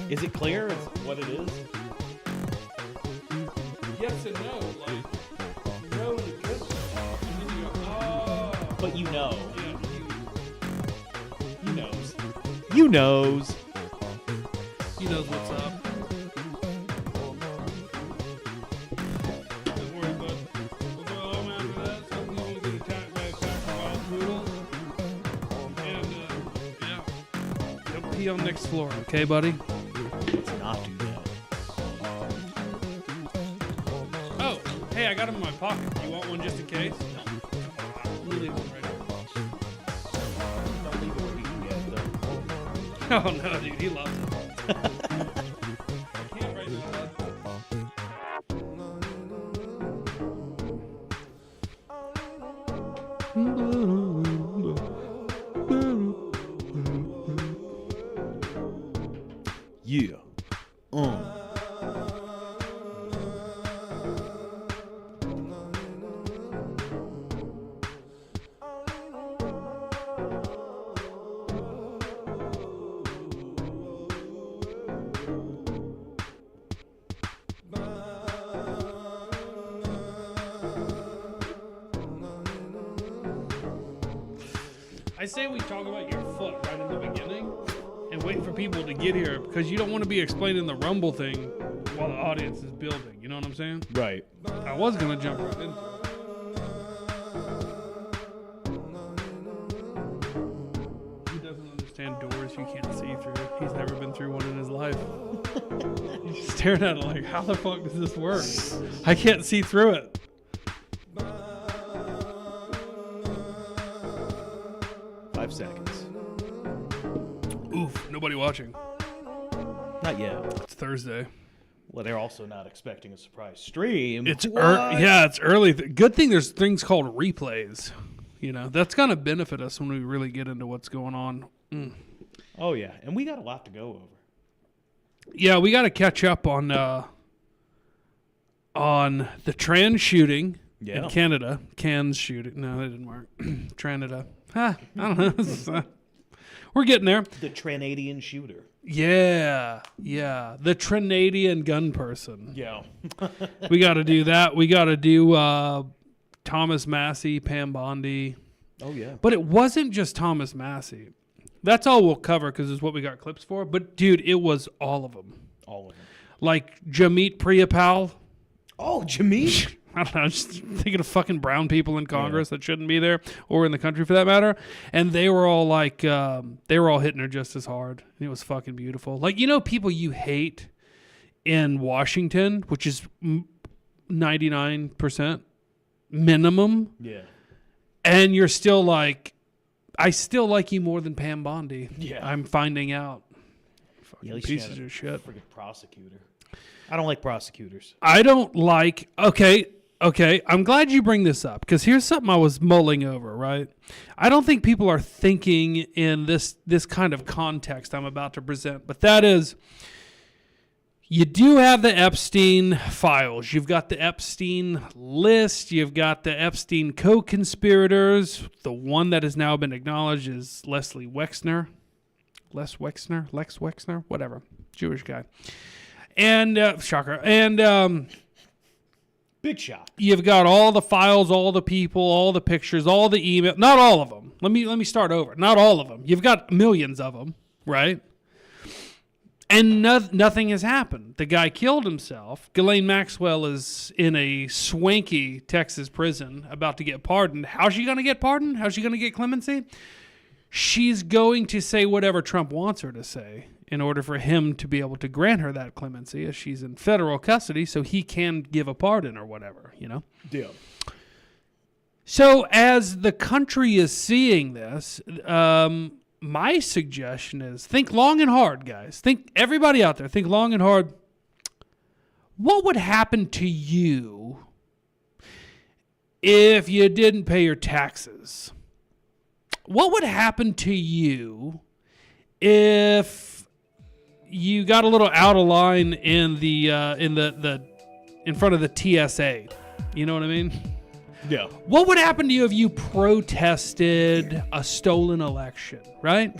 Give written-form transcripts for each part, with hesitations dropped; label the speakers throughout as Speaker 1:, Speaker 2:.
Speaker 1: Is it clear as what it is?
Speaker 2: Yes and no. Like, no in a good way. And then you go, oh.
Speaker 1: But you know.
Speaker 2: Yeah,
Speaker 1: You knows. You knows.
Speaker 2: he knows what's up. Don't worry, bud. We'll go home after that. So I'm going to get attacked by a pack of wild poodles. And, yeah. Don't pee on next floor, okay, buddy?
Speaker 1: Let's not do that.
Speaker 2: Oh, hey, I got him in my pocket. You want one just in case? No. We'll leave one right here.
Speaker 1: Don't leave it where he can get it, though.
Speaker 2: Oh, no, dude. He loves it. I can't right now, bud.
Speaker 1: Yeah.
Speaker 2: I say we talk about your foot right in the beginning and wait for people to get here because you don't want to be explaining the rumble thing while the audience is building. You know what I'm saying?
Speaker 1: Right.
Speaker 2: I was going to jump right into it. He doesn't understand doors you can't see through. He's never been through one in his life. He's staring at it like, how the fuck does this work? I can't see through it.
Speaker 1: Seconds.
Speaker 2: Oof, nobody watching.
Speaker 1: Not yet.
Speaker 2: It's Thursday.
Speaker 1: Well, they're also not expecting a surprise stream.
Speaker 2: It's it's early. Good thing there's things called replays. You know, that's going to benefit us when we really get into what's going on.
Speaker 1: Oh, yeah. And we got a lot to go over.
Speaker 2: Yeah, we got to catch up on the trans shooting in Canada. Cans shooting. No, that didn't work. Tranada. I don't know. We're getting there.
Speaker 1: The Trinadian shooter.
Speaker 2: Yeah. The Trinadian gun person.
Speaker 1: Yeah.
Speaker 2: We got to do that. We got to do Thomas Massey, Pam Bondi.
Speaker 1: Oh, yeah.
Speaker 2: But it wasn't just Thomas Massey. That's all we'll cover because it's what we got clips for. But, dude, it was all of them.
Speaker 1: All of them.
Speaker 2: Like Jamit Priyapal.
Speaker 1: Oh, Jamit?
Speaker 2: I don't know, just thinking of fucking brown people in Congress that shouldn't be there, or in the country for that matter. And they were all like, they were all hitting her just as hard. It was fucking beautiful. Like, you know, people you hate in Washington, which is 99% minimum.
Speaker 1: Yeah.
Speaker 2: And you're still like, I still like you more than Pam Bondi.
Speaker 1: Yeah.
Speaker 2: I'm finding out.
Speaker 1: Fucking
Speaker 2: pieces of shit.
Speaker 1: Freaking prosecutor. I don't like prosecutors.
Speaker 2: I don't like, okay, I'm glad you bring this up because here's something I was mulling over, right? I don't think people are thinking in this kind of context I'm about to present, but that is, you do have the Epstein files. You've got the Epstein list. You've got the Epstein co-conspirators. The one that has now been acknowledged is Lex Wexner, whatever, Jewish guy. And, shocker, and
Speaker 1: big shock.
Speaker 2: You've got all the files, all the people, all the pictures, all the email. Not all of them. Let me start over. Not all of them. You've got millions of them, right? And nothing has happened. The guy killed himself. Ghislaine Maxwell is in a swanky Texas prison about to get pardoned. How's she going to get pardoned? How's she going to get clemency? She's going to say whatever Trump wants her to say in order for him to be able to grant her that clemency, as she's in federal custody, so he can give a pardon or whatever, you know?
Speaker 1: Yeah.
Speaker 2: So as the country is seeing this, my suggestion is think long and hard, guys. Think, everybody out there, think long and hard. What would happen to you if you didn't pay your taxes? What would happen to you if you got a little out of line in the in front of the TSA? You know what I mean?
Speaker 3: Yeah.
Speaker 2: What would happen to you if you protested a stolen election, right?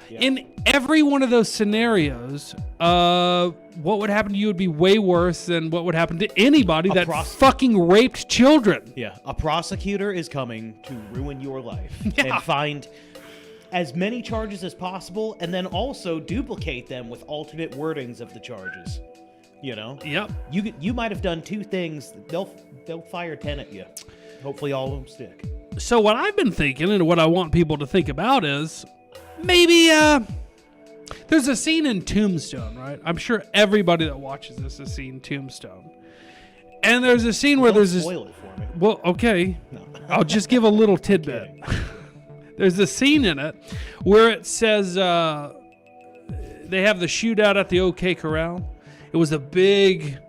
Speaker 3: Yeah.
Speaker 2: In every one of those scenarios, what would happen to you would be way worse than what would happen to anybody that fucking raped children.
Speaker 3: Yeah. A prosecutor is coming to ruin your life
Speaker 2: Yeah.
Speaker 3: and find as many charges as possible, and then also duplicate them with alternate wordings of the charges. You know?
Speaker 2: Yep.
Speaker 3: You might have done 2 things. They'll fire 10 at you. Hopefully all of them stick.
Speaker 2: So what I've been thinking and what I want people to think about is maybe there's a scene in Tombstone, right? I'm sure everybody that watches this has seen Tombstone. And there's a scene where there's this...
Speaker 3: Spoil it for me.
Speaker 2: Well, okay.
Speaker 3: No.
Speaker 2: I'll just give a little tidbit. There's a scene in it where it says they have the shootout at the OK Corral. It was a big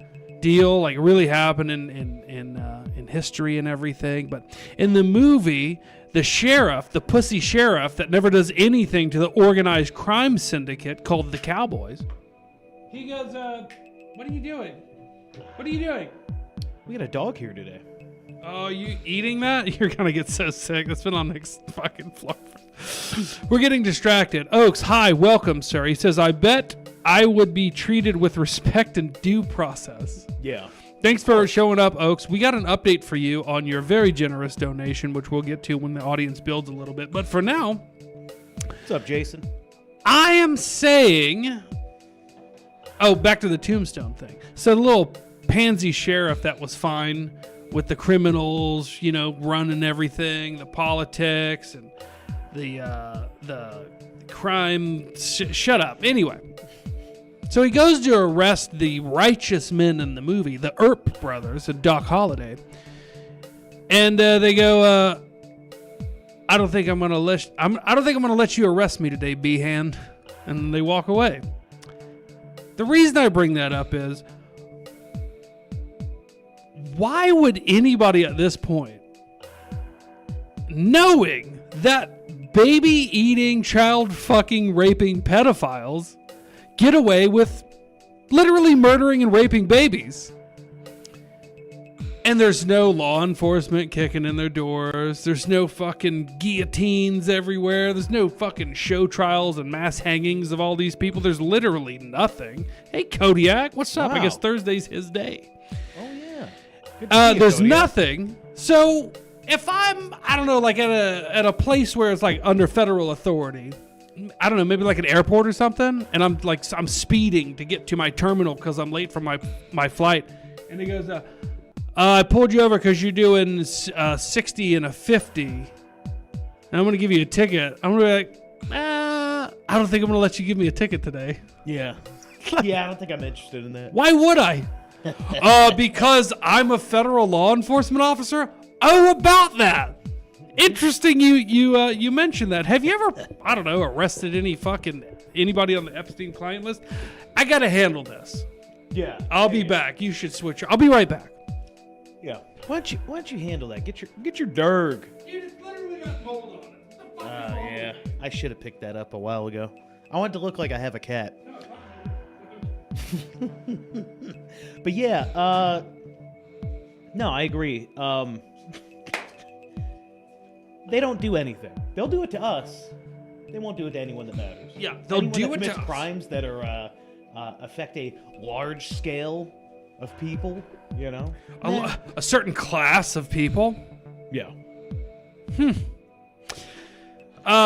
Speaker 2: deal, like it really happened in history and everything. But in the movie, the sheriff, the pussy sheriff that never does anything to the organized crime syndicate called the Cowboys, he goes, "What are you doing? What are you doing?"
Speaker 3: We got a dog here today.
Speaker 2: Oh, you eating that? You're gonna get so sick. That's been on Nick's fucking floor. We're getting distracted. Oaks, hi, welcome, sir. He says, I bet I would be treated with respect and due process.
Speaker 3: Yeah.
Speaker 2: Thanks for showing up, Oaks. We got an update for you on your very generous donation, which we'll get to when the audience builds a little bit. But for now,
Speaker 3: What's up, Jason?
Speaker 2: I am saying... Oh, back to the Tombstone thing. So the little pansy sheriff that was fine with the criminals, you know, running everything, the politics and the crime. Shut up. Anyway, so he goes to arrest the righteous men in the movie, the Earp brothers and Doc Holliday, and they go, "I don't think I'm gonna let you arrest me today, B-hand," and they walk away. The reason I bring that up is, why would anybody at this point, knowing that baby-eating, child-fucking, raping pedophiles get away with literally murdering and raping babies, and there's no law enforcement kicking in their doors, there's no fucking guillotines everywhere, there's no fucking show trials and mass hangings of all these people, there's literally nothing. Hey, Kodiak, what's up?
Speaker 3: Wow.
Speaker 2: I guess Thursday's his day.
Speaker 3: Oh, yeah. Good to see you,
Speaker 2: There's
Speaker 3: Kodiak.
Speaker 2: nothing. So if I'm, I don't know, like at a place where it's like under federal authority, I don't know, maybe like an airport or something, and I'm speeding to get to my terminal because I'm late for my flight, and he goes, I pulled you over because you're doing 60 and a 50, and I'm going to give you a ticket. I'm going to be like, I don't think I'm going to let you give me a ticket today.
Speaker 3: Yeah. Yeah, I don't think I'm interested in that.
Speaker 2: Why would I? Because I'm a federal law enforcement officer? Oh, about that. Interesting you mentioned that. Have you ever, I don't know, arrested anybody on the Epstein client list? I got to handle this.
Speaker 3: Yeah.
Speaker 2: I'll be back. You should switch. I'll be right back.
Speaker 3: Yeah. Why don't you handle that? Get your derg.
Speaker 2: You just literally got mold on it.
Speaker 3: Oh, yeah. I should have picked that up a while ago. I want it to look like I have a cat. But yeah, no, I agree. They don't do anything. They'll do it to us. They won't do it to anyone that matters.
Speaker 2: Yeah, they'll
Speaker 3: anyone
Speaker 2: do
Speaker 3: that
Speaker 2: it to
Speaker 3: commits
Speaker 2: us.
Speaker 3: crimes that are affect a large scale of people. You know,
Speaker 2: A certain class of people.
Speaker 3: yeah.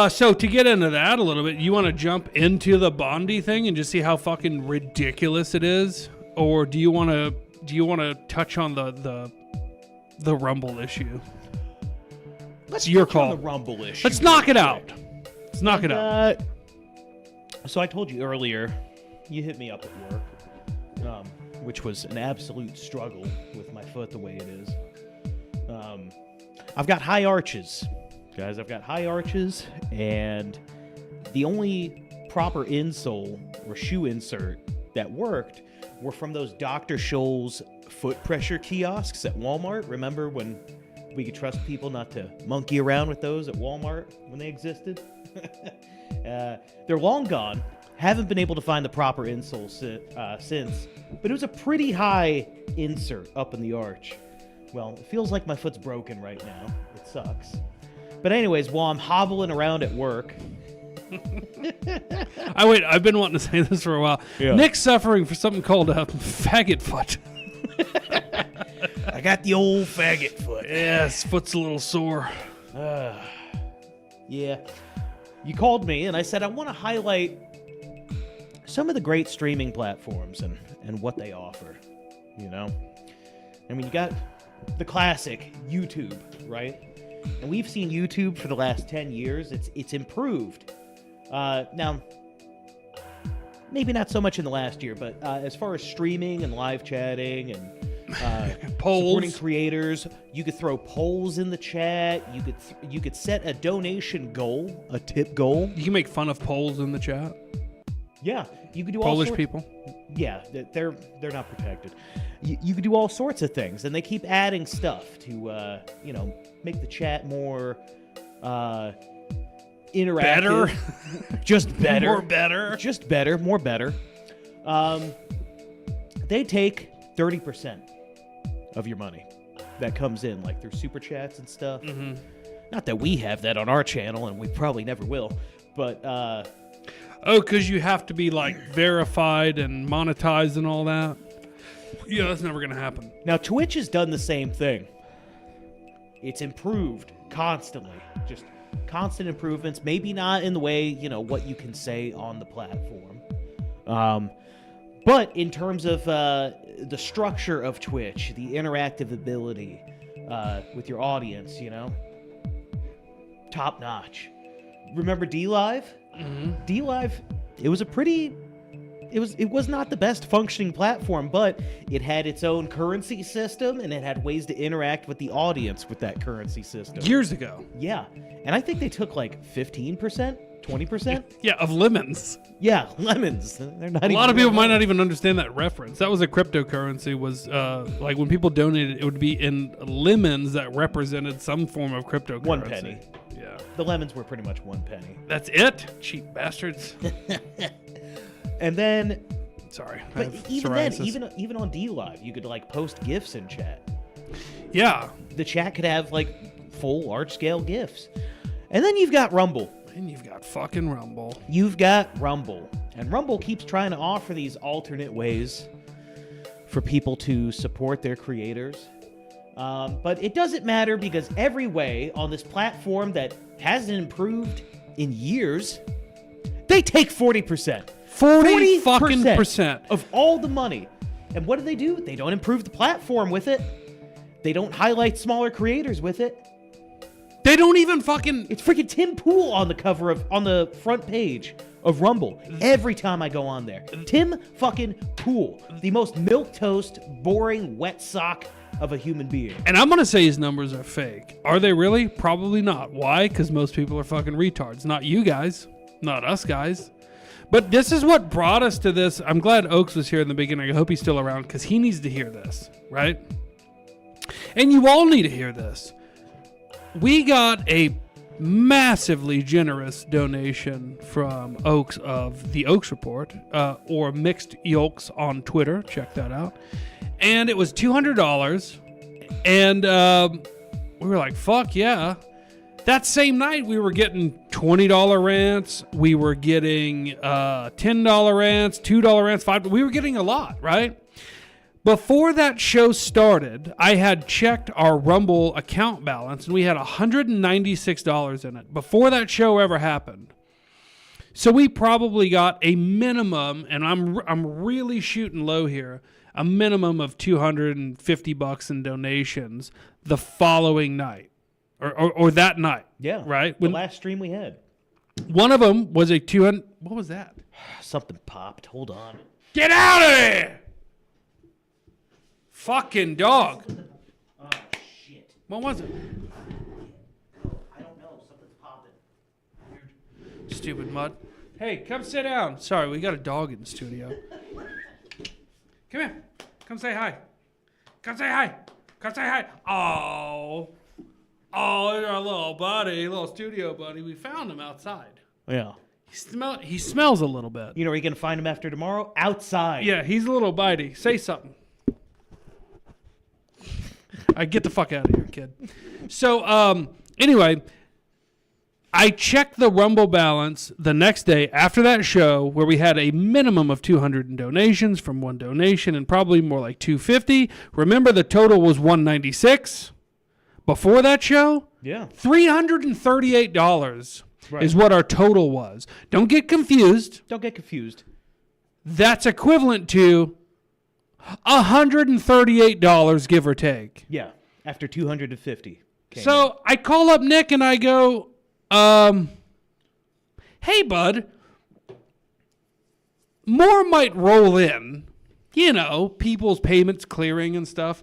Speaker 2: So to get into that a little bit, you want to jump into the Bondi thing and just see how fucking ridiculous it is, or do you want to touch on the Rumble issue?
Speaker 3: Let's
Speaker 2: your
Speaker 3: touch on
Speaker 2: call.
Speaker 3: the Rumble issue.
Speaker 2: Let's knock it out. Let's knock it out.
Speaker 3: So I told you earlier, you hit me up at work, which was an absolute struggle with my foot the way it is. I've got high arches, guys. I've got high arches, and the only proper insole or shoe insert that worked were from those Dr. Scholl's foot pressure kiosks at Walmart. Remember when we could trust people not to monkey around with those at Walmart when they existed? They're long gone. Haven't been able to find the proper insole since, but it was a pretty high insert up in the arch. Well, it feels like my foot's broken right now. It sucks. But anyways, while I'm hobbling around at work...
Speaker 2: I've been wanting to say this for a while.
Speaker 3: Yeah.
Speaker 2: Nick's suffering for something called a faggot foot.
Speaker 3: I got the old faggot foot.
Speaker 2: Yeah, his foot's a little sore.
Speaker 3: Yeah. You called me, and I said I want to highlight some of the great streaming platforms and what they offer, you know? I mean, you got the classic YouTube, right? And we've seen YouTube for the last 10 years. It's improved. Now, maybe not so much in the last year, but as far as streaming and live chatting and
Speaker 2: Polls.
Speaker 3: supporting creators, you could throw polls in the chat. You could set a donation goal, a tip goal.
Speaker 2: You can make fun of polls in the chat.
Speaker 3: Yeah, you could do
Speaker 2: Polish
Speaker 3: all sorts,
Speaker 2: people.
Speaker 3: Yeah, they're not protected. You could do all sorts of things, and they keep adding stuff to make the chat more interactive.
Speaker 2: Better.
Speaker 3: Just better.
Speaker 2: More better.
Speaker 3: Just better. More better. They take 30% of your money that comes in, like through super chats and stuff.
Speaker 2: Mm-hmm.
Speaker 3: Not that we have that on our channel, and we probably never will. But
Speaker 2: because you have to be like verified and monetized and all that. Yeah, that's never gonna happen.
Speaker 3: now Twitch has done the same thing. It's improved constantly, just constant improvements. Maybe not in the way what you can say on the platform, but in terms of the structure of Twitch, the interactive ability with your audience, top notch. Remember DLive?
Speaker 2: Mm-hmm.
Speaker 3: DLive, it was not the best functioning platform, but it had its own currency system, and it had ways to interact with the audience with that currency system.
Speaker 2: Years ago.
Speaker 3: Yeah, and I think they took like 15%, 20%.
Speaker 2: Yeah, of lemons.
Speaker 3: Yeah, lemons. They're not.
Speaker 2: A lot of people might not even understand that reference. That was a cryptocurrency. Was like when people donated, it would be in lemons that represented some form of cryptocurrency.
Speaker 3: 1 penny.
Speaker 2: Yeah,
Speaker 3: The lemons were pretty much 1 penny.
Speaker 2: that's it. Cheap bastards.
Speaker 3: And then,
Speaker 2: Sorry, I
Speaker 3: but
Speaker 2: have
Speaker 3: even
Speaker 2: psoriasis.
Speaker 3: then, even on DLive, you could like post GIFs in chat.
Speaker 2: Yeah,
Speaker 3: The chat could have like full large scale GIFs. And then you've got Rumble.
Speaker 2: and you've got fucking Rumble.
Speaker 3: You've got Rumble. And Rumble keeps trying to offer these alternate ways for people to support their creators. But it doesn't matter because every way on this platform that hasn't improved in years, they take 40%.
Speaker 2: 40 fucking percent
Speaker 3: of all the money. And what do? They don't improve the platform with it. They don't highlight smaller creators with it.
Speaker 2: They don't even fucking.
Speaker 3: It's freaking Tim Pool on the front page of Rumble every time I go on there. Tim fucking Pool, the most milquetoast, boring, wet sock of a human being.
Speaker 2: And I'm gonna say his numbers are fake. Are they really? Probably not. Why? Because most people are fucking retards. Not you guys. Not us guys. But this is what brought us to this. I'm glad Oaks was here in the beginning. I hope he's still around because he needs to hear this, right? And you all need to hear this. We got a massively generous donation from Oaks of the Oaks Report, or Mixed Yolks on Twitter. Check that out. And it was $200. And we were like, fuck yeah. That same night, we were getting $20 rants. We were getting $10 rants, $2 rants, $5. We were getting a lot, right? Before that show started, I had checked our Rumble account balance, and we had $196 in it before that show ever happened. So we probably got a minimum, and I'm really shooting low here, a minimum of $250 in donations the following night. Or that night.
Speaker 3: Yeah.
Speaker 2: Right?
Speaker 3: The last stream we had.
Speaker 2: One of them was a 200... What was that?
Speaker 3: Something popped. Hold on.
Speaker 2: Get out of here! Fucking dog.
Speaker 3: Oh, shit.
Speaker 2: What was it?
Speaker 3: I don't know. Something's popping.
Speaker 2: Stupid mud. Hey, come sit down. Sorry, we got a dog in the studio. Come here. Come say hi. Come say hi. Come say hi. Oh, our little buddy, little studio buddy. We found him outside.
Speaker 3: Yeah.
Speaker 2: He smells a little bit.
Speaker 3: You know where you're going to find him after tomorrow? Outside.
Speaker 2: Yeah, he's a little bitey. Say something. I get the fuck out of here, kid. So, anyway, I checked the Rumble balance the next day after that show where we had a minimum of 200 in donations from one donation and probably more like 250. Remember, the total was 196 before that show?
Speaker 3: Yeah.
Speaker 2: $338
Speaker 3: Right.
Speaker 2: is what our total was. Don't get confused.
Speaker 3: Don't get confused.
Speaker 2: That's equivalent to $138, give or take.
Speaker 3: Yeah. After 250.
Speaker 2: So I call up Nick and I go, hey, bud, more might roll in. You know, people's payments clearing and stuff.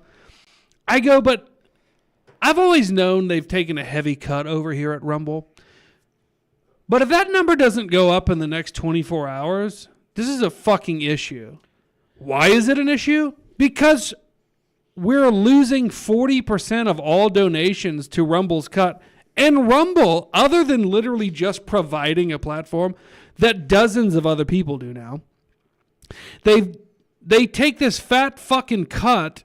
Speaker 2: I go, but I've always known they've taken a heavy cut over here at Rumble. But if that number doesn't go up in the next 24 hours, this is a fucking issue. Why is it an issue? Because we're losing 40% of all donations to Rumble's cut. And Rumble, other than literally just providing a platform that dozens of other people do now, they take this fat fucking cut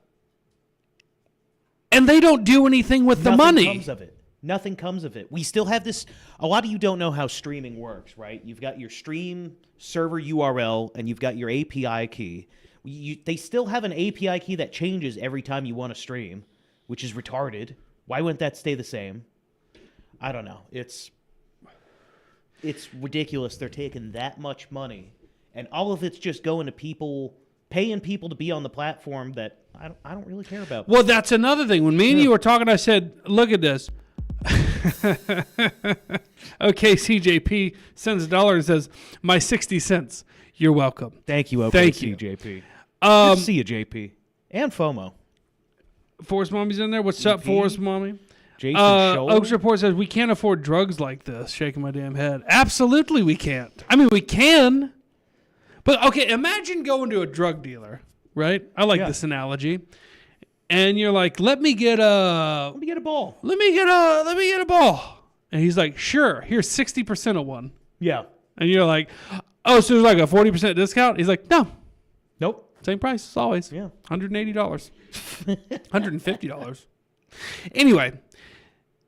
Speaker 2: and they don't do anything with the money.
Speaker 3: Nothing comes of it. Nothing comes of it. We still have this. A lot of you don't know how streaming works, right? You've got your stream server URL and you've got your API key. They still have an API key that changes every time you want to stream, which is retarded. Why wouldn't that stay the same? I don't know. It's ridiculous. They're taking that much money, and all of it's just going to people, paying people to be on the platform that I don't really care about.
Speaker 2: Well, that's another thing. When me and you were talking, I said, look at this. Okay, CJP sends $1 and says, my 60 cents. You're welcome.
Speaker 3: Thank you,
Speaker 2: Thank you.
Speaker 3: CJP. Good to see you, JP. And FOMO.
Speaker 2: Forest Mommy's in there. What's up, Forest Mommy?
Speaker 3: Jason Scholl.
Speaker 2: Oaks Report says, we can't afford drugs like this. Shaking my damn head. Absolutely we can't. I mean, we can. But, okay, imagine going to a drug dealer, right? I like this analogy. And you're like, let me get a
Speaker 3: ball.
Speaker 2: Let me get a ball. And he's like, sure, here's 60% of one.
Speaker 3: Yeah.
Speaker 2: And you're like, oh, so there's like a 40% discount? He's like, no.
Speaker 3: Nope.
Speaker 2: Same price as always.
Speaker 3: Yeah.
Speaker 2: $180. $150. Anyway,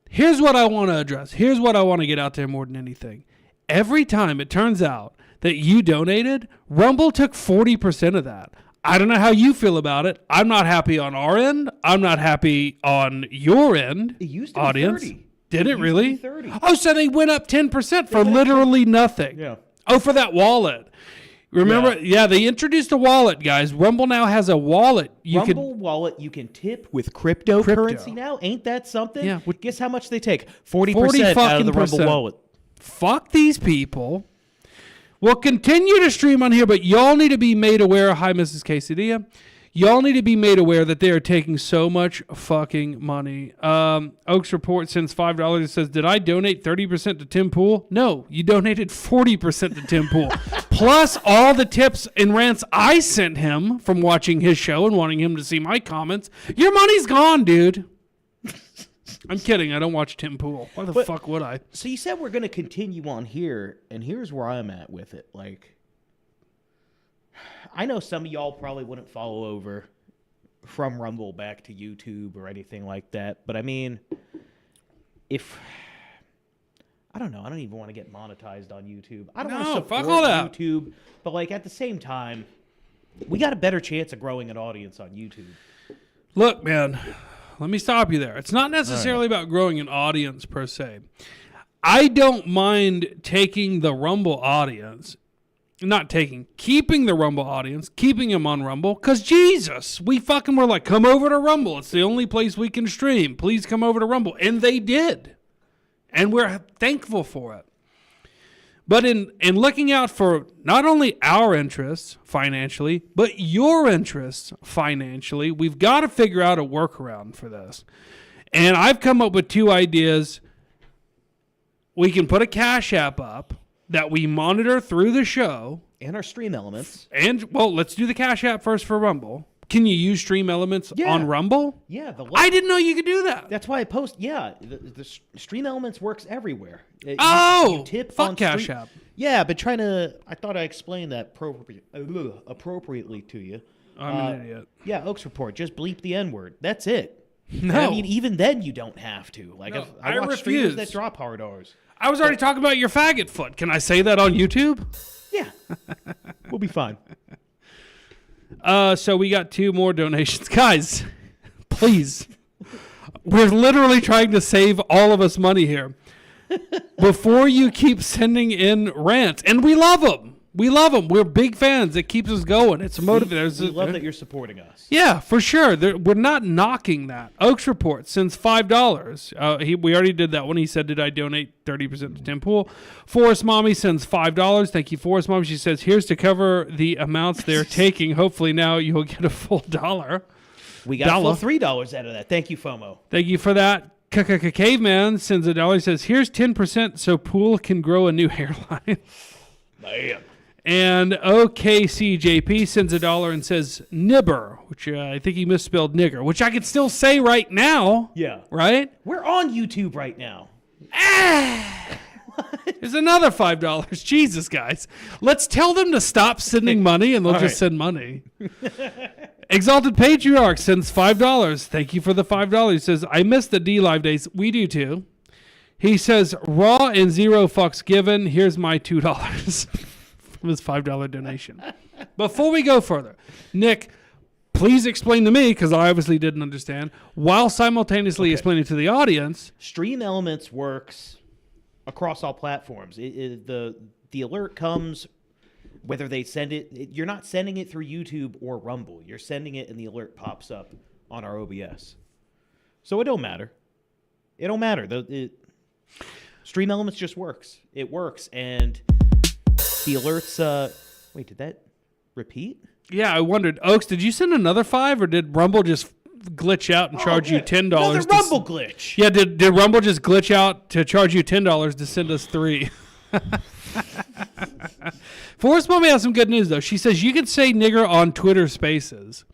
Speaker 2: here's what I want to address. Here's what I want to get out there more than anything. Every time it turns out that you donated, Rumble took 40% of that. I don't know how you feel about it. I'm not happy on our end. I'm not happy on your end.
Speaker 3: It used to
Speaker 2: audience.
Speaker 3: be 30.
Speaker 2: Did it really?
Speaker 3: Used to be 30.
Speaker 2: Oh, so they went up 10% for literally nothing.
Speaker 3: Yeah.
Speaker 2: Oh, for that wallet. Remember? Yeah, they introduced a wallet, guys. Rumble now has a wallet.
Speaker 3: Rumble wallet, you can tip with cryptocurrency now. Ain't that something?
Speaker 2: Yeah.
Speaker 3: Guess how much they take? 40% out of the Rumble
Speaker 2: %.
Speaker 3: wallet.
Speaker 2: Fuck these people. We'll continue to stream on here, but y'all need to be made aware. Hi, Mrs. Quesadilla. Y'all need to be made aware that they are taking so much fucking money. Oaks Report sends $5 and says, did I donate 30% to Tim Pool? No, you donated 40% to Tim Pool. Plus all the tips and rants I sent him from watching his show and wanting him to see my comments. Your money's gone, dude. I'm kidding. I don't watch Tim Pool. Why the fuck would I?
Speaker 3: So you said we're going to continue on here, and here's where I'm at with it. Like, I know some of y'all probably wouldn't follow over from Rumble back to YouTube or anything like that, but I mean, I don't know. I don't even want to get monetized on YouTube. I don't want to support YouTube, but like at the same time, we got a better chance of growing an audience on YouTube.
Speaker 2: Look, man. Let me stop you there. It's not necessarily about growing an audience per se. I don't mind taking the Rumble audience, keeping the Rumble audience, keeping them on Rumble, because Jesus, we fucking were like, come over to Rumble. It's the only place we can stream. Please come over to Rumble. And they did. And we're thankful for it. But in looking out for not only our interests financially, but your interests financially, we've got to figure out a workaround for this. And I've come up with 2 ideas. We can put a Cash App up that we monitor through the show.
Speaker 3: And our stream elements.
Speaker 2: And, well, let's do the Cash App first for Rumble. Can you use stream elements on Rumble?
Speaker 3: Yeah.
Speaker 2: I didn't know you could do that.
Speaker 3: That's why I post. Yeah, the stream elements works everywhere. You tip
Speaker 2: fuck
Speaker 3: on
Speaker 2: Cash App.
Speaker 3: Yeah, but I thought I explained that appropriately to you.
Speaker 2: I'm an idiot.
Speaker 3: Yeah, Oaks Report. Just bleep the N-word. That's it.
Speaker 2: No.
Speaker 3: I mean, even then you don't have to. Like,
Speaker 2: No,
Speaker 3: I watch
Speaker 2: refuse.
Speaker 3: streamers that drop hard R's.
Speaker 2: I was already talking about your faggot foot. Can I say that on YouTube?
Speaker 3: Yeah. We'll be fine.
Speaker 2: So we got 2 more donations. Guys, please. We're literally trying to save all of us money here. Before you keep sending in rants, and we love them. We love them. We're big fans. It keeps us going. It's motivating.
Speaker 3: We love that you're supporting us.
Speaker 2: Yeah, for sure. We're not knocking that. Oaks Report sends $5. We already did that one. He said, did I donate 30% to Tim Pool? Forest Mommy sends $5. Thank you, Forest Mommy. She says, here's to cover the amounts they're taking. Hopefully now you'll get a full $1.
Speaker 3: We got a full $3 out of that. Thank you, FOMO.
Speaker 2: Thank you for that. Caveman sends $1. He says, here's 10% so Pool can grow a new hairline.
Speaker 3: Bam.
Speaker 2: And OKCJP sends $1 and says nibber, which I think he misspelled nigger, which I could still say right now.
Speaker 3: Yeah.
Speaker 2: Right?
Speaker 3: We're on YouTube right now.
Speaker 2: There's another $5. Jesus, guys. Let's tell them to stop sending money and they'll just send money. Exalted Patriarch sends $5. Thank you for the $5. He says, I miss the D-Live days. We do too. He says, raw and 0 fucks given. Here's my $2. His $5 donation. Before we go further, Nick, please explain to me, because I obviously didn't understand, while simultaneously explaining to the audience.
Speaker 3: Stream Elements works across all platforms. The alert comes whether they send it. You're not sending it through YouTube or Rumble. You're sending it, and the alert pops up on our OBS. So it don't matter. It don't matter. Stream Elements just works. It works, and the alerts. Wait, did that repeat?
Speaker 2: Yeah, I wondered. Oaks, did you send another 5, or did Rumble just glitch out and charge you $10?
Speaker 3: Another Rumble glitch.
Speaker 2: Yeah, did Rumble just glitch out to charge you $10 to send us 3? Forrest Mommy has some good news, though. She says you can say nigger on Twitter Spaces.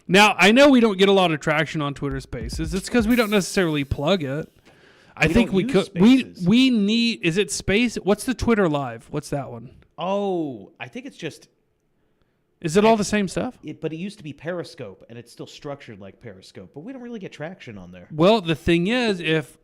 Speaker 2: Now, I know we don't get a lot of traction on Twitter Spaces. It's because we don't necessarily plug it. I think we could. We need. Is it Space? What's the Twitter Live? What's that one?
Speaker 3: Oh, I think it's just.
Speaker 2: Is it all the same stuff?
Speaker 3: But it used to be Periscope, and it's still structured like Periscope. But we don't really get traction on there.
Speaker 2: Well, the thing is, if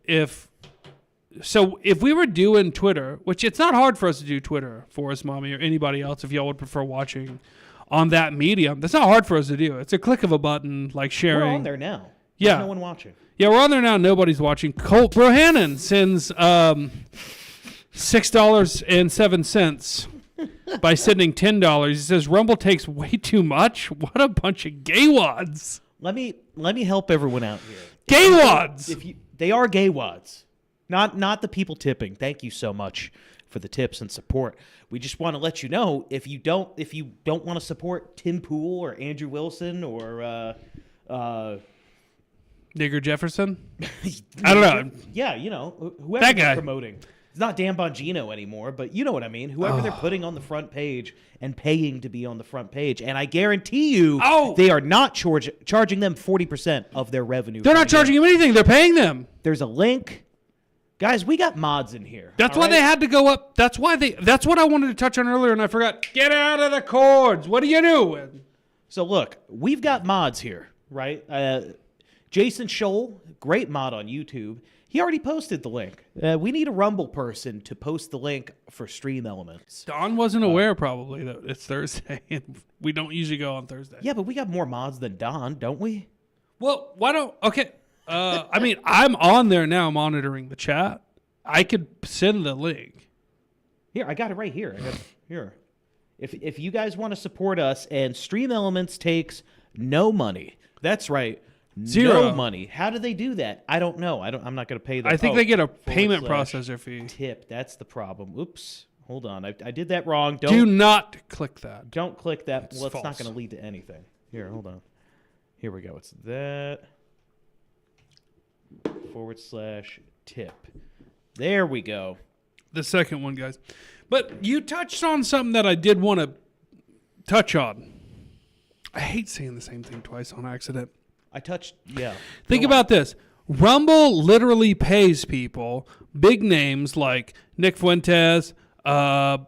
Speaker 2: we were doing Twitter, which it's not hard for us to do Twitter, Forrest Mommy or anybody else, if y'all would prefer watching on that medium, that's not hard for us to do. It's a click of a button, like sharing.
Speaker 3: We're on there now.
Speaker 2: Yeah.
Speaker 3: There's no one watching.
Speaker 2: Yeah, we're on there now. Nobody's watching. Colt Brohannon sends $6.07 by sending $10. He says Rumble takes way too much. What a bunch of gaywads.
Speaker 3: Let me help everyone out here.
Speaker 2: Gaywads.
Speaker 3: They are gaywads, not the people tipping. Thank you so much for the tips and support. We just want to let you know if you don't want to support Tim Pool or Andrew Wilson or
Speaker 2: Nigger Jefferson? I don't know.
Speaker 3: Yeah, whoever
Speaker 2: that guy.
Speaker 3: they're promoting. It's not Dan Bongino anymore, but you know what I mean. Whoever they're putting on the front page and paying to be on the front page. And I guarantee you they are not charging them 40% of their revenue.
Speaker 2: They're not charging them anything. They're paying them.
Speaker 3: There's a link. Guys, we got mods in here.
Speaker 2: That's why they had to go up. That's what I wanted to touch on earlier, and I forgot. Get out of the cords. What are you doing?
Speaker 3: So look, we've got mods here, right? Jason Scholl, great mod on YouTube. He already posted the link. We need a Rumble person to post the link for Stream Elements.
Speaker 2: Don wasn't aware probably that it's Thursday, and we don't usually go on Thursday.
Speaker 3: Yeah, but we got more mods than Don, don't we?
Speaker 2: Well, why don't... Okay. I mean, I'm on there now monitoring the chat. I could send the link.
Speaker 3: Here, I got it right here. Here. If you guys want to support us, and Stream Elements takes no money. That's right.
Speaker 2: Zero.
Speaker 3: No money. How do they do that? I don't know. I'm not going to pay them.
Speaker 2: I think they get a payment processor fee.
Speaker 3: Tip. That's the problem. Oops. Hold on. I did that wrong.
Speaker 2: Do not click that.
Speaker 3: Don't click that. Well, it's
Speaker 2: false.
Speaker 3: not going to lead to anything. Here, hold on. Here we go. It's that /tip. There we go.
Speaker 2: The second one, guys. But you touched on something that I did want to touch on. I hate saying the same thing twice on accident. Think about this. Rumble literally pays people, big names like Nick Fuentes, the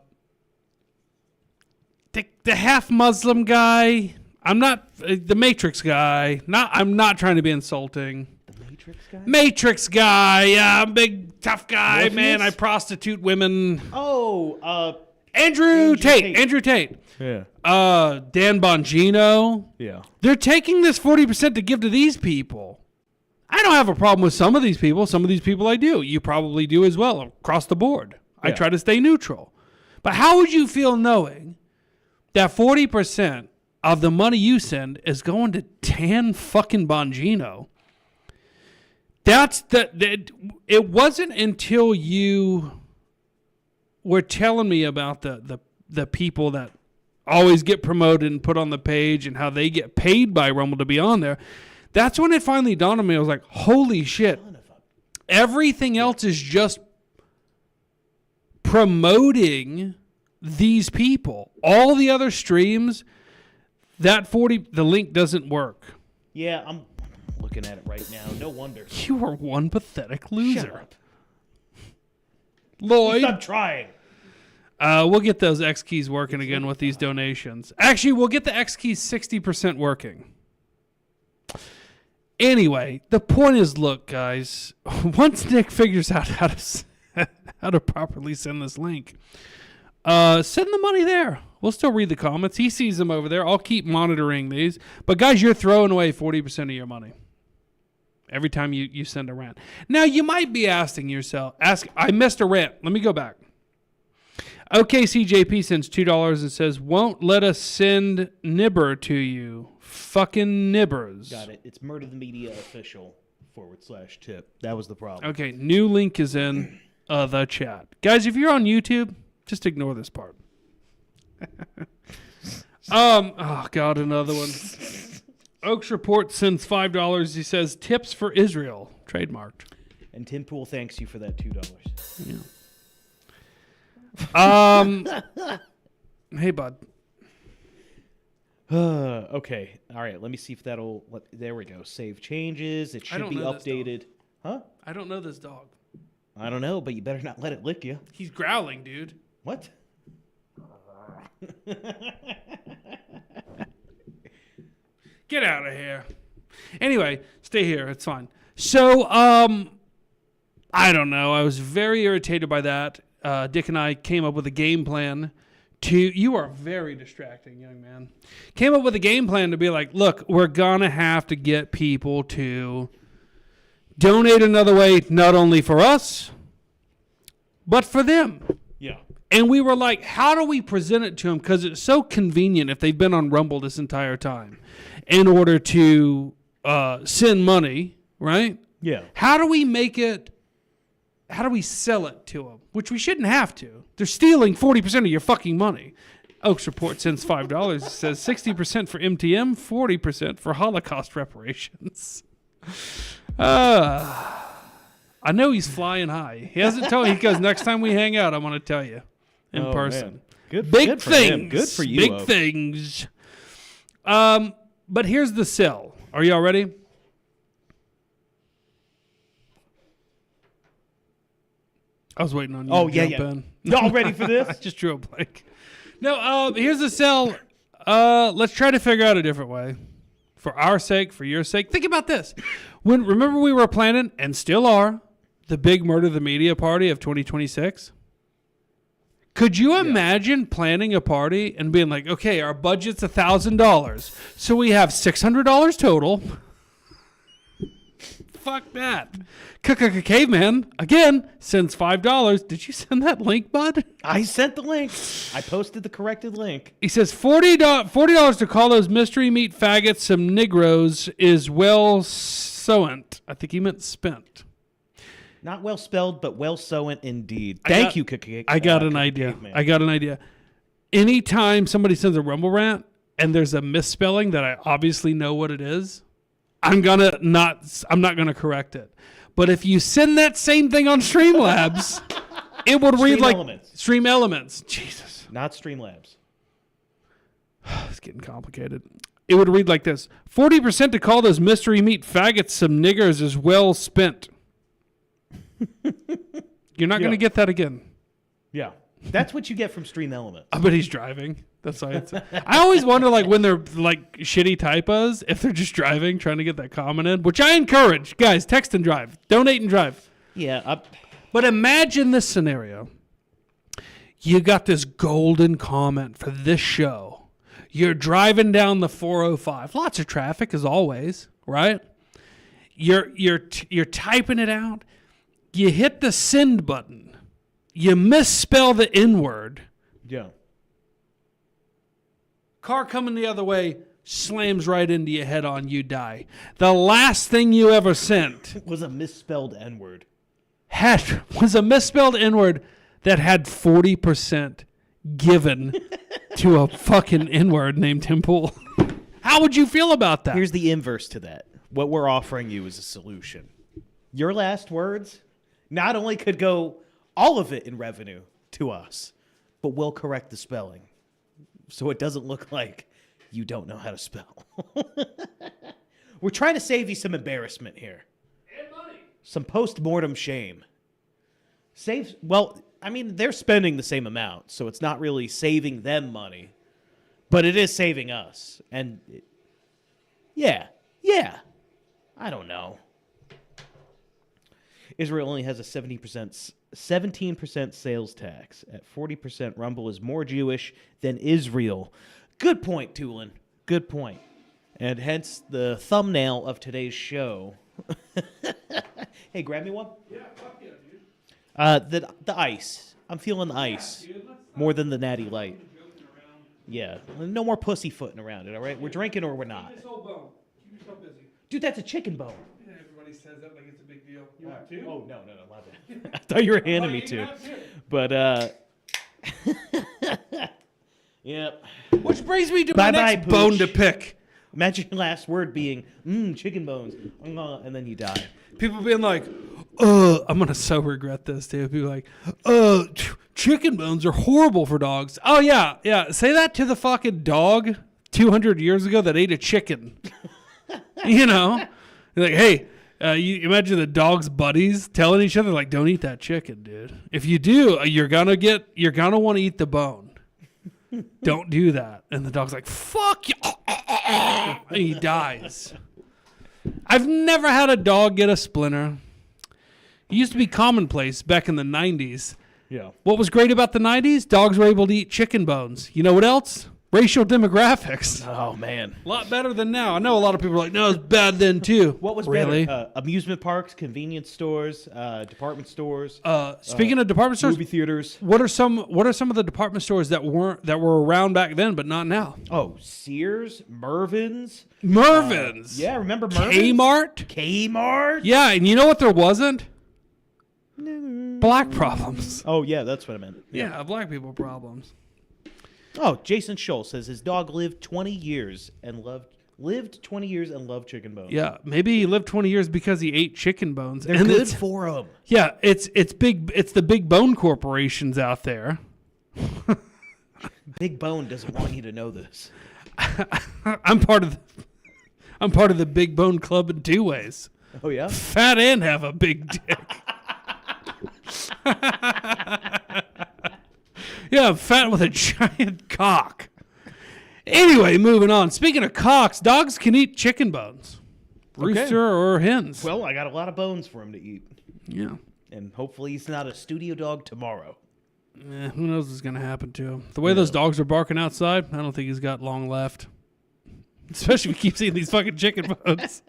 Speaker 2: half Muslim guy. I'm not the Matrix guy. I'm not trying to be insulting.
Speaker 3: The Matrix guy?
Speaker 2: Matrix guy. Yeah, I'm a big tough guy,
Speaker 3: Morpheus?
Speaker 2: man. I prostitute women.
Speaker 3: Oh,
Speaker 2: Andrew Tate. Andrew Tate.
Speaker 3: Yeah.
Speaker 2: Dan Bongino.
Speaker 3: Yeah.
Speaker 2: They're taking this 40% to give to these people. I don't have a problem with some of these people. Some of these people I do. You probably do as well across the board. I
Speaker 3: Yeah.
Speaker 2: try to stay neutral. But how would you feel knowing that 40% of the money you send is going to Dan fucking Bongino? It wasn't until you were telling me about the people that always get promoted and put on the page and how they get paid by Rumble to be on there. That's when it finally dawned on me. I was like, holy shit. Everything else is just promoting these people. All the other streams, the link doesn't work.
Speaker 3: Yeah, I'm looking at it right now. No wonder.
Speaker 2: You are one pathetic loser.
Speaker 3: Shut up.
Speaker 2: Lloyd.
Speaker 3: Stop trying.
Speaker 2: We'll get those X keys working again with these donations. Actually, we'll get the X keys 60% working. Anyway, the point is, look, guys, once Nick figures out how to properly send this link, send the money there. We'll still read the comments. He sees them over there. I'll keep monitoring these. But, guys, you're throwing away 40% of your money every time you send a rant. Now, you might be asking yourself, I missed a rant. Let me go back. OKCJP sends $2 and says, won't let us send Nibber to you. Fucking nibbers.
Speaker 3: Got it. It's MurderTheMedia official /tip. That was the problem.
Speaker 2: Okay, new link is in the chat. Guys, if you're on YouTube, just ignore this part. Oh, God, another one. Oaks Report sends $5. He says, tips for Israel. Trademarked.
Speaker 3: And Tim Pool thanks you for that $2.
Speaker 2: Yeah. Hey, bud.
Speaker 3: Okay. All right. Let me see if that'll. There we go. Save changes. It should be updated. Huh?
Speaker 2: I don't know this dog.
Speaker 3: I don't know, but you better not let it lick you.
Speaker 2: He's growling, dude.
Speaker 3: What?
Speaker 2: Get out of here. Anyway, stay here. It's fine. So, I don't know. I was very irritated by that. Dick and I came up with a game plan you are very distracting, young man. Came up with a game plan to be like, look, we're going to have to get people to donate another way, not only for us, but for them.
Speaker 3: Yeah.
Speaker 2: And we were like, how do we present it to them? Because it's so convenient if they've been on Rumble this entire time in order to send money, right?
Speaker 3: Yeah.
Speaker 2: How do we make it, how do we sell it to them? Which we shouldn't have to. They're stealing 40% of your fucking money. Oaks Report sends $5. It says 60% for MTM, 40% for Holocaust reparations. I know he's flying high. He hasn't told me. He goes, next time we hang out, I'm going to tell you in person.
Speaker 3: Man. Good,
Speaker 2: Big
Speaker 3: good for
Speaker 2: things.
Speaker 3: him. Good for you.
Speaker 2: Big
Speaker 3: Oak.
Speaker 2: things. But here's the sell. Are y'all ready? I was waiting on you to jump in.
Speaker 3: Y'all ready for this?
Speaker 2: I just drew a blank. No, here's the sell. Let's try to figure out a different way. For our sake, for your sake. Think about this. Remember we were planning, and still are, the big Murder the Media party of 2026? Could you imagine planning a party and being like, okay, our budget's $1,000, so we have $600 total. Fuck that. Caveman, again, sends $5. Did you send that link, bud?
Speaker 3: I sent the link. I posted the corrected link.
Speaker 2: He says $40 to call those mystery meat faggots some Negroes is well sowent. I think he meant spent.
Speaker 3: Not well spelled, but well sowent indeed. Thank you,
Speaker 2: I got an idea. I got an idea. Anytime somebody sends a Rumble rant and there's a misspelling that I obviously know what it is, I'm not gonna correct it. But if you send that same thing on Streamlabs, it would read like Stream Elements. Jesus.
Speaker 3: Not Streamlabs.
Speaker 2: It's getting complicated. It would read like this: 40% to call those mystery meat faggots some niggers is well spent. You're not going to get that again.
Speaker 3: Yeah. That's what you get from Stream Elements.
Speaker 2: I bet he's driving. That's why it's. I always wonder, like, when they're like shitty typos, if they're just driving, trying to get that comment in, which I encourage. Guys, text and drive. Donate and drive.
Speaker 3: Yeah.
Speaker 2: But imagine this scenario. You got this golden comment for this show. You're driving down the 405. Lots of traffic, as always, right? You're typing it out. You hit the send button. You misspell the N-word.
Speaker 3: Yeah.
Speaker 2: Car coming the other way slams right into your head on, you die. The last thing you ever sent
Speaker 3: Was a misspelled N-word.
Speaker 2: was a misspelled N-word that had 40% given to a fucking N-word named Tim Pool. How would you feel about that?
Speaker 3: Here's the inverse to that. What we're offering you is a solution. Your last words not only could go all of it in revenue to us, but we'll correct the spelling so it doesn't look like you don't know how to spell. We're trying to save you some embarrassment here.
Speaker 2: And money.
Speaker 3: Some post-mortem shame. Well, I mean, they're spending the same amount, so it's not really saving them money, but it is saving us. And yeah, I don't know. Israel only has a 17% sales tax. At 40%, Rumble is more Jewish than Israel. Good point, Tulin. Good point. And hence the thumbnail of today's show. Hey, grab me one.
Speaker 2: Yeah, fuck yeah, dude.
Speaker 3: The ice. I'm feeling the ice more than the natty light. Yeah, no more pussyfooting around it. All right, we're drinking or we're not.
Speaker 2: This whole bone. Keep yourself busy.
Speaker 3: Dude, that's a chicken bone.
Speaker 2: Yeah, everybody says that like it's a big deal. You want two?
Speaker 3: Oh no, love it. I thought you were handing me two, but yep.
Speaker 2: Which brings me to my
Speaker 3: Bye-bye,
Speaker 2: next bone
Speaker 3: Pooch.
Speaker 2: to pick.
Speaker 3: Imagine your last word being chicken bones, and then you die.
Speaker 2: People being like, I'm going to so regret this, dude. People like, chicken bones are horrible for dogs. Oh, yeah. Say that to the fucking dog 200 years ago that ate a chicken. You know? You're like, hey, you imagine the dog's buddies telling each other, like, don't eat that chicken, dude. If you do, you're going to want to eat the bone. Don't do that. And the dog's like, fuck you. And he dies. I've never had a dog get a splinter. It used to be commonplace back in the 90s.
Speaker 3: Yeah.
Speaker 2: What was great about the 90s? Dogs were able to eat chicken bones. You know what else? Racial demographics.
Speaker 3: Oh man.
Speaker 2: A lot better than now. I know a lot of people are like, no, it's bad then too.
Speaker 3: What was
Speaker 2: really?
Speaker 3: better? Amusement parks, convenience stores, department stores.
Speaker 2: Speaking of department stores,
Speaker 3: movie theaters.
Speaker 2: What are some of the department stores that were around back then but not now?
Speaker 3: Oh, Sears, Mervyn's.
Speaker 2: Yeah,
Speaker 3: remember Mervyn's? Kmart.
Speaker 2: Yeah, and you know what there wasn't? Black problems.
Speaker 3: Oh yeah, that's what I meant.
Speaker 2: Yeah, black people problems.
Speaker 3: Oh, Jason Scholl says his dog lived 20 years and loved chicken bones.
Speaker 2: Yeah, maybe he lived 20 years because he ate chicken bones.
Speaker 3: They're good for him.
Speaker 2: Yeah, it's big. It's the big bone corporations out there.
Speaker 3: Big Bone doesn't want you to know this.
Speaker 2: I'm part of the Big Bone Club in two ways.
Speaker 3: Oh yeah?
Speaker 2: Fat and have a big dick. Yeah, I'm fat with a giant cock. Anyway, moving on. Speaking of cocks, dogs can eat chicken bones. Rooster or hens.
Speaker 3: Well, I got a lot of bones for him to eat.
Speaker 2: Yeah.
Speaker 3: And hopefully he's not a studio dog tomorrow.
Speaker 2: Who knows what's going to happen to him. The way those dogs are barking outside, I don't think he's got long left. Especially if he keeps eating these fucking chicken bones.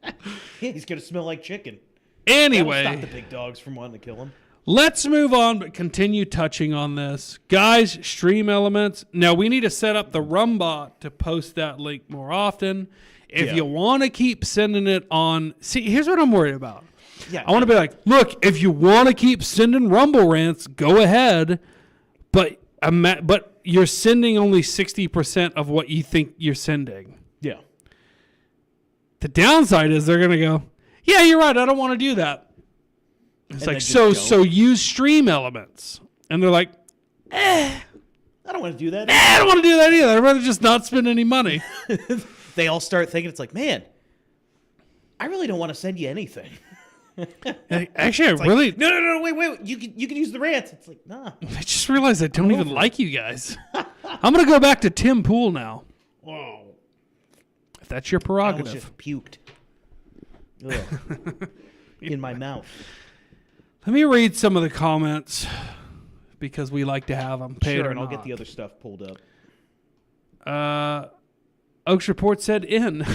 Speaker 3: Yeah, he's going to smell like chicken.
Speaker 2: Anyway.
Speaker 3: That'll stop the big dogs from wanting to kill him.
Speaker 2: Let's move on, but continue touching on this. Guys, Stream Elements. Now, we need to set up the Rumbot to post that link more often. If you want to keep sending it on... See, here's what I'm worried about.
Speaker 3: Yeah,
Speaker 2: I want to be like, look, if you want to keep sending Rumble rants, go ahead. But you're sending only 60% of what you think you're sending.
Speaker 3: Yeah.
Speaker 2: The downside is they're going to go, yeah, you're right, I don't want to do that. It's like, so use Stream Elements. And they're like,
Speaker 3: I don't want to do that.
Speaker 2: I don't want to do that either. I'd rather just not spend any money.
Speaker 3: They all start thinking, it's like, man, I really don't want to send you anything.
Speaker 2: Actually,
Speaker 3: It's like,
Speaker 2: really...
Speaker 3: No, wait. You can use the rants. It's like, nah.
Speaker 2: I just realized I don't even like you guys. I'm going to go back to Tim Pool now.
Speaker 3: Whoa.
Speaker 2: If that's your
Speaker 3: I
Speaker 2: prerogative.
Speaker 3: almost just puked. Ugh. In my mouth.
Speaker 2: Let me read some of the comments because we like to have them.
Speaker 3: Sure, and I'll get the other stuff pulled up.
Speaker 2: Oaks Report said in.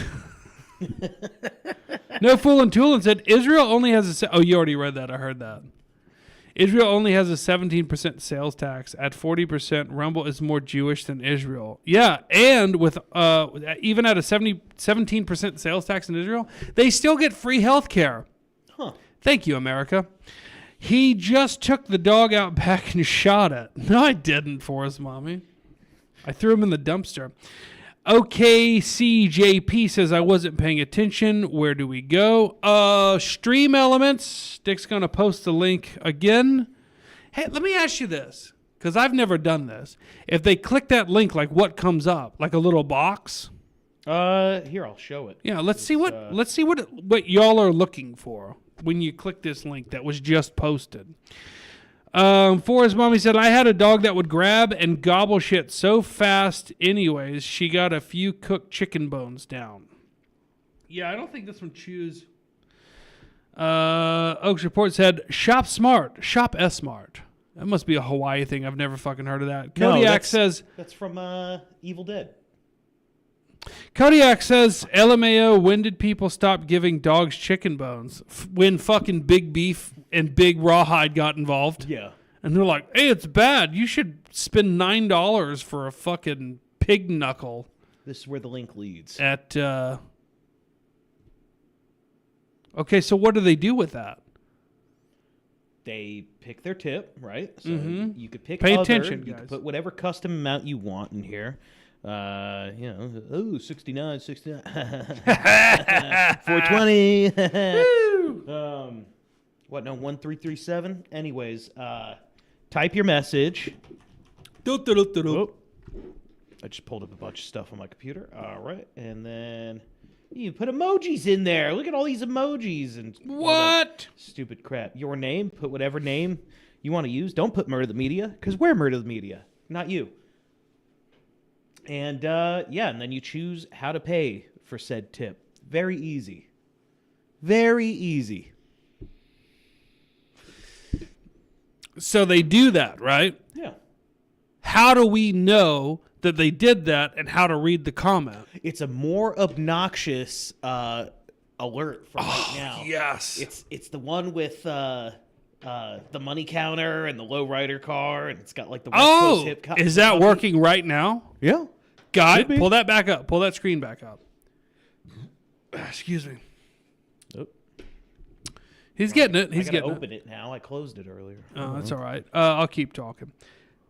Speaker 2: No Fool and Toolin said Israel only has a... Oh, you already read that. I heard that. Israel only has a 17% sales tax. At 40%, Rumble is more Jewish than Israel. Yeah, and with even at a 17% sales tax in Israel, they still get free health care.
Speaker 3: Huh.
Speaker 2: Thank you, America. He just took the dog out back and shot it. No, I didn't, Forrest Mommy. I threw him in the dumpster. OKCJP says, I wasn't paying attention. Where do we go? Stream Elements. Dick's going to post the link again. Hey, let me ask you this, because I've never done this. If they click that link, like what comes up? Like a little box?
Speaker 3: Here, I'll show it.
Speaker 2: Yeah, let's see what y'all are looking for when you click this link that was just posted. Forrest Mommy said, I had a dog that would grab and gobble shit so fast anyways, she got a few cooked chicken bones down. Yeah, I don't think this one chews. Oaks Report said, shop smart, shop S-Smart. That must be a Hawaii thing. I've never fucking heard of that. Kodiak says...
Speaker 3: That's from Evil Dead.
Speaker 2: Kodiak says, LMAO, when did people stop giving dogs chicken bones? When fucking Big Beef and Big Rawhide got involved.
Speaker 3: Yeah.
Speaker 2: And they're like, hey, it's bad. You should spend $9 for a fucking pig knuckle.
Speaker 3: This is where the link leads.
Speaker 2: At, Okay, so what do they do with that?
Speaker 3: They pick their tip, right? So you could pick
Speaker 2: Pay
Speaker 3: other.
Speaker 2: attention,
Speaker 3: You
Speaker 2: guys.
Speaker 3: could put whatever custom amount you want in here. 69, 420. What, no, 1337? Anyways, type your message. Oh, I just pulled up a bunch of stuff on my computer. All right. And then you put emojis in there. Look at all these emojis. And
Speaker 2: What?
Speaker 3: stupid crap. Your name, put whatever name you want to use. Don't put Murder the Media, because we're Murder the Media, not you. And, and then you choose how to pay for said tip. Very easy. Very easy.
Speaker 2: So they do that, right?
Speaker 3: Yeah.
Speaker 2: How do we know that they did that and how to read the comment?
Speaker 3: It's a more obnoxious alert from right now.
Speaker 2: Yes.
Speaker 3: It's the one with the money counter and the lowrider car, and it's got like the West Coast hip cop.
Speaker 2: Is that working right now?
Speaker 3: Yeah.
Speaker 2: Guy,
Speaker 3: Should be.
Speaker 2: pull that back up. Pull that screen back up. Excuse me.
Speaker 3: Oh.
Speaker 2: He's getting it. He's
Speaker 3: I gotta
Speaker 2: getting
Speaker 3: open it now. I closed it earlier.
Speaker 2: Oh, that's all right. I'll keep talking.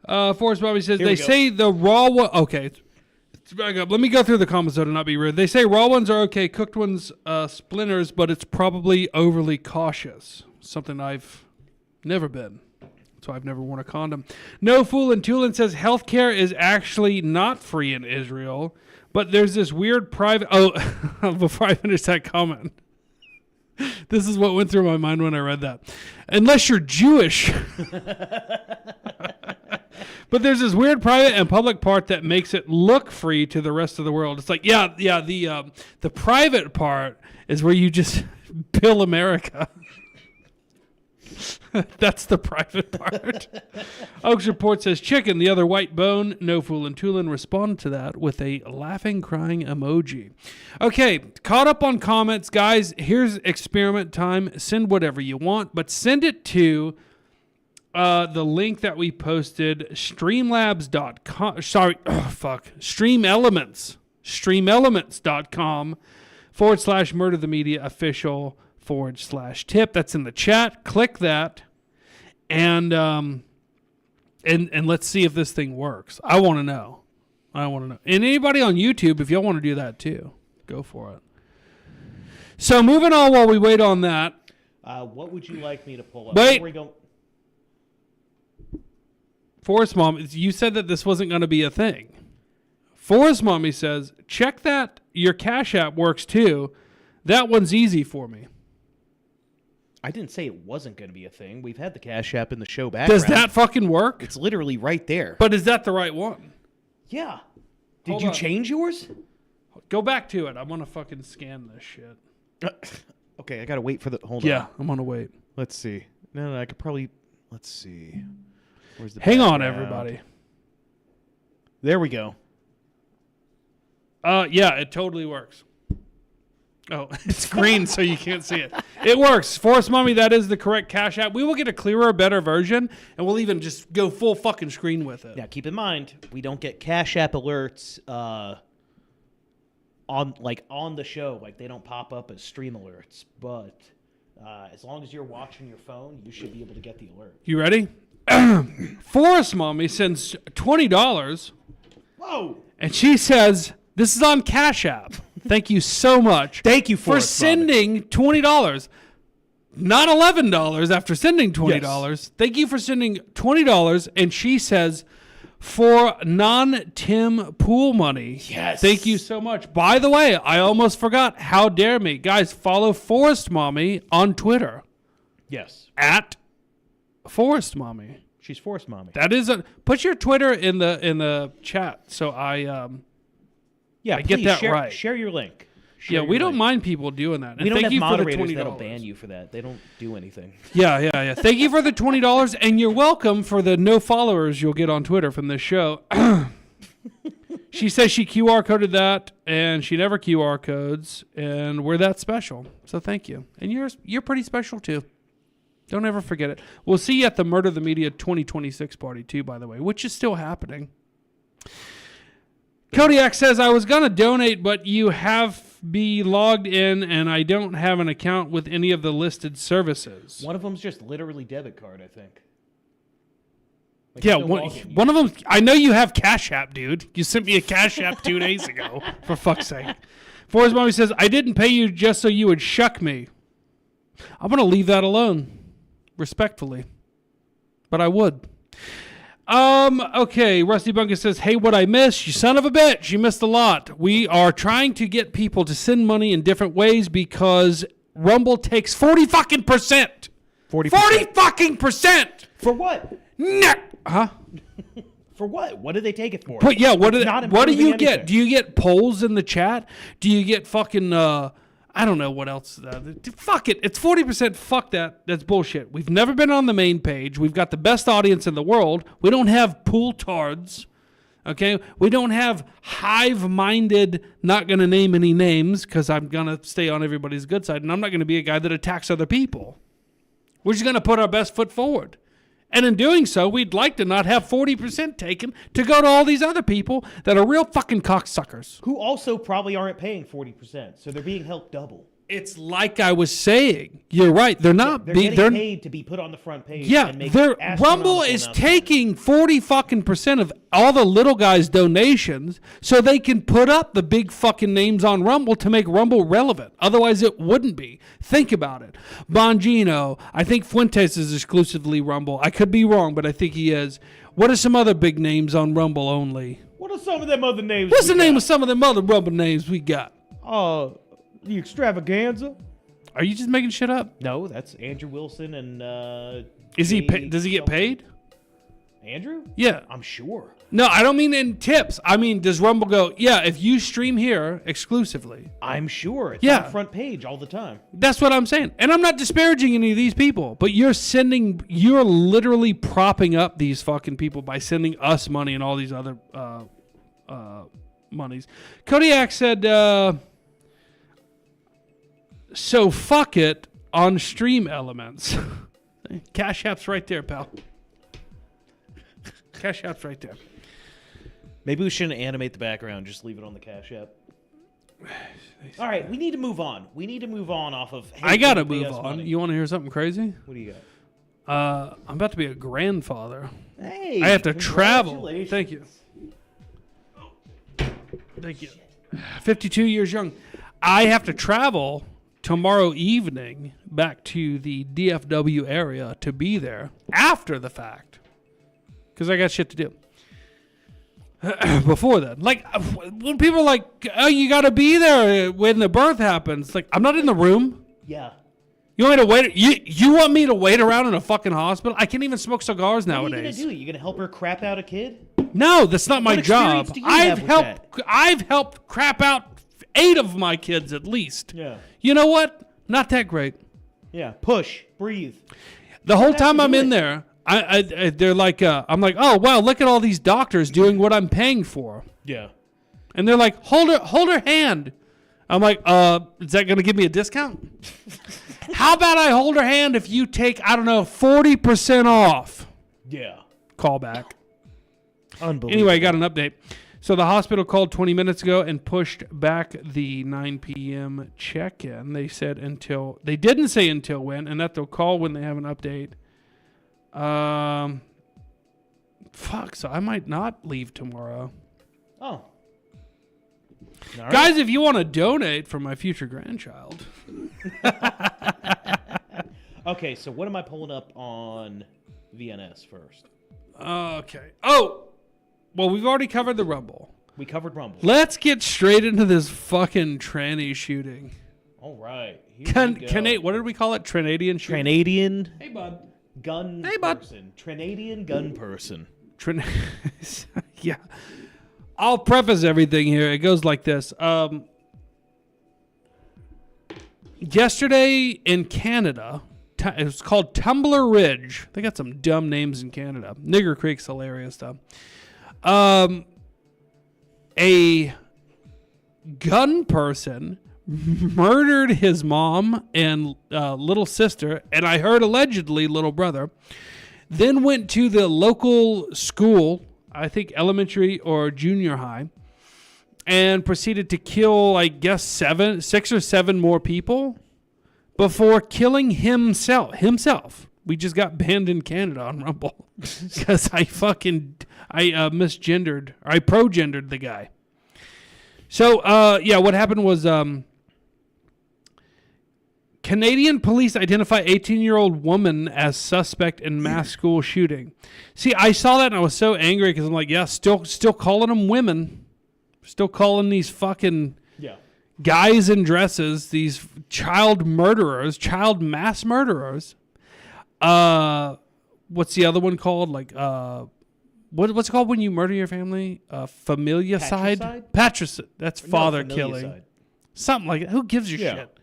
Speaker 2: Forrest Bobby says,
Speaker 3: Here
Speaker 2: they
Speaker 3: we go.
Speaker 2: say the raw one... Okay, it's back up. Let me go through the comments, though, to not be rude. They say raw ones are okay, cooked ones splinters, but it's probably overly cautious. Something I've never been. So I've never worn a condom. No Fool and Tulin says healthcare is actually not free in Israel, but there's this weird private... Oh, before I finish that comment... This is what went through my mind when I read that. Unless you're Jewish. But there's this weird private and public part that makes it look free to the rest of the world. It's like, the private part is where you just bill America. That's the private part. Oaks Report says chicken, the other white bone. No Fool and Tulin responded to that with a laughing, crying emoji. Okay, caught up on comments. Guys, here's experiment time. Send whatever you want, but send it to the link that we posted, streamlabs.com. Streamelements. Streamelements.com /MurderTheMedia official /tip. That's in the chat. Click that, and let's see if this thing works. I want to know. And anybody on YouTube, if y'all want to do that too, go for it. So moving on while we wait on that.
Speaker 3: What would you like me to pull up?
Speaker 2: Wait.
Speaker 3: Where we go?
Speaker 2: Forrest Mom, you said that this wasn't going to be a thing. Forrest Mommy says, check that your Cash App works too. That one's easy for me.
Speaker 3: I didn't say it wasn't going to be a thing. We've had the Cash App in the show background.
Speaker 2: Does that fucking work?
Speaker 3: It's literally right there.
Speaker 2: But is that the right one?
Speaker 3: Yeah. Did
Speaker 2: Hold
Speaker 3: you
Speaker 2: on.
Speaker 3: change yours?
Speaker 2: Go back to it. I want to fucking scan this shit.
Speaker 3: Okay, I got to wait for the... Hold on.
Speaker 2: Yeah, I'm going to wait.
Speaker 3: Let's see. No, I could probably... Let's see. Where's the
Speaker 2: Hang on,
Speaker 3: background?
Speaker 2: everybody.
Speaker 3: There we go.
Speaker 2: Yeah, it totally works. Oh, it's green, so you can't see it. It works. Forest Mommy, that is the correct Cash App. We will get a clearer, better version, and we'll even just go full fucking screen with it.
Speaker 3: Now, keep in mind, we don't get Cash App alerts on the show. Like, they don't pop up as stream alerts. But as long as you're watching your phone, you should be able to get the alert.
Speaker 2: You ready? Forest Mommy sends $20.
Speaker 3: Whoa!
Speaker 2: And she says, this is on Cash App. Thank you so much.
Speaker 3: Thank you,
Speaker 2: for
Speaker 3: Forest Mommy.
Speaker 2: sending $20. Not $11 after sending $20.
Speaker 3: Yes.
Speaker 2: Thank you for sending $20. And she says, for non-Tim Pool money.
Speaker 3: Yes.
Speaker 2: Thank you so much. By the way, I almost forgot. How dare me. Guys, follow Forest Mommy on Twitter.
Speaker 3: Yes.
Speaker 2: At Forest Mommy.
Speaker 3: She's Forest Mommy.
Speaker 2: That is a... Put your Twitter in the chat so I
Speaker 3: Yeah,
Speaker 2: I get
Speaker 3: please
Speaker 2: that
Speaker 3: share,
Speaker 2: right.
Speaker 3: Share your link.
Speaker 2: Yeah, we don't mind people doing that. And
Speaker 3: We don't
Speaker 2: thank
Speaker 3: have
Speaker 2: you for the
Speaker 3: moderators
Speaker 2: $20.
Speaker 3: that'll ban you for that. They don't do anything.
Speaker 2: Yeah. Thank you for the $20, and you're welcome for the no followers you'll get on Twitter from this show. She says she QR coded that, and she never QR codes, and we're that special. So thank you, and you're pretty special too. Don't ever forget it. We'll see you at the Murder the Media 2026 party too, by the way, which is still happening. Kodiak says, I was going to donate, but you have be logged in, and I don't have an account with any of the listed services.
Speaker 3: One of them's just literally debit card, I think. Like,
Speaker 2: Yeah,
Speaker 3: there's no login.
Speaker 2: one of them, I know you have Cash App, dude. You sent me a Cash App 2 days ago, for fuck's sake. Forrest Mommy says, I didn't pay you just so you would shuck me. I'm going to leave that alone, respectfully. But I would. Okay, Rusty Bunkus says, hey, what I missed? You son of a bitch. You missed a lot. We are trying to get people to send money in different ways because Rumble takes 40 fucking percent. 40 fucking percent.
Speaker 3: For what?
Speaker 2: Huh?
Speaker 3: For what? What do they take it for?
Speaker 2: But yeah, what do
Speaker 3: improving
Speaker 2: you
Speaker 3: anything.
Speaker 2: get? Do you get polls in the chat? Do you get fucking I don't know what else. Fuck it. It's 40%. Fuck that. That's bullshit. We've never been on the main page. We've got the best audience in the world. We don't have pool tards. Okay? We don't have hive-minded, not going to name any names because I'm going to stay on everybody's good side, and I'm not going to be a guy that attacks other people. We're just going to put our best foot forward. And in doing so, we'd like to not have 40% taken to go to all these other people that are real fucking cocksuckers.
Speaker 3: Who also probably aren't paying 40%, so they're being helped double.
Speaker 2: It's like I was saying. You're right. They're not.
Speaker 3: They're getting paid to be put on the front page.
Speaker 2: Yeah,
Speaker 3: and make
Speaker 2: Rumble
Speaker 3: astronomical
Speaker 2: is
Speaker 3: amounts.
Speaker 2: taking 40 fucking percent of all the little guys' donations so they can put up the big fucking names on Rumble to make Rumble relevant. Otherwise, it wouldn't be. Think about it. Bongino, I think Fuentes is exclusively Rumble. I could be wrong, but I think he is. What are some other big names on Rumble only?
Speaker 3: What are some of them other names?
Speaker 2: What's the name of some of them other Rumble names we got?
Speaker 3: The Extravaganza.
Speaker 2: Are you just making shit up?
Speaker 3: No, that's Andrew Wilson and
Speaker 2: Is he?
Speaker 3: Jay
Speaker 2: Does he get
Speaker 3: something.
Speaker 2: paid?
Speaker 3: Andrew?
Speaker 2: Yeah.
Speaker 3: I'm sure.
Speaker 2: No, I don't mean in tips. I mean, does Rumble go, yeah, if you stream here exclusively?
Speaker 3: I'm sure. It's
Speaker 2: Yeah.
Speaker 3: on front page all the time.
Speaker 2: That's what I'm saying. And I'm not disparaging any of these people, but you're literally propping up these fucking people by sending us money and all these other monies. Kodiak said, so fuck it on stream elements. Cash App's right there, pal. Cash App's right there.
Speaker 3: Maybe we shouldn't animate the background. Just leave it on the Cash App. All right, we need to move on. We need to move on off of. Hey,
Speaker 2: I gotta
Speaker 3: pay
Speaker 2: move
Speaker 3: us
Speaker 2: on.
Speaker 3: money.
Speaker 2: You want to hear something crazy?
Speaker 3: What do you got?
Speaker 2: I'm about to be a grandfather.
Speaker 3: Hey,
Speaker 2: I have to travel.
Speaker 3: congratulations.
Speaker 2: Thank you. Thank you. 52 years young. I have to travel tomorrow evening back to the DFW area to be there after the fact. Because I got shit to do. Before then. Like, when people are like, oh, you got to be there when the birth happens. Like, I'm not in the room.
Speaker 3: Yeah.
Speaker 2: You want me to wait? You want me to wait around in a fucking hospital? I can't even smoke cigars nowadays.
Speaker 3: What are you gonna do? You gonna help her crap out a kid?
Speaker 2: No, that's not my
Speaker 3: What
Speaker 2: job.
Speaker 3: experience do you have with
Speaker 2: I've helped crap out 8 of my kids at least.
Speaker 3: Yeah.
Speaker 2: You know what? Not that great.
Speaker 3: Yeah. Push. Breathe.
Speaker 2: The whole time I'm in there, they're like, I'm like, oh wow, look at all these doctors doing what I'm paying for.
Speaker 3: Yeah.
Speaker 2: And they're like, hold her hand. I'm like, is that gonna give me a discount? How about I hold her hand if you take, I don't know, 40% off?
Speaker 3: Yeah.
Speaker 2: Call back.
Speaker 3: Unbelievable.
Speaker 2: Anyway, I got an update. So the hospital called 20 minutes ago and pushed back the 9 p.m. check-in. They said they didn't say until when, and that they'll call when they have an update. So I might not leave tomorrow.
Speaker 3: Oh. All right.
Speaker 2: Guys, if you want to donate for my future grandchild.
Speaker 3: Okay, so what am I pulling up on VNS first?
Speaker 2: Okay. Oh! Well, we've already covered the Rumble.
Speaker 3: We covered Rumble.
Speaker 2: Let's get straight into this fucking tranny shooting.
Speaker 3: All right.
Speaker 2: What did we call it? Trinadian shooting?
Speaker 3: Canadian
Speaker 2: Hey, bud.
Speaker 3: gun
Speaker 2: Hey, bud.
Speaker 3: person. Trinadian gun person.
Speaker 2: Yeah. I'll preface everything here. It goes like this. Yesterday in Canada, it was called Tumbler Ridge. They got some dumb names in Canada. Nigger Creek's hilarious, though. A gun person murdered his mom and little sister, and I heard allegedly little brother, then went to the local school, I think elementary or junior high, and proceeded to kill, I guess, 6 or 7 more people before killing himself. We just got banned in Canada on Rumble because I misgendered, or I progendered the guy. So, what happened was Canadian police identify 18-year-old woman as suspect in mass school shooting. See, I saw that and I was so angry because I'm like, yeah, still calling them women. Still calling these fucking guys in dresses, these child mass murderers. What's the other one called? Like, what's it called when you murder your family? Familicide? Patricide. That's father killing. Something like that. Who gives a shit?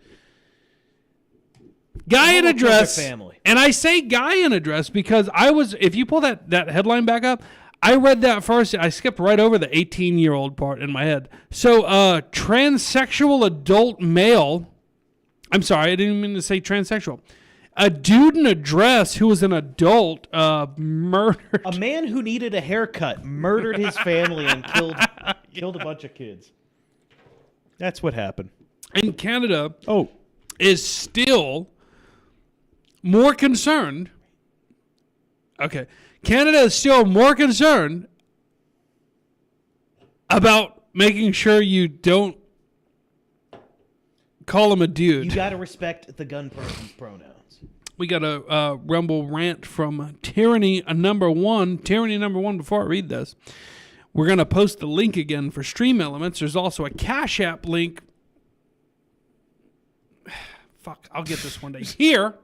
Speaker 2: Guy in a dress.
Speaker 3: Family. And
Speaker 2: I say guy in a dress because if you pull that headline back up, I read that first. I skipped right over the 18-year-old part in my head. So, transsexual adult male. I'm sorry, I didn't mean to say transsexual. A dude in a dress who was an adult murdered.
Speaker 3: A man who needed a haircut murdered his family and killed a bunch of kids. That's what happened.
Speaker 2: And Canada is still more concerned. Okay. Canada is still more concerned about making sure you don't call him a dude.
Speaker 3: You got to respect the gun person's pronouns.
Speaker 2: We got a Rumble rant from Tyranny number 1. Tyranny number 1, before I read this, we're going to post the link again for Stream Elements. There's also a Cash App link. Fuck, I'll get this one day. Here.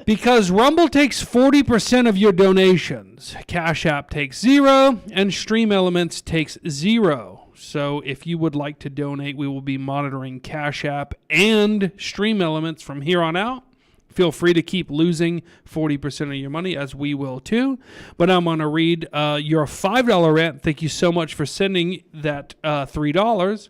Speaker 2: Because Rumble takes 40% of your donations. Cash App takes 0, and Stream Elements takes 0. So if you would like to donate, we will be monitoring Cash App and Stream Elements from here on out. Feel free to keep losing 40% of your money, as we will too. But I'm going to read your $5 rant. Thank you so much for sending that $3.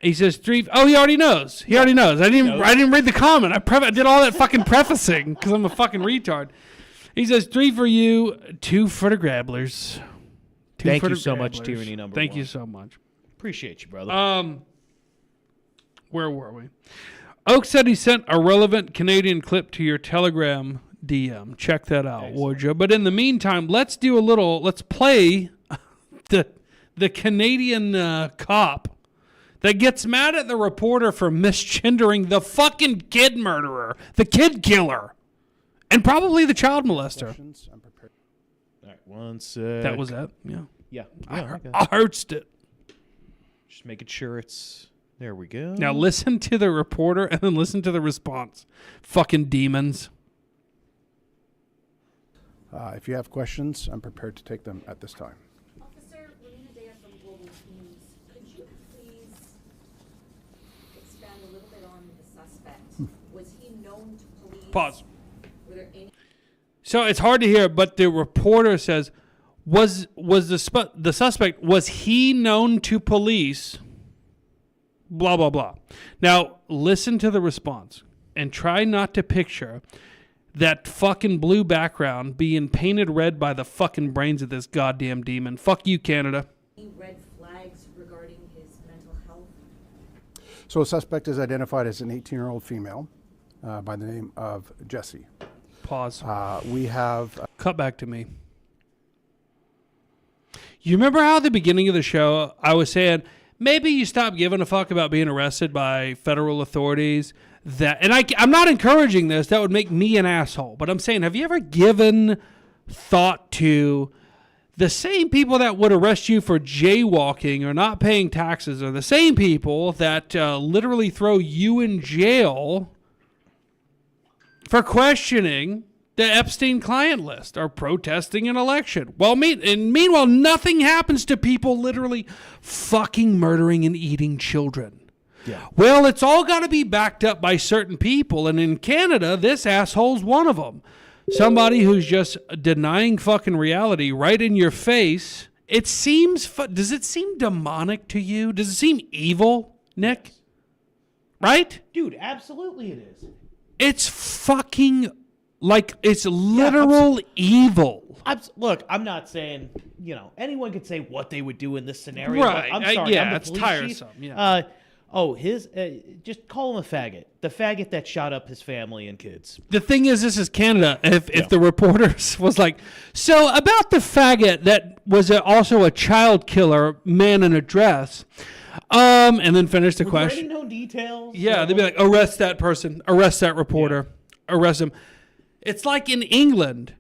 Speaker 2: He says he already knows. He already knows. I didn't read the comment. I did all that fucking prefacing because I'm a fucking retard. He says 3 for you, 2 for the grabblers.
Speaker 3: Thank you so much, Tyranny number 1.
Speaker 2: Thank you so much.
Speaker 3: Appreciate you, brother.
Speaker 2: Where were we? Oak said he sent a relevant Canadian clip to your Telegram DM. Check that out, would you? But in the meantime, let's play the Canadian cop that gets mad at the reporter for misgendering the fucking kid murderer, the kid killer, and probably the child molester.
Speaker 3: All right, one sec.
Speaker 2: That was it? Yeah.
Speaker 3: Yeah.
Speaker 2: I heard it.
Speaker 3: Just making sure it's There we go.
Speaker 2: Now listen to the reporter and then listen to the response. Fucking demons.
Speaker 4: If you have questions, I'm prepared to take them at this time.
Speaker 5: Officer Romina Dea from Global News, could you please expand a little bit on the suspect? Was he known to police?
Speaker 2: Pause.
Speaker 5: Were there any?
Speaker 2: So it's hard to hear, but the reporter says, was the suspect, was he known to police? Blah, blah, blah. Now, listen to the response and try not to picture that fucking blue background being painted red by the fucking brains of this goddamn demon. Fuck you, Canada.
Speaker 5: Any red flags regarding his mental health?
Speaker 4: So a suspect is identified as an 18-year-old female by the name of Jessie.
Speaker 2: Pause.
Speaker 4: We have...
Speaker 2: Cut back to me. You remember how at the beginning of the show I was saying maybe you stop giving a fuck about being arrested by federal authorities? I'm not encouraging this. That would make me an asshole. But I'm saying, have you ever given thought to the same people that would arrest you for jaywalking or not paying taxes are the same people that literally throw you in jail for questioning the Epstein client list or protesting an election? Well, meanwhile, nothing happens to people literally fucking murdering and eating children.
Speaker 3: Yeah.
Speaker 2: Well, it's all got to be backed up by certain people. And in Canada, this asshole's one of them. Somebody who's just denying fucking reality right in your face. It seems, does it seem demonic to you? Does it seem evil, Nick?
Speaker 3: Yes.
Speaker 2: Right?
Speaker 3: Dude, absolutely it is.
Speaker 2: It's fucking, like, it's literal evil.
Speaker 3: Look, I'm not saying, anyone could say what they would do in this scenario.
Speaker 2: Right.
Speaker 3: I'm sorry.
Speaker 2: Yeah,
Speaker 3: I'm the
Speaker 2: it's
Speaker 3: police
Speaker 2: tiresome.
Speaker 3: chief.
Speaker 2: Yeah.
Speaker 3: Just call him a faggot. The faggot that shot up his family and kids.
Speaker 2: The thing is, this is Canada. If the reporters was like, so about the faggot that was also a child killer, man in a dress, and then finish the
Speaker 3: Were
Speaker 2: question.
Speaker 3: there any known details?
Speaker 2: Yeah, they'd be like, arrest that person, arrest that reporter, arrest him. It's like in England.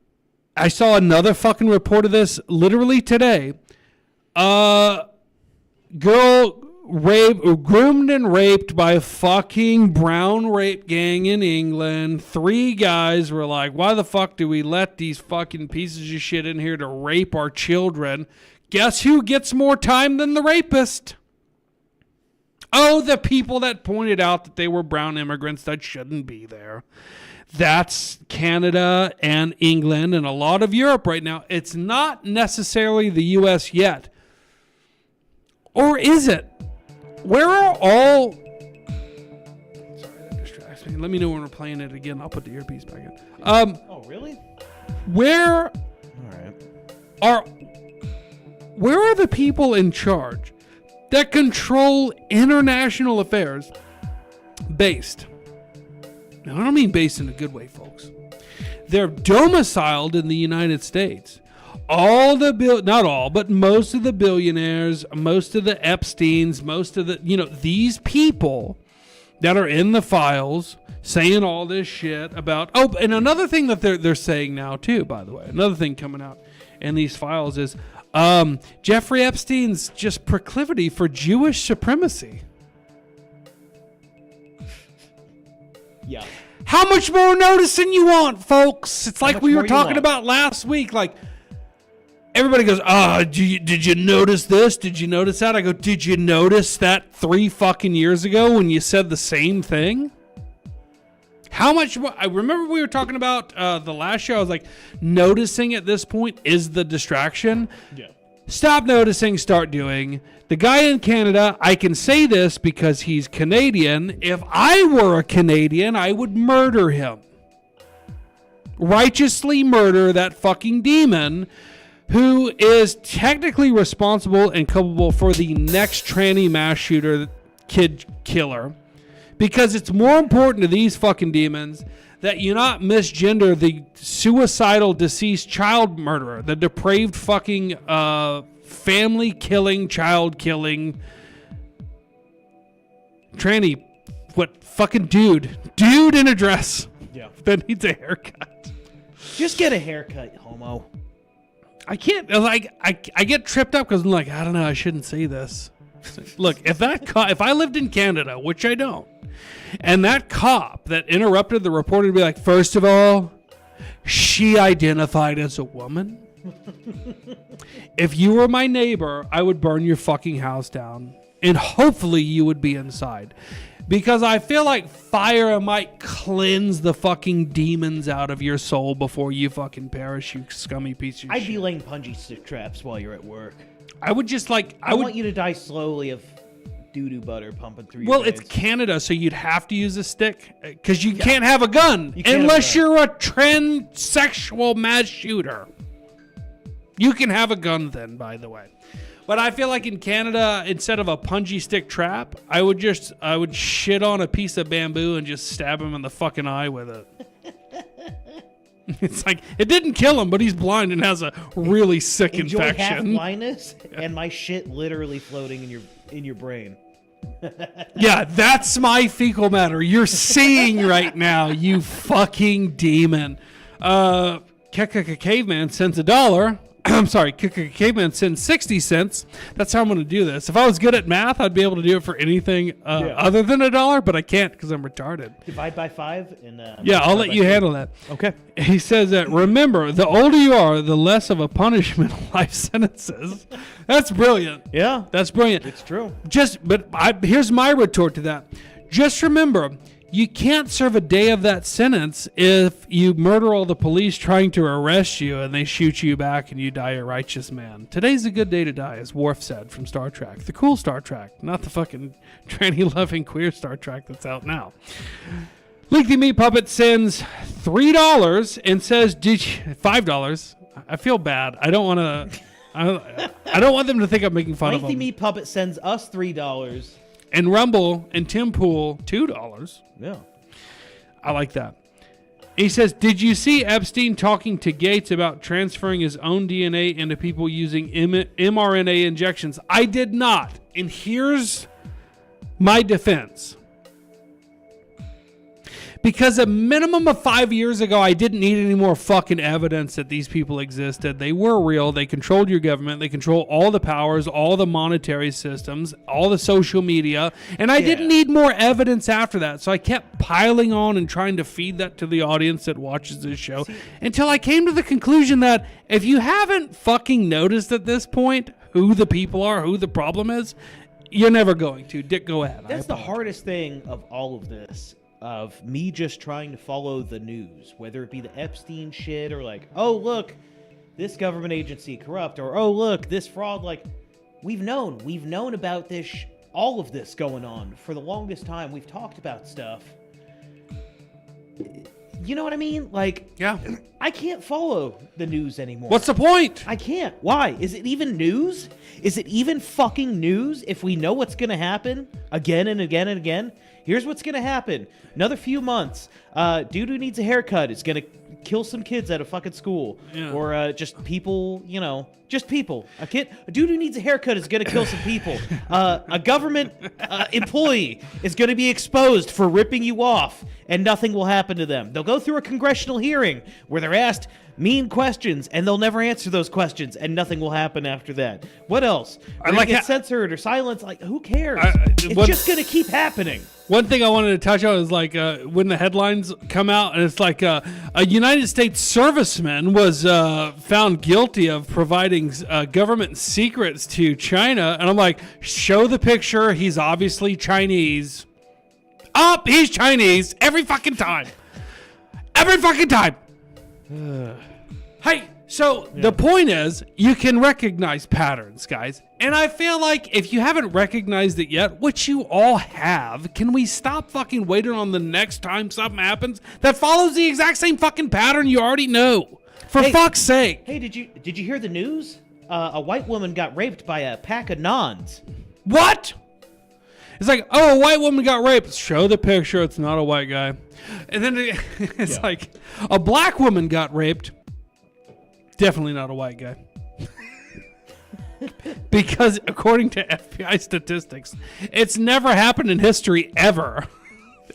Speaker 2: I saw another fucking report of this literally today. Girl groomed and raped by a fucking brown rape gang in England. 3 guys were like, why the fuck do we let these fucking pieces of shit in here to rape our children? Guess who gets more time than the rapist? Oh, the people that pointed out that they were brown immigrants that shouldn't be there. That's Canada and England and a lot of Europe right now. It's not necessarily the U.S. yet. Or is it? Where are all... Sorry, that distracts me. Let me know when we're playing it again. I'll put the earpiece back in.
Speaker 3: Oh, really?
Speaker 2: Where
Speaker 3: All right.
Speaker 2: where are the people in charge that control international affairs based? Now, I don't mean based in a good way, folks. They're domiciled in the United States. Not all, but most of the billionaires, most of the Epsteins, most of the, these people that are in the files saying all this shit about, and another thing that they're saying now too, by the way, another thing coming out in these files is Jeffrey Epstein's just proclivity for Jewish supremacy.
Speaker 3: Yeah.
Speaker 2: How much more noticing you want, folks? It's like we were
Speaker 3: more you
Speaker 2: talking
Speaker 3: want?
Speaker 2: about last week. Like, everybody goes, did you notice this? Did you notice that? I go, did you notice that 3 fucking years ago when you said the same thing? How much more? I remember we were talking about the last show. I was like, noticing at this point is the distraction.
Speaker 3: Yeah.
Speaker 2: Stop noticing, start doing. The guy in Canada, I can say this because he's Canadian. If I were a Canadian, I would murder him. Righteously murder that fucking demon who is technically responsible and culpable for the next tranny mass shooter, kid killer. Because it's more important to these fucking demons that you not misgender the suicidal deceased child murderer, the depraved fucking family killing, child killing tranny, fucking dude in a dress that needs a haircut.
Speaker 3: Just get a haircut, homo.
Speaker 2: I can't, I get tripped up because I'm like, I don't know, I shouldn't say this. Look, if I lived in Canada, which I don't, and that cop that interrupted the reporter would be like, first of all, she identified as a woman. If you were my neighbor, I would burn your fucking house down. And hopefully you would be inside. Because I feel like fire might cleanse the fucking demons out of your soul before you fucking perish, you scummy piece of
Speaker 3: I'd
Speaker 2: shit.
Speaker 3: be laying punji stick traps while you're at work.
Speaker 2: I would just like...
Speaker 3: I want you to die slowly of doo-doo butter pumping through your
Speaker 2: Well,
Speaker 3: veins.
Speaker 2: it's Canada, so you'd have to use a stick. Because you can't have a gun.
Speaker 3: You can't
Speaker 2: Unless
Speaker 3: have a gun.
Speaker 2: you're a transsexual mass shooter. You can have a gun then, by the way. But I feel like in Canada, instead of a punji stick trap, I would shit on a piece of bamboo and just stab him in the fucking eye with it. It's like, it didn't kill him, but he's blind and has a really sick
Speaker 3: Enjoy half
Speaker 2: infection.
Speaker 3: blindness and my shit literally floating in your brain.
Speaker 2: Yeah, that's my fecal matter. You're seeing right now, you fucking demon. Caveman sends $1. I'm sorry, Caveman sends 60 cents. That's how I'm going to do this. If I was good at math, I'd be able to do it for anything other than $1, but I can't because I'm retarded.
Speaker 3: Divide by 5 and
Speaker 2: Yeah, I'll let you handle that.
Speaker 3: Okay.
Speaker 2: He says that, remember, the older you are, the less of a punishment life sentences. That's brilliant.
Speaker 3: Yeah,
Speaker 2: That's brilliant.
Speaker 3: it's true.
Speaker 2: Here's my retort to that. Just remember, you can't serve a day of that sentence if you murder all the police trying to arrest you and they shoot you back and you die a righteous man. Today's a good day to die, as Worf said from Star Trek. The cool Star Trek, not the fucking tranny-loving queer Star Trek that's out now. Lengthy Meat Puppet sends $3 and says, $5. I feel bad. I don't want to... I don't want them to think I'm making fun of
Speaker 3: Lengthy
Speaker 2: them.
Speaker 3: Meat Puppet sends us $3.
Speaker 2: And Rumble and Tim Pool, $2.
Speaker 3: Yeah.
Speaker 2: I like that. He says, did you see Epstein talking to Gates about transferring his own DNA into people using mRNA injections? I did not. And here's my defense. Because a minimum of 5 years ago, I didn't need any more fucking evidence that these people existed. They were real. They controlled your government. They control all the powers, all the monetary systems, all the social media. And I didn't need more evidence after that. So I kept piling on and trying to feed that to the audience that watches this show until I came to the conclusion that if you haven't fucking noticed at this point who the people are, who the problem is, you're never going to. Dick, go ahead.
Speaker 3: That's the hardest thing of all of this. Of me just trying to follow the news, whether it be the Epstein shit or like, oh, look, this government agency corrupt, or oh, look, this fraud. Like, we've known about this, all of this going on for the longest time. We've talked about stuff. You know what I mean? Like,
Speaker 2: Yeah.
Speaker 3: I can't follow the news anymore.
Speaker 2: What's the point?
Speaker 3: I can't. Why? Is it even news? Is it even fucking news if we know what's going to happen again and again and again? Here's what's going to happen. Another few months. Dude who needs a haircut is going to kill some kids at a fucking school.
Speaker 2: Yeah.
Speaker 3: Or just people, just people. A dude who needs a haircut is going to kill some people. A government employee is going to be exposed for ripping you off, and nothing will happen to them. They'll go through a congressional hearing where they're asked mean questions, and they'll never answer those questions, and nothing will happen after that. What else? They're gonna get censored or silenced. Like, who cares? It's just going to keep happening.
Speaker 2: One thing I wanted to touch on is like when the headlines come out and it's like a United States serviceman was found guilty of providing government secrets to China. And I'm like, show the picture. He's obviously Chinese. He's Chinese every fucking time. Every fucking time. Hey, so the point is, you can recognize patterns, guys. And I feel like if you haven't recognized it yet, which you all have, can we stop fucking waiting on the next time something happens that follows the exact same fucking pattern you already know? For fuck's sake.
Speaker 3: Hey, did you hear the news? A white woman got raped by a pack of nuns.
Speaker 2: What? It's like, oh, a white woman got raped. Show the picture. It's not a white guy. And then it's like, a black woman got raped. Definitely not a white guy. Because according to FBI statistics, it's never happened in history ever.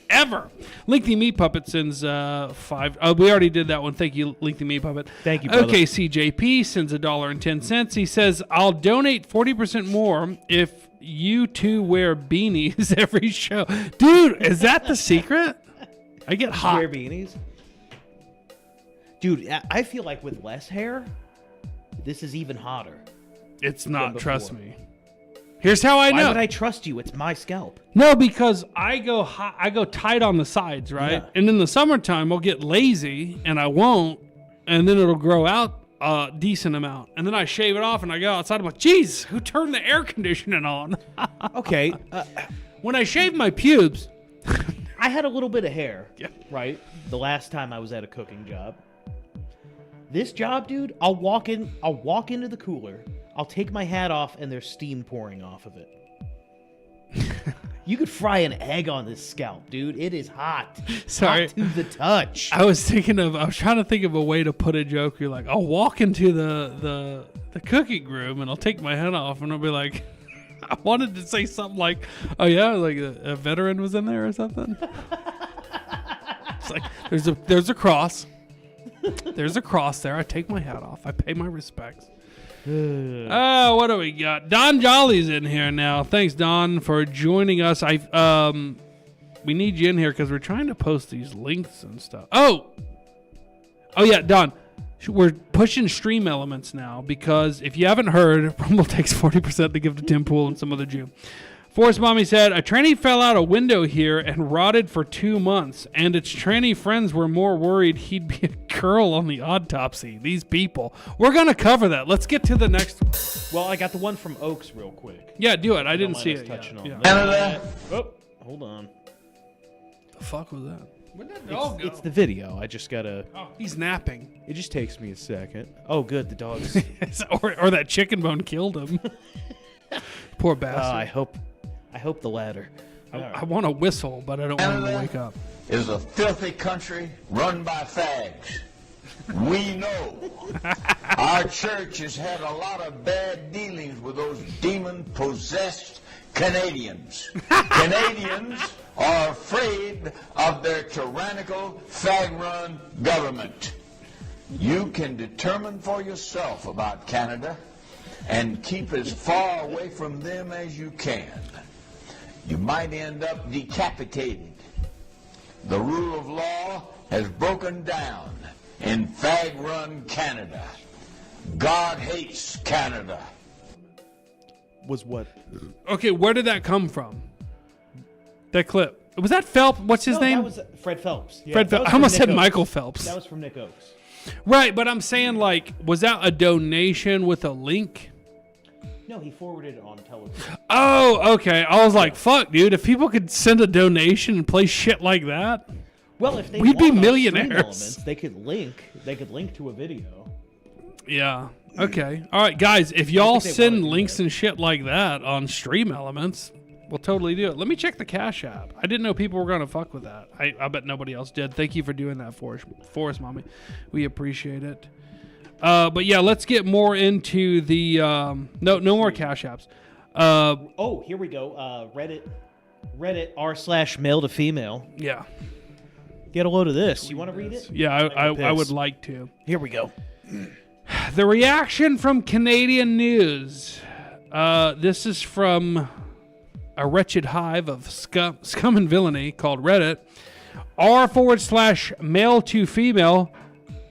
Speaker 2: Ever. Lengthy Meat Puppet sends 5. Oh, we already did that one. Thank you, Lengthy Meat Puppet.
Speaker 3: Thank you, brother.
Speaker 2: Okay, CJP sends $1.10. He says, I'll donate 40% more if you two wear beanies every show. Dude, is that the secret? I get hot.
Speaker 3: Wear beanies. Dude, I feel like with less hair, this is even hotter.
Speaker 2: It's not,
Speaker 3: before.
Speaker 2: trust me. Here's how I know.
Speaker 3: Why would I trust you? It's my scalp.
Speaker 2: No, because I go tight on the sides, right?
Speaker 3: Yeah.
Speaker 2: And in the summertime, I'll get lazy and I won't, and then it'll grow out a decent amount. And then I shave it off and I go outside. I'm like, geez, who turned the air conditioning on?
Speaker 3: Okay.
Speaker 2: When I shave my pubes,
Speaker 3: I had a little bit of hair,
Speaker 2: Yeah.
Speaker 3: right? The last time I was at a cooking job. This job, dude, I'll walk into the cooler, I'll take my hat off, and there's steam pouring off of it. You could fry an egg on this scalp, dude. It is hot.
Speaker 2: Sorry.
Speaker 3: Hot to the touch.
Speaker 2: I was trying to think of a way to put a joke. You're like, I'll walk into the cooking room and I'll take my hat off and I'll be like, I wanted to say something like, oh yeah, like a veteran was in there or something. It's like, there's a cross. There's a cross there. I take my hat off. I pay my respects. What do we got? Don Jolly's in here now. Thanks, Don, for joining us. We need you in here because we're trying to post these links and stuff. Oh yeah, Don. We're pushing stream elements now because if you haven't heard, Rumble takes 40% to give to Tim Pool and some other Jew. Forrest Mommy said, a tranny fell out a window here and rotted for 2 months, and its tranny friends were more worried he'd be a girl on the autopsy. These people. We're going to cover that. Let's get to the next one.
Speaker 3: Well, I got the one from Oaks real quick.
Speaker 2: Yeah, do it. I
Speaker 3: Don't
Speaker 2: didn't see
Speaker 3: mind us
Speaker 2: it
Speaker 3: touching
Speaker 2: yet.
Speaker 3: on
Speaker 2: Yeah.
Speaker 3: that. Oh, hold on.
Speaker 2: The fuck was that? Where'd that dog go?
Speaker 3: It's the video. I just gotta.
Speaker 2: Oh, he's napping.
Speaker 3: It just takes me a second. Oh, good. The dog's.
Speaker 2: or that chicken bone killed him. Poor bastard.
Speaker 3: I hope the latter.
Speaker 2: I want to whistle, but I don't want him to wake up.
Speaker 6: Is a filthy country run by fags. We know. Our church has had a lot of bad dealings with those demon-possessed Canadians. Canadians are afraid of their tyrannical, fag-run government. You can determine for yourself about Canada and keep as far away from them as you can. You might end up decapitated. The rule of law has broken down in fag-run Canada. God hates Canada.
Speaker 3: Was what?
Speaker 2: Okay, where did that come from? That clip. Was that Phelps? What's his name?
Speaker 3: That was Fred Phelps. Yeah,
Speaker 2: Fred
Speaker 3: that
Speaker 2: Phelps.
Speaker 3: was
Speaker 2: I
Speaker 3: from
Speaker 2: almost
Speaker 3: Nick
Speaker 2: said
Speaker 3: Oaks.
Speaker 2: Michael Phelps.
Speaker 3: That was from Nick Oaks.
Speaker 2: Right, but I'm saying, like, was that a donation with a link?
Speaker 3: No, he forwarded it on television.
Speaker 2: Oh, okay. I was like, fuck, dude. If people could send a donation and play shit like that.
Speaker 3: Well, if they
Speaker 2: We'd be
Speaker 3: want on
Speaker 2: millionaires.
Speaker 3: Stream Elements, they could link to a video.
Speaker 2: Yeah. Okay. All right, guys. If y'all
Speaker 3: think they
Speaker 2: send
Speaker 3: wanna do
Speaker 2: links
Speaker 3: that.
Speaker 2: and shit like that on Stream Elements, we'll totally do it. Let me check the Cash App. I didn't know people were gonna fuck with that. I bet nobody else did. Thank you for doing that for us, Mommy. We appreciate it. But yeah, let's get more into the no more Cash Apps.
Speaker 3: Oh, here we go. Reddit r/male to female.
Speaker 2: Yeah.
Speaker 3: Get a load of this. You want to read it?
Speaker 2: Yeah, I would like to.
Speaker 3: Here we go.
Speaker 2: The reaction from Canadian news. This is from a wretched hive of scum and villainy called Reddit. r/male to female.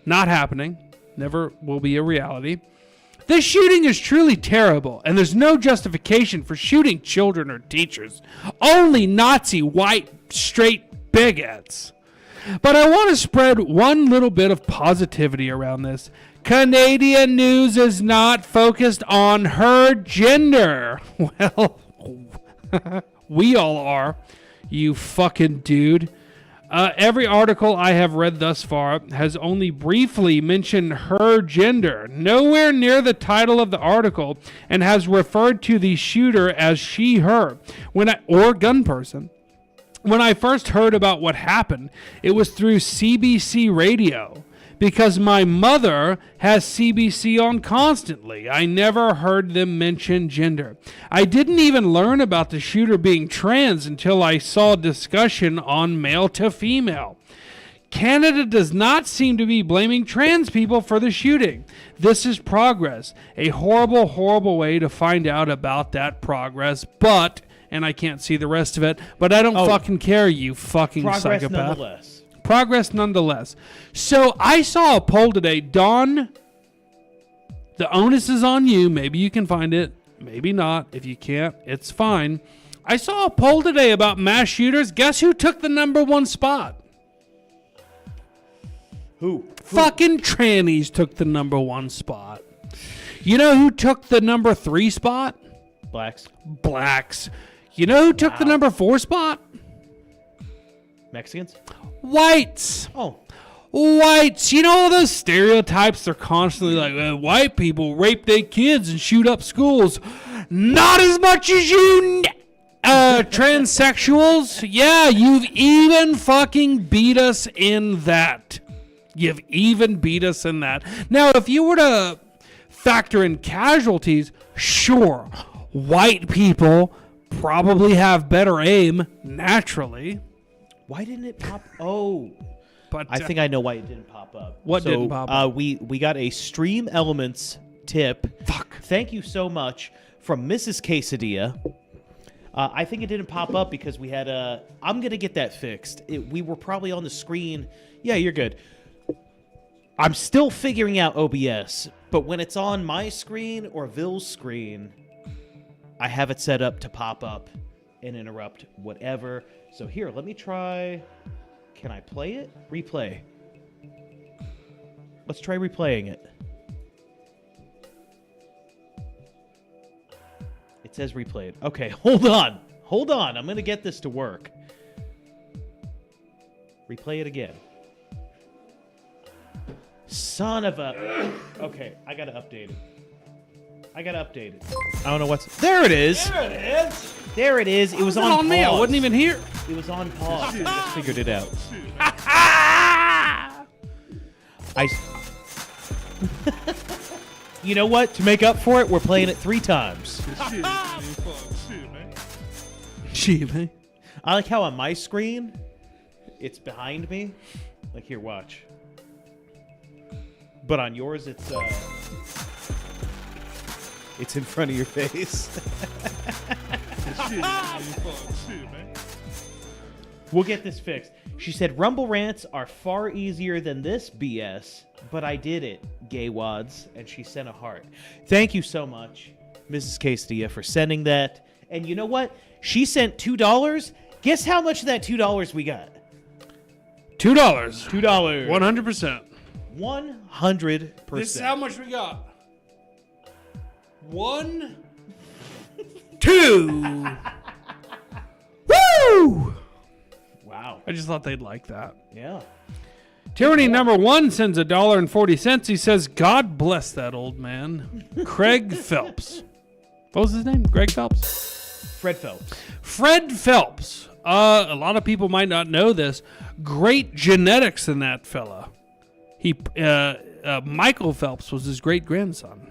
Speaker 2: Not happening. Never will be a reality. This shooting is truly terrible, and there's no justification for shooting children or teachers. Only Nazi white straight bigots. But I want to spread one little bit of positivity around this. Canadian news is not focused on her gender. Well, we all are, you fucking dude. Every article I have read thus far has only briefly mentioned her gender, nowhere near the title of the article, and has referred to the shooter as she, her, or gun person. When I first heard about what happened, it was through CBC radio, because my mother has CBC on constantly. I never heard them mention gender. I didn't even learn about the shooter being trans until I saw discussion on male to female. Canada does not seem to be blaming trans people for the shooting. This is progress. A horrible, horrible way to find out about that progress. But, and I can't see the rest of it, but I don't fucking care, you fucking
Speaker 3: Progress
Speaker 2: psychopath.
Speaker 3: nonetheless.
Speaker 2: Progress nonetheless. So I saw a poll today. Dawn, the onus is on you. Maybe you can find it. Maybe not. If you can't, it's fine. I saw a poll today about mass shooters. Guess who took the #1 spot?
Speaker 3: Who?
Speaker 2: Fucking trannies took the #1 spot. You know who took the #3 spot?
Speaker 3: Blacks.
Speaker 2: Blacks. You know who took the #4 spot?
Speaker 3: Mexicans.
Speaker 2: Whites.
Speaker 3: Oh.
Speaker 2: Whites. You know all those stereotypes? They're constantly like, white people rape their kids and shoot up schools. Not as much as you transsexuals. Yeah, you've even fucking beat us in that. You've even beat us in that. Now, if you were to factor in casualties, sure, white people probably have better aim naturally.
Speaker 3: Why didn't it pop? Oh.
Speaker 2: But
Speaker 3: I think I know why it didn't pop up.
Speaker 2: What didn't pop up?
Speaker 3: We got a Stream Elements tip.
Speaker 2: Fuck.
Speaker 3: Thank you so much from Mrs. Quesadilla. I think it didn't pop up because we had a... I'm going to get that fixed. We were probably on the screen. Yeah, you're good. I'm still figuring out OBS, but when it's on my screen or Ville's screen, I have it set up to pop up and interrupt whatever. So here, let me try... Can I play it? Replay. Let's try replaying it. It says replayed. Okay, hold on. Hold on. I'm going to get this to work. Replay it again. Son of a... Okay, I got to update it. I got to update it. I don't know what's... There it is. There it is. There it is. It was on pause.
Speaker 2: me. I wasn't even here.
Speaker 3: It was on pause. I just figured it out. You know what? To make up for it, we're playing it 3 times.
Speaker 2: Gee, man.
Speaker 3: I like how on my screen, it's behind me. Like, here, watch. But on yours, it's in front of your face. We'll get this fixed. She said, Rumble rants are far easier than this BS, but I did it, gay wads. And she sent a heart. Thank you so much, Mrs. Quesadilla, for sending that. And you know what? She sent $2. Guess how much of that $2 we got?
Speaker 2: $2.
Speaker 3: $2.
Speaker 2: 100%.
Speaker 3: 100%.
Speaker 2: This is how much we got. 1, 2. Woo!
Speaker 3: Wow.
Speaker 2: I just thought they'd like that.
Speaker 3: Yeah.
Speaker 2: Tyranny #1 sends $1.40. He says, God bless that old man. Craig Phelps. What was his name? Greg Phelps?
Speaker 3: Fred Phelps.
Speaker 2: Fred Phelps. A lot of people might not know this. Great genetics in that fella. Michael Phelps was his great grandson.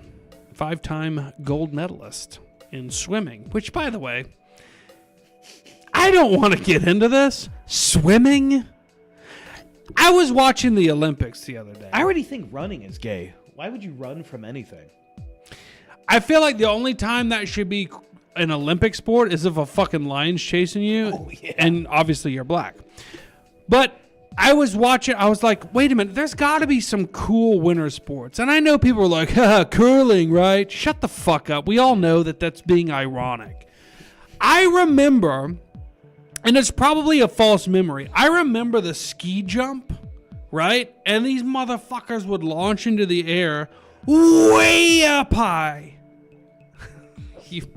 Speaker 2: 5-time gold medalist in swimming, which, by the way, I don't want to get into this. Swimming? I was watching the Olympics the other day.
Speaker 3: I already think running is gay. Why would you run from anything?
Speaker 2: I feel like the only time that should be an Olympic sport is if a fucking lion's chasing you.
Speaker 3: Oh, yeah.
Speaker 2: And obviously you're black. But I was watching, I was like, wait a minute, there's got to be some cool winter sports. And I know people are like, haha, curling, right? Shut the fuck up. We all know that that's being ironic. I remember, and it's probably a false memory, I remember the ski jump, right? And these motherfuckers would launch into the air way up high. You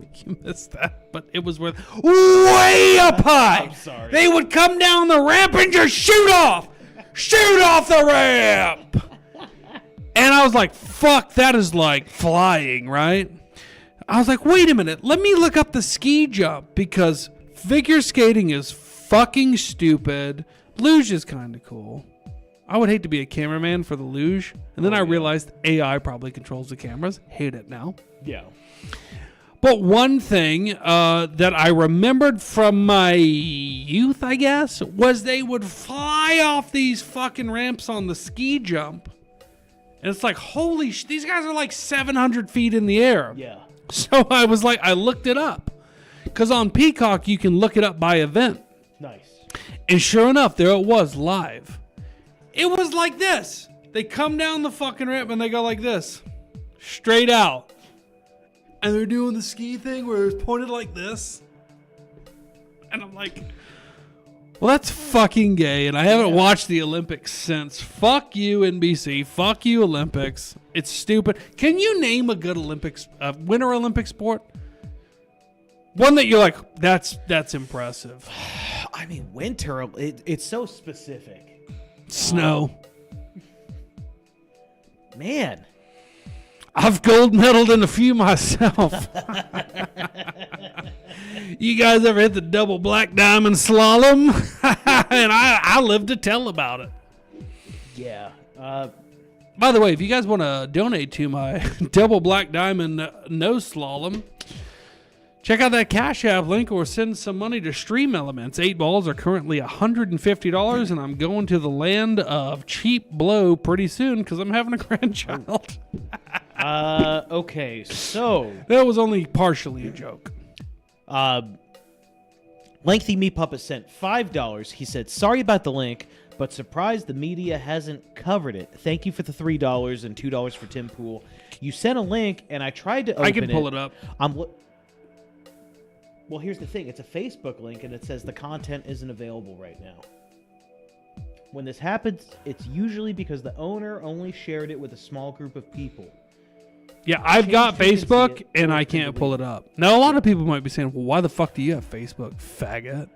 Speaker 2: missed that, but it was worth way up high.
Speaker 3: I'm sorry.
Speaker 2: They would come down the ramp and just shoot off the ramp. And I was like, fuck, that is like flying, right? I was like, wait a minute, let me look up the ski jump because figure skating is fucking stupid. Luge is kind of cool. I would hate to be a cameraman for the luge. And then I realized AI probably controls the cameras. Hate it now.
Speaker 3: Yeah.
Speaker 2: But one thing that I remembered from my youth, I guess, was they would fly off these fucking ramps on the ski jump. And it's like, holy these guys are like 700 feet in the air.
Speaker 3: Yeah.
Speaker 2: So I was like, I looked it up. Because on Peacock, you can look it up by event.
Speaker 3: Nice.
Speaker 2: And sure enough, there it was live. It was like this. They come down the fucking ramp and they go like this. Straight out. And they're doing the ski thing where it's pointed like this. And I'm like, well, that's fucking gay. And I haven't watched the Olympics since. Fuck you, NBC. Fuck you, Olympics. It's stupid. Can you name a good Winter Olympic sport? One that you're like, that's impressive.
Speaker 3: I mean, winter, it's so specific.
Speaker 2: Snow.
Speaker 3: Man.
Speaker 2: I've gold medaled in a few myself. You guys ever hit the double black diamond slalom? And I live to tell about it.
Speaker 3: Yeah.
Speaker 2: By the way, if you guys want to donate to my double black diamond no slalom, check out that Cash App link or send some money to Stream Elements. 8 balls are currently $150, and I'm going to the land of cheap blow pretty soon because I'm having a grandchild.
Speaker 3: Okay, so
Speaker 2: That was only partially a joke.
Speaker 3: Lengthy Meat Puppet sent $5. He said, sorry about the link, but surprised the media hasn't covered it. Thank you for the $3 and $2 for Tim Pool. You sent a link, and I tried to open it.
Speaker 2: I can pull it up.
Speaker 3: Well, here's the thing. It's a Facebook link, and it says the content isn't available right now. When this happens, it's usually because the owner only shared it with a small group of people.
Speaker 2: Yeah, I've got
Speaker 3: Change frequency
Speaker 2: Facebook,
Speaker 3: it,
Speaker 2: and
Speaker 3: or
Speaker 2: I
Speaker 3: it can
Speaker 2: can't
Speaker 3: delete
Speaker 2: pull
Speaker 3: it.
Speaker 2: it up. Now, a lot of people might be saying, well, why the fuck do you have Facebook, faggot?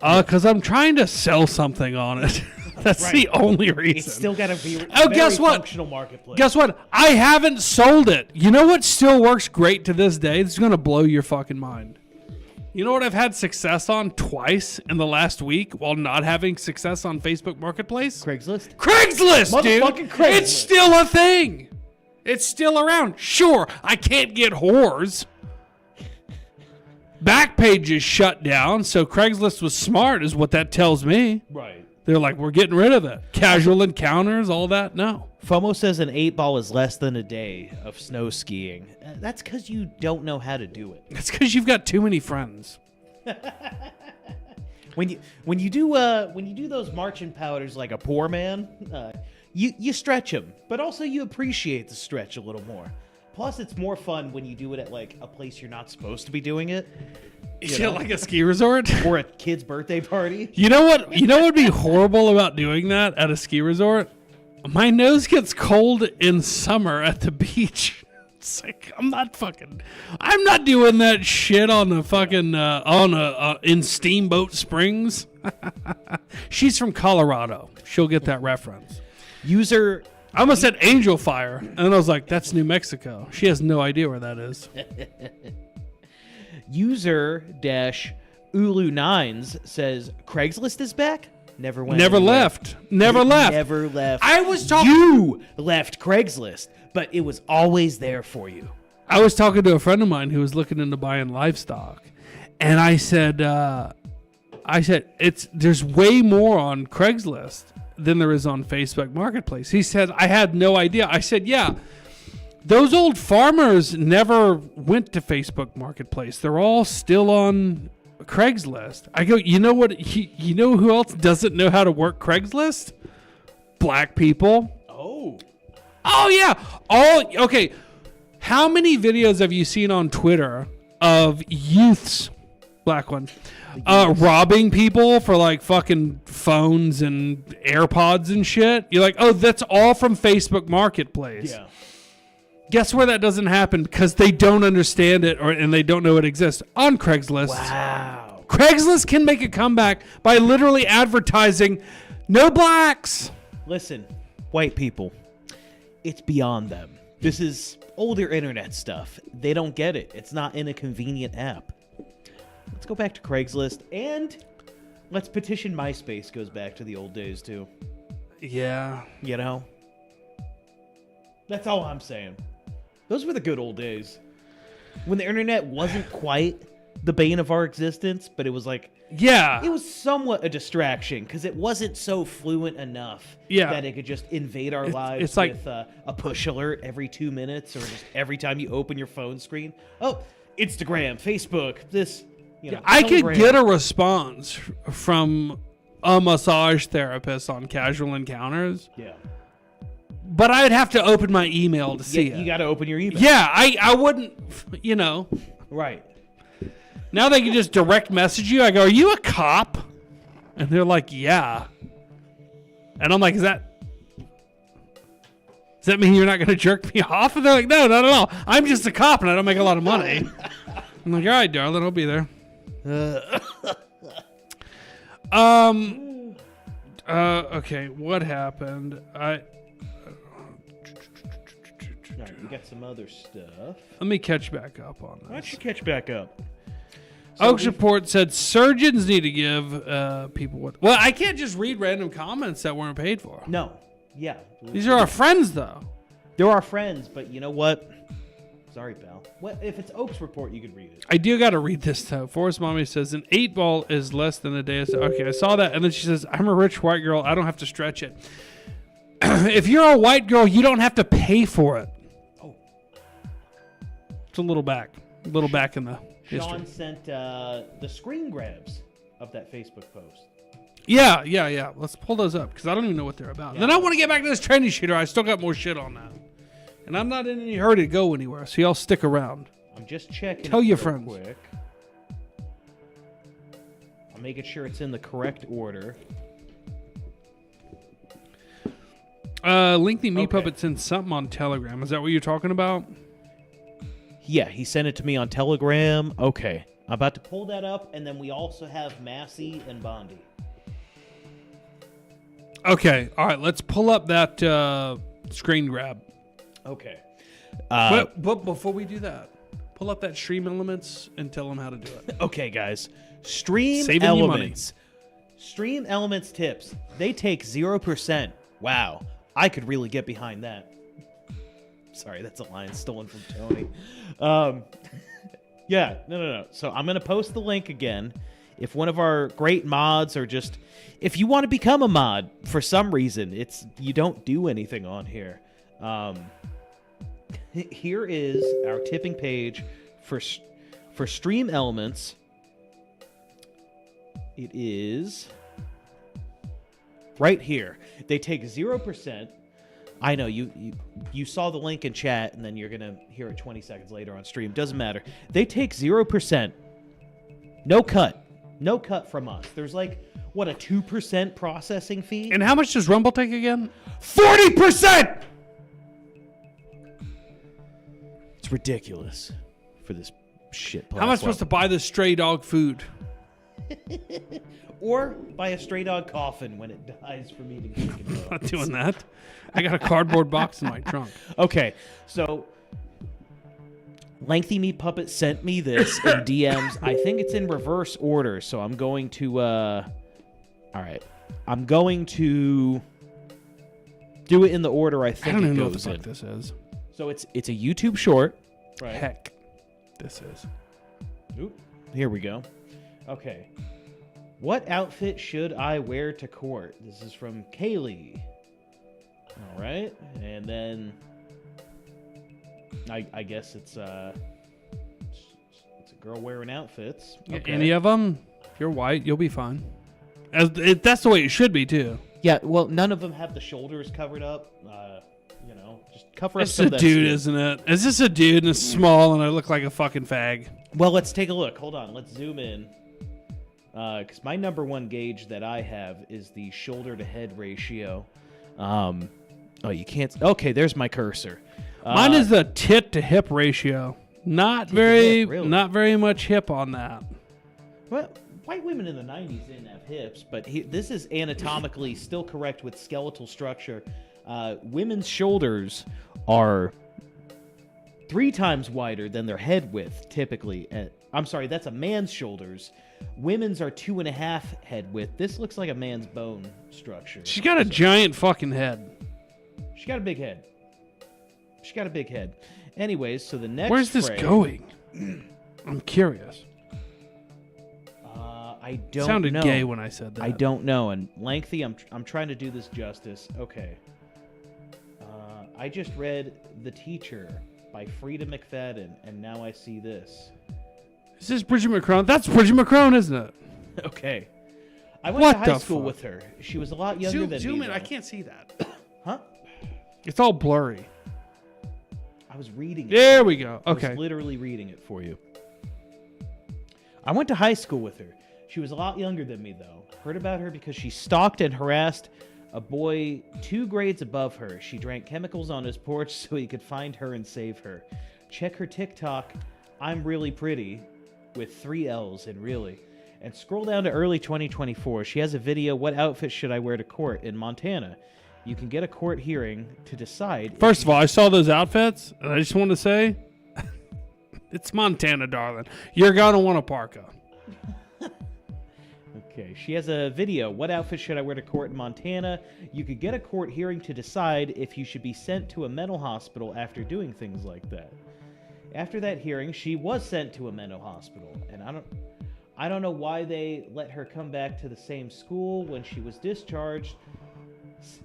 Speaker 2: Because I'm trying to sell something on it. That's the only reason.
Speaker 3: It's still got to be
Speaker 2: guess what?
Speaker 3: functional marketplace.
Speaker 2: Guess what? I haven't sold it. You know what still works great to this day? This is going to blow your fucking mind. You know what I've had success on twice in the last week while not having success on Facebook Marketplace?
Speaker 3: Craigslist?
Speaker 2: Craigslist, dude!
Speaker 3: Motherfucking Craigslist.
Speaker 2: It's still a thing! It's still around. Sure, I can't get whores. Backpage is shut down, so Craigslist was smart is what that tells me.
Speaker 3: Right.
Speaker 2: They're like, we're getting rid of it. Casual encounters, all that, no.
Speaker 3: FOMO says an 8 ball is less than a day of snow skiing. That's because you don't know how to do it.
Speaker 2: That's because you've got too many friends.
Speaker 3: When you do those marching powders like a poor man, you stretch them, but also you appreciate the stretch a little more. Plus, it's more fun when you do it at like a place you're not supposed to be doing it.
Speaker 2: Is it like a ski resort?
Speaker 3: Or a kid's birthday party.
Speaker 2: You know what? You know what would be horrible about doing that at a ski resort? My nose gets cold in summer at the beach. It's like I'm not doing that shit on a fucking in Steamboat Springs. She's from Colorado. She'll get that reference.
Speaker 3: User
Speaker 2: I almost said Angel Fire, and then I was like, "That's New Mexico." She has no idea where that is.
Speaker 3: User-Ulu9s says Craigslist is back. Never went.
Speaker 2: Never
Speaker 3: anywhere.
Speaker 2: left. Never left.
Speaker 3: Never left.
Speaker 2: I was talking.
Speaker 3: You left Craigslist, but it was always there for you.
Speaker 2: I was talking to a friend of mine who was looking into buying livestock, and I said, there's way more on Craigslist than there is on Facebook Marketplace. He said, I had no idea. I said, yeah, those old farmers never went to Facebook Marketplace. They're all still on Craigslist. I go, you know what? You know who else doesn't know how to work Craigslist? Black people. Oh yeah. Okay. How many videos have you seen on Twitter of youths, black ones, robbing people for like fucking phones and AirPods and shit? You're like, oh, that's all from Facebook Marketplace.
Speaker 3: Yeah.
Speaker 2: Guess where that doesn't happen? Because they don't understand it and they don't know it exists. On Craigslist.
Speaker 3: Wow.
Speaker 2: Craigslist can make a comeback by literally advertising no blacks.
Speaker 3: Listen, white people, it's beyond them. This is older internet stuff. They don't get it. It's not in a convenient app. Let's go back to Craigslist, and let's petition MySpace goes back to the old days, too.
Speaker 2: Yeah.
Speaker 3: You know? That's all I'm saying. Those were the good old days. When the internet wasn't quite the bane of our existence, but it was like,
Speaker 2: Yeah.
Speaker 3: it was somewhat a distraction because it wasn't so fluent enough that it could just invade our lives
Speaker 2: it's like-
Speaker 3: with a push alert every 2 minutes or just every time you open your phone screen. Oh, Instagram, Facebook, this,
Speaker 2: I could
Speaker 3: Telegram.
Speaker 2: get a response from a massage therapist on Casual Encounters,
Speaker 3: Yeah.
Speaker 2: but I'd have to open my email to see
Speaker 3: Yeah,
Speaker 2: it.
Speaker 3: you got to open your email.
Speaker 2: Yeah, I wouldn't,
Speaker 3: Right.
Speaker 2: Now they can just direct message you. I go, are you a cop? And they're like, yeah. And I'm like, does that mean you're not going to jerk me off? And they're like, no, not at all. I'm just a cop and I don't make a lot of money. I'm like, all right, darling, I'll be there. Okay, what happened?
Speaker 3: All right, we got some other stuff.
Speaker 2: Let me catch back up on
Speaker 3: Why don't
Speaker 2: this.
Speaker 3: you catch back up?
Speaker 2: Oaks Report said surgeons need to give people what. Well, I can't just read random comments that weren't paid for.
Speaker 3: No. Yeah.
Speaker 2: These are our friends, though.
Speaker 3: They're our friends, but you know what? Sorry, pal. Well, if it's Oaks Report, you could read it.
Speaker 2: I do got to read this, though. Forrest Mommy says, an 8-ball is less than a day. Okay, I saw that. And then she says, I'm a rich white girl. I don't have to stretch it. If you're a white girl, you don't have to pay for it.
Speaker 3: Oh.
Speaker 2: It's a little back. A little back in the history.
Speaker 3: Sean sent the screen grabs of that Facebook post.
Speaker 2: Yeah. Let's pull those up, because I don't even know what they're about.
Speaker 3: Yeah.
Speaker 2: Then I want to get back to this trendy shooter. I still got more shit on that. And I'm not in any hurry to go anywhere, so y'all stick around.
Speaker 3: I'm just checking.
Speaker 2: Tell
Speaker 3: it
Speaker 2: your
Speaker 3: real
Speaker 2: friends.
Speaker 3: Quick. I'm making sure it's in the correct order.
Speaker 2: Lengthy Meat
Speaker 3: Okay.
Speaker 2: Puppet sent something on Telegram. Is that what you're talking about?
Speaker 3: Yeah, he sent it to me on Telegram. Okay. I'm about to pull that up, and then we also have Massey and Bondi.
Speaker 2: Okay, all right, let's pull up that screen grab.
Speaker 3: Okay.
Speaker 2: But before we do that, pull up that Stream Elements and tell them how to do it.
Speaker 3: Okay, guys. Stream
Speaker 2: Saving you money.
Speaker 3: Elements. Stream Elements tips. They take 0%. Wow. I could really get behind that. Sorry, that's a line stolen from Tony. Yeah, no. So I'm going to post the link again. If one of our great mods or just... If you want to become a mod for some reason, you don't do anything on here. Here is our tipping page for Stream Elements. It is right here. They take 0%. I know you saw the link in chat, and then you're gonna hear it 20 seconds later on stream. Doesn't matter. They take 0%. No cut from us. There's like what, a 2% processing fee?
Speaker 2: And how much does Rumble take again?
Speaker 3: 40%. It's ridiculous for this shit platform.
Speaker 2: How am I supposed to buy this stray dog food?
Speaker 3: Or buy a stray dog coffin when it dies from eating chicken
Speaker 2: I'm not
Speaker 3: bones.
Speaker 2: doing that. I got a cardboard box in my trunk.
Speaker 3: Okay, so Lengthy Meat Puppet sent me this in DMs. I think it's in reverse order, so I'm going to all right. I'm going to do it in the order I think
Speaker 2: I don't even
Speaker 3: it
Speaker 2: know what the
Speaker 3: goes
Speaker 2: fuck
Speaker 3: in.
Speaker 2: this is.
Speaker 3: So it's a YouTube short. Right.
Speaker 2: Heck, this is.
Speaker 3: Oop, here we go. Okay. What outfit should I wear to court? This is from Kaylee. All right. And then I guess it's a girl wearing outfits. Okay.
Speaker 2: Any of them? If you're white, you'll be fine. That's the way it should be, too.
Speaker 3: Yeah, well, none of them have the shoulders covered up. Just cover up
Speaker 2: It's
Speaker 3: some
Speaker 2: a
Speaker 3: of that
Speaker 2: dude,
Speaker 3: skin.
Speaker 2: isn't it? Is this a dude and it's small and I look like a fucking fag?
Speaker 3: Well, let's take a look. Hold on. Let's zoom in. Because my number one gauge that I have is the shoulder to head ratio. Oh, you can't. Okay, there's my cursor.
Speaker 2: Mine is the tit to hip ratio. Not very,
Speaker 3: really?
Speaker 2: not very much hip on that.
Speaker 3: Well, white women in the 90s didn't have hips, but this is anatomically still correct with skeletal structure. Women's shoulders are 3 times wider than their head width, typically. I'm sorry, that's a man's shoulders. Women's are 2.5 head width. This looks like a man's bone structure.
Speaker 2: She's got a giant fucking head.
Speaker 3: She got a big head. Anyways, so the next
Speaker 2: Where's this
Speaker 3: frame-
Speaker 2: going? I'm curious.
Speaker 3: I don't
Speaker 2: Sounded
Speaker 3: know.
Speaker 2: gay when I said that.
Speaker 3: I don't know. And lengthy, I'm trying to do this justice. Okay. I just read The Teacher by Frida McFadden, and now I see this.
Speaker 2: Is this Bridget McCrone? That's Bridget McCrone, isn't it?
Speaker 3: Okay. I went
Speaker 2: What
Speaker 3: to high
Speaker 2: the
Speaker 3: school
Speaker 2: fuck?
Speaker 3: with her. She was a lot younger than me.
Speaker 2: Zoom in.
Speaker 3: though.
Speaker 2: I can't see that.
Speaker 3: Huh?
Speaker 2: It's all blurry.
Speaker 3: I was reading it.
Speaker 2: There we go.
Speaker 3: I was
Speaker 2: Okay.
Speaker 3: literally reading it for you. I went to high school with her. She was a lot younger than me, though. Heard about her because she stalked and harassed a boy 2 grades above her. She drank chemicals on his porch so he could find her and save her. Check her TikTok, I'm Really Pretty, with 3 L's in really. And scroll down to early 2024. She has a video, What Outfit Should I Wear to Court in Montana? You can get a court hearing to decide.
Speaker 2: First of all, I saw those outfits, and I just want to say, it's Montana, darling. You're gonna want a parka.
Speaker 3: Okay, she has a video. What outfit should I wear to court in Montana? You could get a court hearing to decide if you should be sent to a mental hospital after doing things like that. After that hearing, she was sent to a mental hospital, and I don't know why they let her come back to the same school when she was discharged.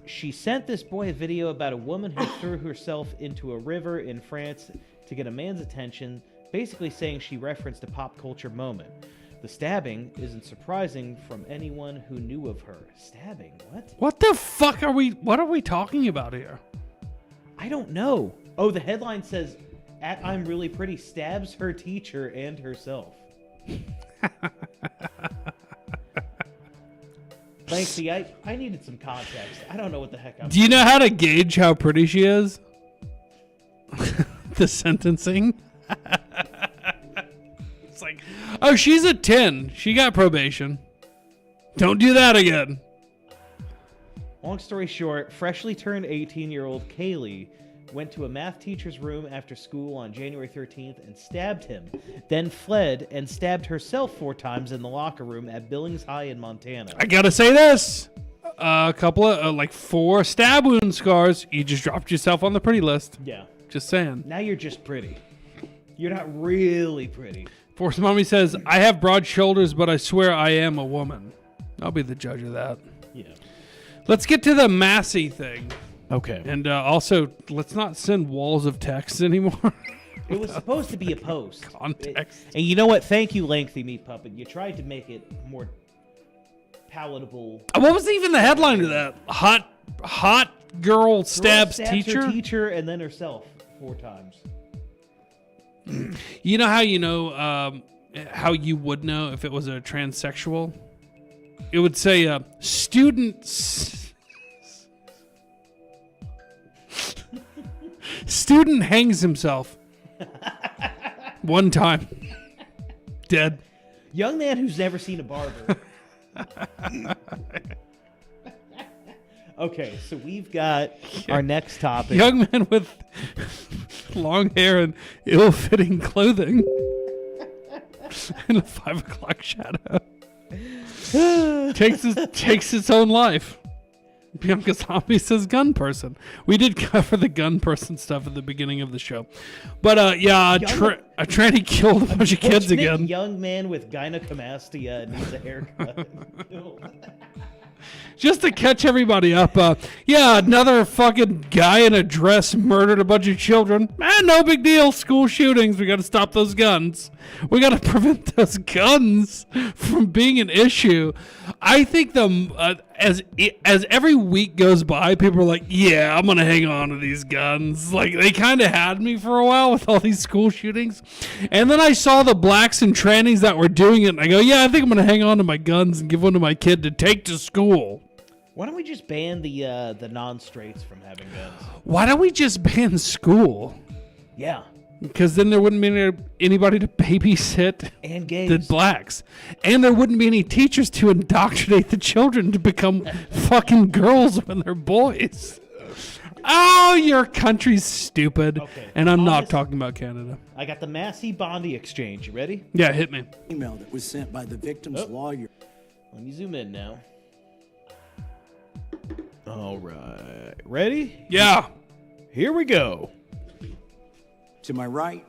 Speaker 3: She sent this boy a video about a woman who threw herself into a river in France to get a man's attention, basically saying she referenced a pop culture moment. The stabbing isn't surprising from anyone who knew of her. Stabbing? What?
Speaker 2: What the fuck are we? What are we talking about here?
Speaker 3: I don't know. Oh, the headline says, "At I'm Really Pretty stabs her teacher and herself." Lengthy, I needed some context. I don't know what the heck I'm
Speaker 2: Do you know how to gauge how pretty she is? The sentencing. It's like, oh, she's a 10. She got probation. Don't do that again.
Speaker 3: Long story short, freshly turned 18-year-old Kaylee went to a math teacher's room after school on January 13th and stabbed him, then fled and stabbed herself 4 times in the locker room at Billings High in Montana.
Speaker 2: I gotta say this. A couple of, like 4 stab wound scars. You just dropped yourself on the pretty list.
Speaker 3: Yeah.
Speaker 2: Just saying.
Speaker 3: Now you're just pretty. You're not really pretty.
Speaker 2: Force Mommy says, I have broad shoulders, but I swear I am a woman. I'll be the judge of that.
Speaker 3: Yeah.
Speaker 2: Let's get to the Massey thing.
Speaker 3: Okay.
Speaker 2: And also, let's not send walls of text anymore.
Speaker 3: It was supposed to be a post.
Speaker 2: Context.
Speaker 3: And you know what? Thank you, Lengthy Meat Puppet. You tried to make it more palatable.
Speaker 2: What was even the headline of that? Hot girl stabs teacher?
Speaker 3: Her teacher and then herself 4 times.
Speaker 2: You know how you would know if it was a transsexual? It would say student hangs himself 1 time. Dead.
Speaker 3: Young man who's never seen a barber. Okay, so we've got our next topic.
Speaker 2: Young man with long hair and ill-fitting clothing in a 5 o'clock shadow takes its own life. Bianca Zombie says gun person. We did cover the gun person stuff at the beginning of the show. But a tranny killed a bunch of kids again.
Speaker 3: Young man with gynecomastia needs a haircut.
Speaker 2: Just to catch everybody up, another fucking guy in a dress murdered a bunch of children. No big deal. School shootings. We got to stop those guns. We got to prevent those guns from being an issue. I think as every week goes by, people are like, yeah, I'm going to hang on to these guns. Like, they kind of had me for a while with all these school shootings. And then I saw the blacks and trannies that were doing it, and I go, yeah, I think I'm going to hang on to my guns and give one to my kid to take to school.
Speaker 3: Why don't we just ban the non-straights from having guns?
Speaker 2: Why don't we just ban school?
Speaker 3: Yeah.
Speaker 2: Because then there wouldn't be anybody to babysit
Speaker 3: And gays.
Speaker 2: the blacks. And there wouldn't be any teachers to indoctrinate the children to become fucking girls when they're boys. Oh, your country's stupid.
Speaker 3: Okay.
Speaker 2: And I'm not talking about Canada.
Speaker 3: I got the Massey Bondi exchange. You ready?
Speaker 2: Yeah, hit me.
Speaker 7: Email that was sent by the victim's lawyer.
Speaker 3: Let me zoom in now. All right. Ready?
Speaker 2: Yeah.
Speaker 3: Here we go.
Speaker 7: To my right,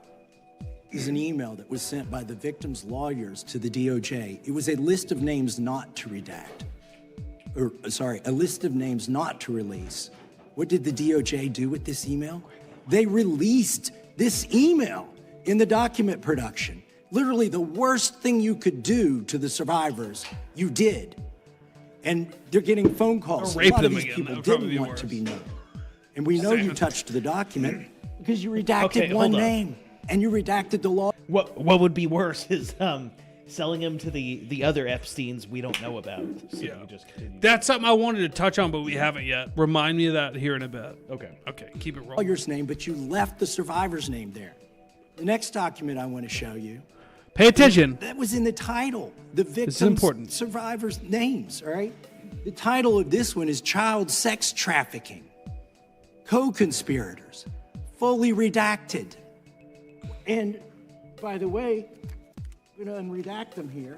Speaker 7: is an email that was sent by the victim's lawyers to the DOJ. It was a list of names not to redact. A list of names not to release. What did the DOJ do with this email? They released this email in the document production. Literally the worst thing you could do to the survivors, you did. And they're getting phone calls.
Speaker 2: Or rape
Speaker 7: a lot
Speaker 2: them
Speaker 7: of these
Speaker 2: again.
Speaker 7: people
Speaker 2: That would probably
Speaker 7: didn't
Speaker 2: be
Speaker 7: want
Speaker 2: worse.
Speaker 7: to be known. And we know you touched the document because you redacted
Speaker 3: Okay,
Speaker 7: one
Speaker 3: hold on.
Speaker 7: name and you redacted the law.
Speaker 3: What would be worse is selling him to the other Epsteins we don't know about. So
Speaker 2: Yeah.
Speaker 3: you just continue.
Speaker 2: That's something I wanted to touch on, but we haven't yet. Remind me of that here in a bit.
Speaker 3: Okay.
Speaker 2: Okay, keep it rolling.
Speaker 7: Lawyer's name, but you left the survivor's name there. The next document I want to show you,
Speaker 2: Pay attention.
Speaker 7: that was in the title. The
Speaker 2: is
Speaker 7: victims,
Speaker 2: important.
Speaker 7: survivors' names, all right? The title of this one is Child Sex Trafficking. Co-conspirators, fully redacted. And by the way, I'm going to unredact them here.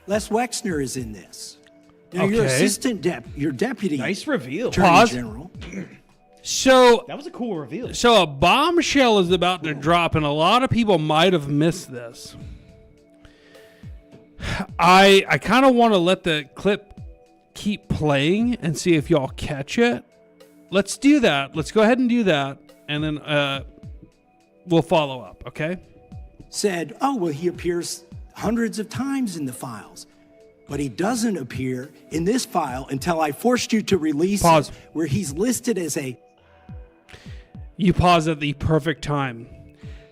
Speaker 7: Les Wexner is in this. Now, your
Speaker 2: Okay.
Speaker 7: assistant your deputy
Speaker 3: Nice reveal.
Speaker 7: attorney
Speaker 2: Pause.
Speaker 7: general.
Speaker 2: So
Speaker 3: That was a cool reveal.
Speaker 2: a bombshell is about to drop, and a lot of people might have missed this. I kind of want to let the clip keep playing and see if y'all catch it. Let's do that. Let's go ahead and do that, and then we'll follow up, okay?
Speaker 7: Said, oh, well, he appears hundreds of times in the files, but he doesn't appear in this file until I forced you to release
Speaker 2: Pause.
Speaker 7: it, where he's listed as a
Speaker 2: You pause at the perfect time.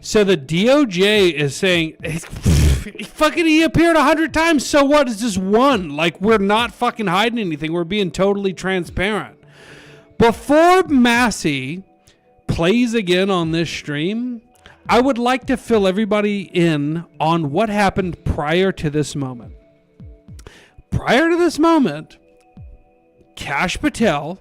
Speaker 2: So the DOJ is saying, he appeared 100 times, so what? It's just one. Like, we're not fucking hiding anything. We're being totally transparent. Before Massey plays again on this stream, I would like to fill everybody in on what happened prior to this moment. Prior to this moment, Kash Patel,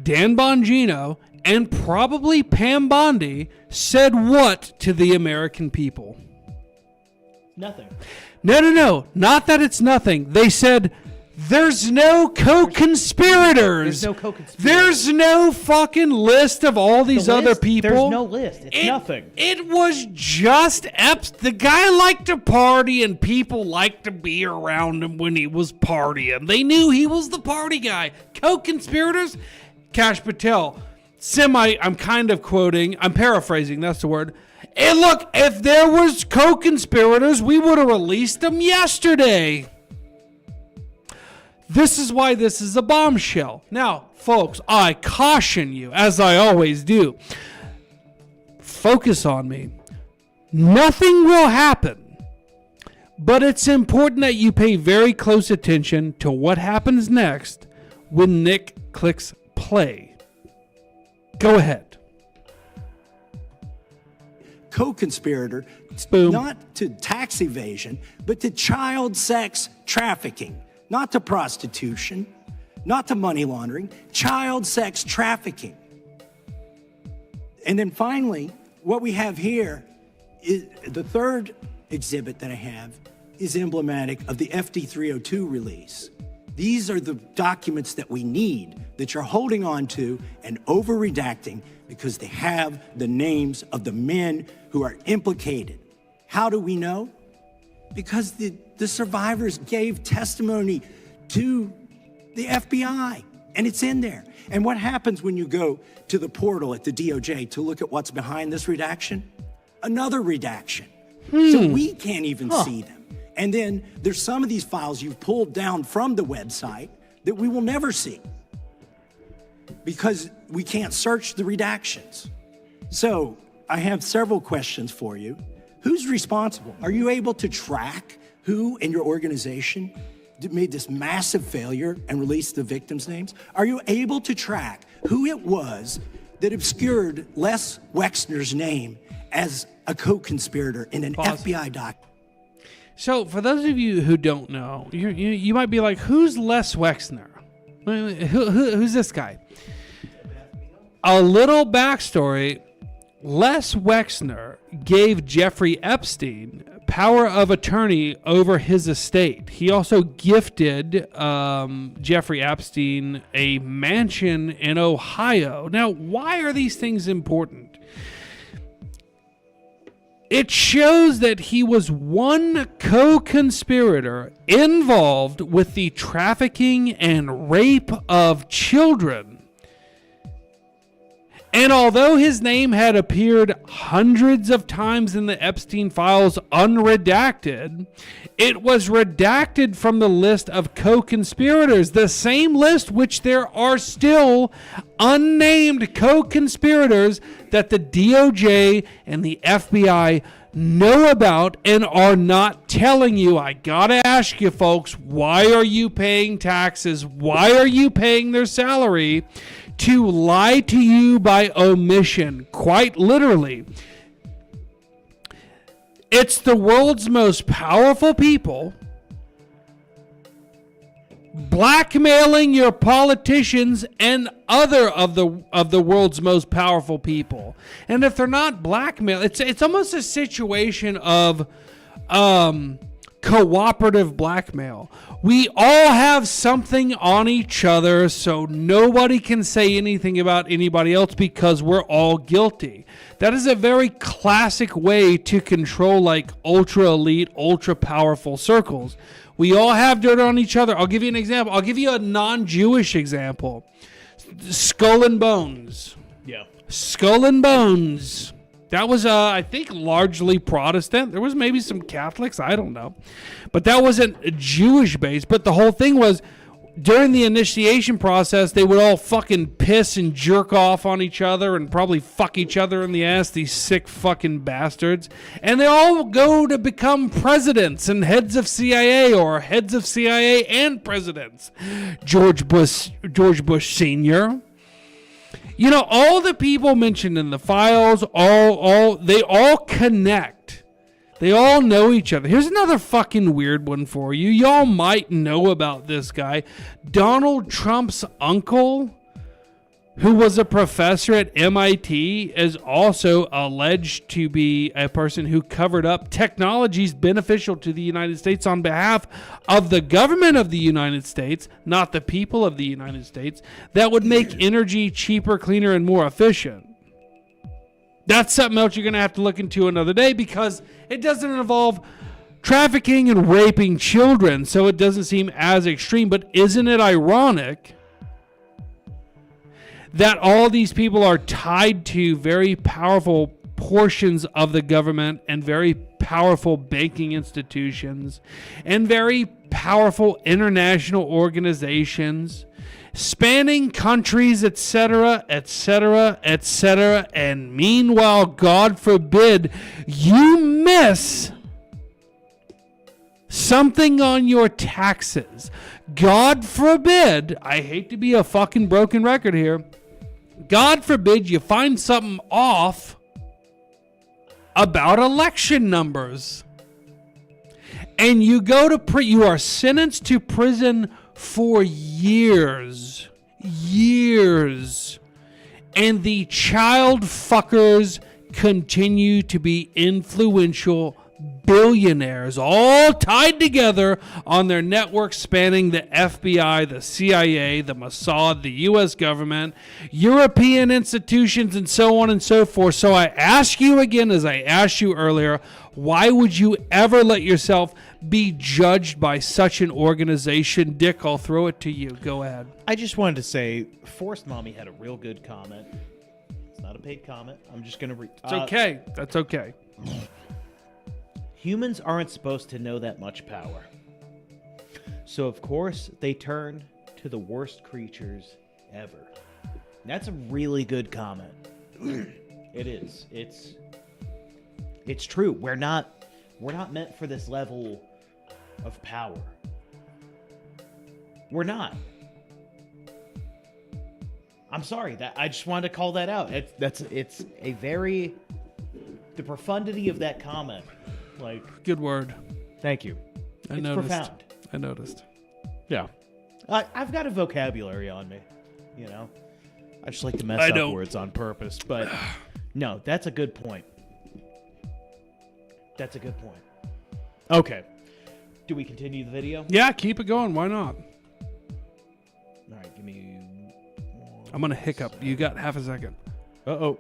Speaker 2: Dan Bongino, and probably Pam Bondi said what to the American people?
Speaker 3: Nothing.
Speaker 2: No. Not that it's nothing. They said, there's no co-conspirators.
Speaker 3: There's no co-conspirators.
Speaker 2: There's no fucking list of all these
Speaker 3: The
Speaker 2: other
Speaker 3: list?
Speaker 2: people.
Speaker 3: There's no list. It's nothing.
Speaker 2: It was just The guy liked to party, and people liked to be around him when he was partying. They knew he was the party guy. Co-conspirators? Kash Patel. I'm kind of quoting. I'm paraphrasing. That's the word. And look, if there was co-conspirators, we would have released them yesterday. This is why this is a bombshell. Now, folks, I caution you, as I always do. Focus on me. Nothing will happen. But it's important that you pay very close attention to what happens next when Nick clicks play. Go ahead.
Speaker 7: co-conspirator,
Speaker 2: Boom.
Speaker 7: not to tax evasion, but to child sex trafficking, not to prostitution, not to money laundering, child sex trafficking. And then finally, what we have here is the third exhibit that I have is emblematic of the FD 302 release. These are the documents that we need that you're holding on to and over-redacting because they have the names of the men who are implicated. How do we know? Because the survivors gave testimony to the FBI, and it's in there. And what happens when you go to the portal at the DOJ to look at what's behind this redaction? Another redaction. So we can't even see them. And then there's some of these files you've pulled down from the website that we will never see because we can't search the redactions. So I have several questions for you. Who's responsible? Are you able to track who in your organization made this massive failure and released the victims' names? Are you able to track who it was that obscured Les Wexner's name as a co-conspirator in an FBI document?
Speaker 2: So, for those of you who don't know, you might be like, who's Les Wexner? Who's this guy? A little backstory. Les Wexner gave Jeffrey Epstein power of attorney over his estate. He also gifted Jeffrey Epstein a mansion in Ohio. Now, why are these things important? It shows that he was one co-conspirator involved with the trafficking and rape of children. And although his name had appeared hundreds of times in the Epstein files unredacted, it was redacted from the list of co-conspirators, the same list which there are still unnamed co-conspirators that the DOJ and the FBI know about and are not telling you. I gotta ask you folks, why are you paying taxes? Why are you paying their salary? To lie to you by omission, quite literally. It's the world's most powerful people blackmailing your politicians and other of the world's most powerful people. And if they're not blackmail, it's almost a situation of cooperative blackmail. We all have something on each other, so nobody can say anything about anybody else because we're all guilty. That is a very classic way to control like ultra elite, ultra powerful circles. We all have dirt on each other. I'll give you an example. I'll give you a non-Jewish example. Skull and Bones.
Speaker 3: Yeah.
Speaker 2: Skull and Bones. That was, I think, largely Protestant. There was maybe some Catholics. I don't know. But that wasn't Jewish-based. But the whole thing was, during the initiation process, they would all fucking piss and jerk off on each other and probably fuck each other in the ass, these sick fucking bastards. And they all go to become presidents and heads of CIA or heads of CIA and presidents. George Bush Sr., you know, all the people mentioned in the files, they all connect. They all know each other. Here's another fucking weird one for you. Y'all might know about this guy. Donald Trump's uncle, who was a professor at MIT, is also alleged to be a person who covered up technologies beneficial to the United States on behalf of the government of the United States, not the people of the United States, that would make energy cheaper, cleaner, and more efficient. That's something else you're going to have to look into another day because it doesn't involve trafficking and raping children, so it doesn't seem as extreme. But isn't it ironic that all these people are tied to very powerful portions of the government and very powerful banking institutions and very powerful international organizations spanning countries, etc., etc., etc. And meanwhile, God forbid, you miss something on your taxes. God forbid, I hate to be a fucking broken record here, God forbid you find something off about election numbers. And you go to you are sentenced to prison for years. And the child fuckers continue to be influential billionaires, all tied together on their network spanning the FBI, the CIA, the Mossad, the U.S. government, European institutions, and so on and so forth. So I ask you again, as I asked you earlier, why would you ever let yourself be judged by such an organization? Dick, I'll throw it to you. Go ahead.
Speaker 3: I just wanted to say, Forced Mommy had a real good comment. It's not a paid comment. I'm just going to read.
Speaker 2: It's okay. That's okay.
Speaker 3: Humans aren't supposed to know that much power. So, of course, they turn to the worst creatures ever. And that's a really good comment. It is. It's true. We're not meant for this level of power. We're not. I'm sorry. That I just wanted to call that out. It's a very the profundity of that comment. Like,
Speaker 2: good word.
Speaker 3: Thank you. It's profound.
Speaker 2: I noticed.
Speaker 3: Yeah. I've got a vocabulary on me, you know. I just like to mess up words on purpose, but no, that's a good point. That's a good point. Okay. Do we continue the video?
Speaker 2: Yeah, keep it going. Why not?
Speaker 3: All right, give me
Speaker 2: I'm going to hiccup. You got half a second.
Speaker 3: Oh.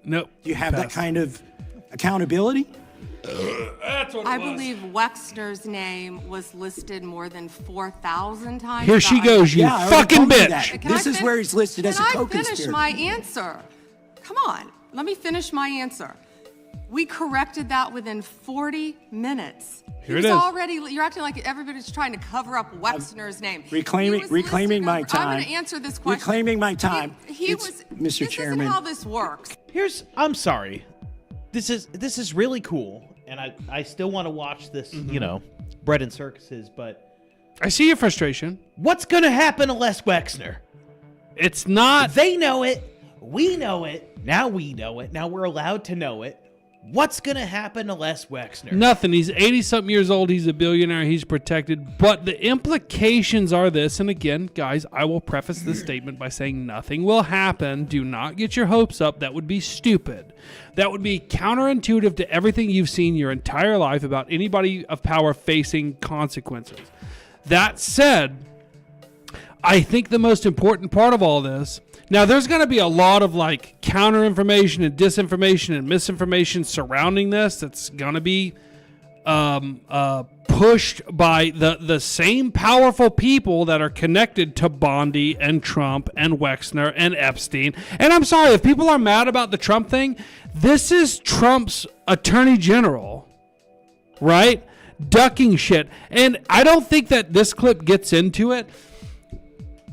Speaker 2: Nope.
Speaker 7: Do you have that
Speaker 2: Pass.
Speaker 7: kind of accountability?
Speaker 2: That's what
Speaker 8: I believe Wexner's name was listed more than 4,000 times.
Speaker 2: Here she goes, you
Speaker 7: Yeah, I already
Speaker 2: fucking
Speaker 7: told you
Speaker 2: bitch.
Speaker 7: that.
Speaker 8: Can
Speaker 7: This
Speaker 8: I
Speaker 7: is
Speaker 8: fin-
Speaker 7: where he's listed as a
Speaker 8: Can I
Speaker 7: co-conspirator.
Speaker 8: finish my answer? Come on, let me finish my answer. We corrected that within 40 minutes.
Speaker 2: Here
Speaker 8: He
Speaker 2: it
Speaker 8: was
Speaker 2: is.
Speaker 8: already, you're acting like everybody's trying to cover up Wexner's name.
Speaker 7: Reclaiming-
Speaker 8: He was
Speaker 7: reclaiming
Speaker 8: listed
Speaker 7: my
Speaker 8: over-
Speaker 7: time.
Speaker 8: I'm going to answer this question.
Speaker 7: Reclaiming my time.
Speaker 8: He
Speaker 7: It's-
Speaker 8: was,
Speaker 7: Mr.
Speaker 8: this
Speaker 7: Chairman.
Speaker 8: isn't how this works.
Speaker 3: I'm sorry. This is really cool, and I still want to watch this, you know, bread and circuses, but
Speaker 2: I see your frustration.
Speaker 3: what's going to happen to Les Wexner?
Speaker 2: It's not.
Speaker 3: They know it. We know it. Now we know it. Now we're allowed to know it. What's going to happen to Les Wexner?
Speaker 2: Nothing. He's 80-something years old. He's a billionaire. He's protected. But the implications are this. And again, guys, I will preface this statement by saying nothing will happen. Do not get your hopes up. That would be stupid. That would be counterintuitive to everything you've seen your entire life about anybody of power facing consequences. That said, I think the most important part of all this, now there's going to be a lot of like counter information and disinformation and misinformation surrounding this that's going to be pushed by the same powerful people that are connected to Bondi and Trump and Wexner and Epstein. And I'm sorry, if people are mad about the Trump thing, this is Trump's attorney general, right? Ducking shit. And I don't think that this clip gets into it.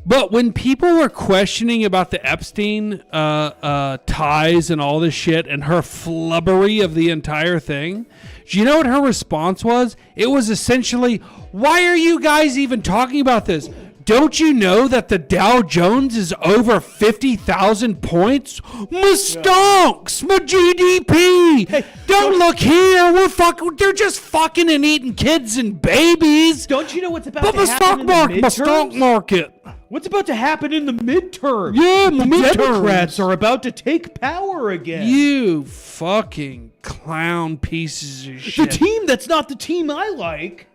Speaker 2: But when people were questioning about the Epstein ties and all this shit and her flubbery of the entire thing, do you know what her response was? It was essentially, why are you guys even talking about this? Don't you know that the Dow Jones is over 50,000 points? My stocks, my GDP.
Speaker 3: Hey,
Speaker 2: don't look here. They're just fucking and eating kids and babies.
Speaker 3: Don't you know what's about
Speaker 2: But
Speaker 3: to
Speaker 2: my
Speaker 3: happen
Speaker 2: stock
Speaker 3: in the
Speaker 2: market, my stock
Speaker 3: midterms?
Speaker 2: market.
Speaker 3: What's about to happen in the midterm?
Speaker 2: Yeah,
Speaker 3: the
Speaker 2: midterms.
Speaker 3: Democrats are about to take power again.
Speaker 2: You fucking clown pieces of
Speaker 3: The
Speaker 2: shit.
Speaker 3: team that's not the team I like,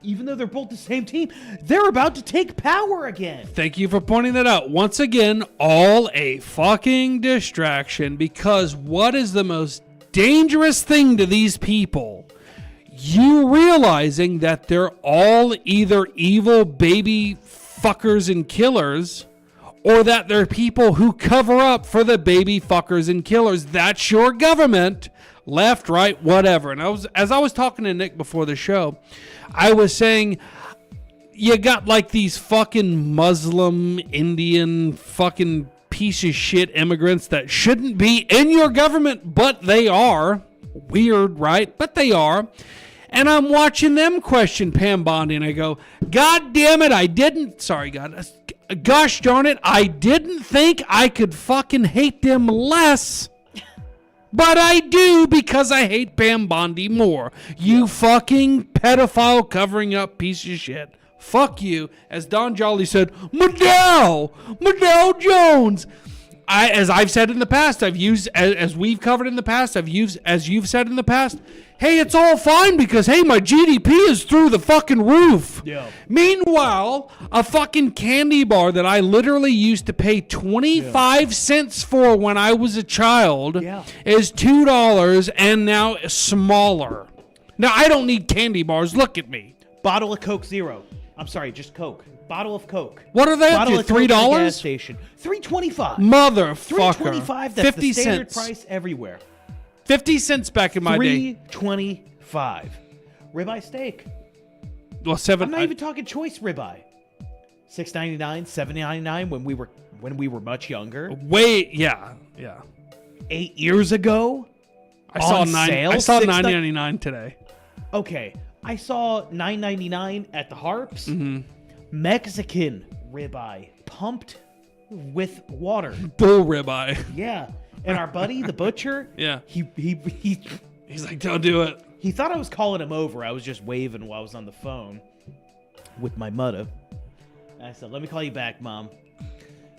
Speaker 3: even though they're both the same team, they're about to take power again.
Speaker 2: Thank you for pointing that out. Once again, all a fucking distraction, because what is the most dangerous thing to these people? You realizing that they're all either evil baby fuckers and killers, or that they're people who cover up for the baby fuckers and killers. That's your government, left, right, whatever. And as I was talking to Nick before the show, I was saying, you got like these fucking Muslim, Indian, fucking piece of shit immigrants that shouldn't be in your government, but they are. Weird, right? But they are. And I'm watching them question Pam Bondi, and I go, God damn it, I didn't, sorry, God, gosh darn it, I didn't think I could fucking hate them less. But I do, because I hate Pam Bondi more. You fucking pedophile covering up piece of shit. Fuck you. As Don Jolly said, Medell Jones. As I've said in the past, I've used, as we've covered in the past, I've used, as you've said in the past, hey, it's all fine because, hey, my GDP is through the fucking roof.
Speaker 3: Yeah.
Speaker 2: Meanwhile, a fucking candy bar that I literally used to pay 25 cents for when I was a child is $2 and now smaller. Now, I don't need candy bars. Look at me.
Speaker 3: Bottle of Coke Zero. I'm sorry, just Coke. Bottle of Coke.
Speaker 2: What are they up
Speaker 3: Bottle
Speaker 2: to,
Speaker 3: of Coke at the
Speaker 2: $3?
Speaker 3: gas station. $3.25.
Speaker 2: Motherfucker.
Speaker 3: $3.25. That's
Speaker 2: 50
Speaker 3: the standard
Speaker 2: cents.
Speaker 3: price everywhere.
Speaker 2: 50 cents back in my day.
Speaker 3: $3.25. Ribeye steak.
Speaker 2: Well, seven.
Speaker 3: I'm not even talking choice ribeye. $6.99, $7.99 when we were much younger.
Speaker 2: Wait, yeah.
Speaker 3: 8 years ago.
Speaker 2: I saw
Speaker 3: on sale,
Speaker 2: I saw
Speaker 3: $6.99
Speaker 2: $9.99 today.
Speaker 3: Okay, I saw $9.99 at the Harps.
Speaker 2: Mm-hmm.
Speaker 3: Mexican ribeye pumped with water.
Speaker 2: Bull ribeye.
Speaker 3: Yeah, and our buddy the butcher.
Speaker 2: Yeah.
Speaker 3: He's
Speaker 2: like, don't do it.
Speaker 3: He thought I was calling him over. I was just waving while I was on the phone with my mother. And I said, "Let me call you back, Mom."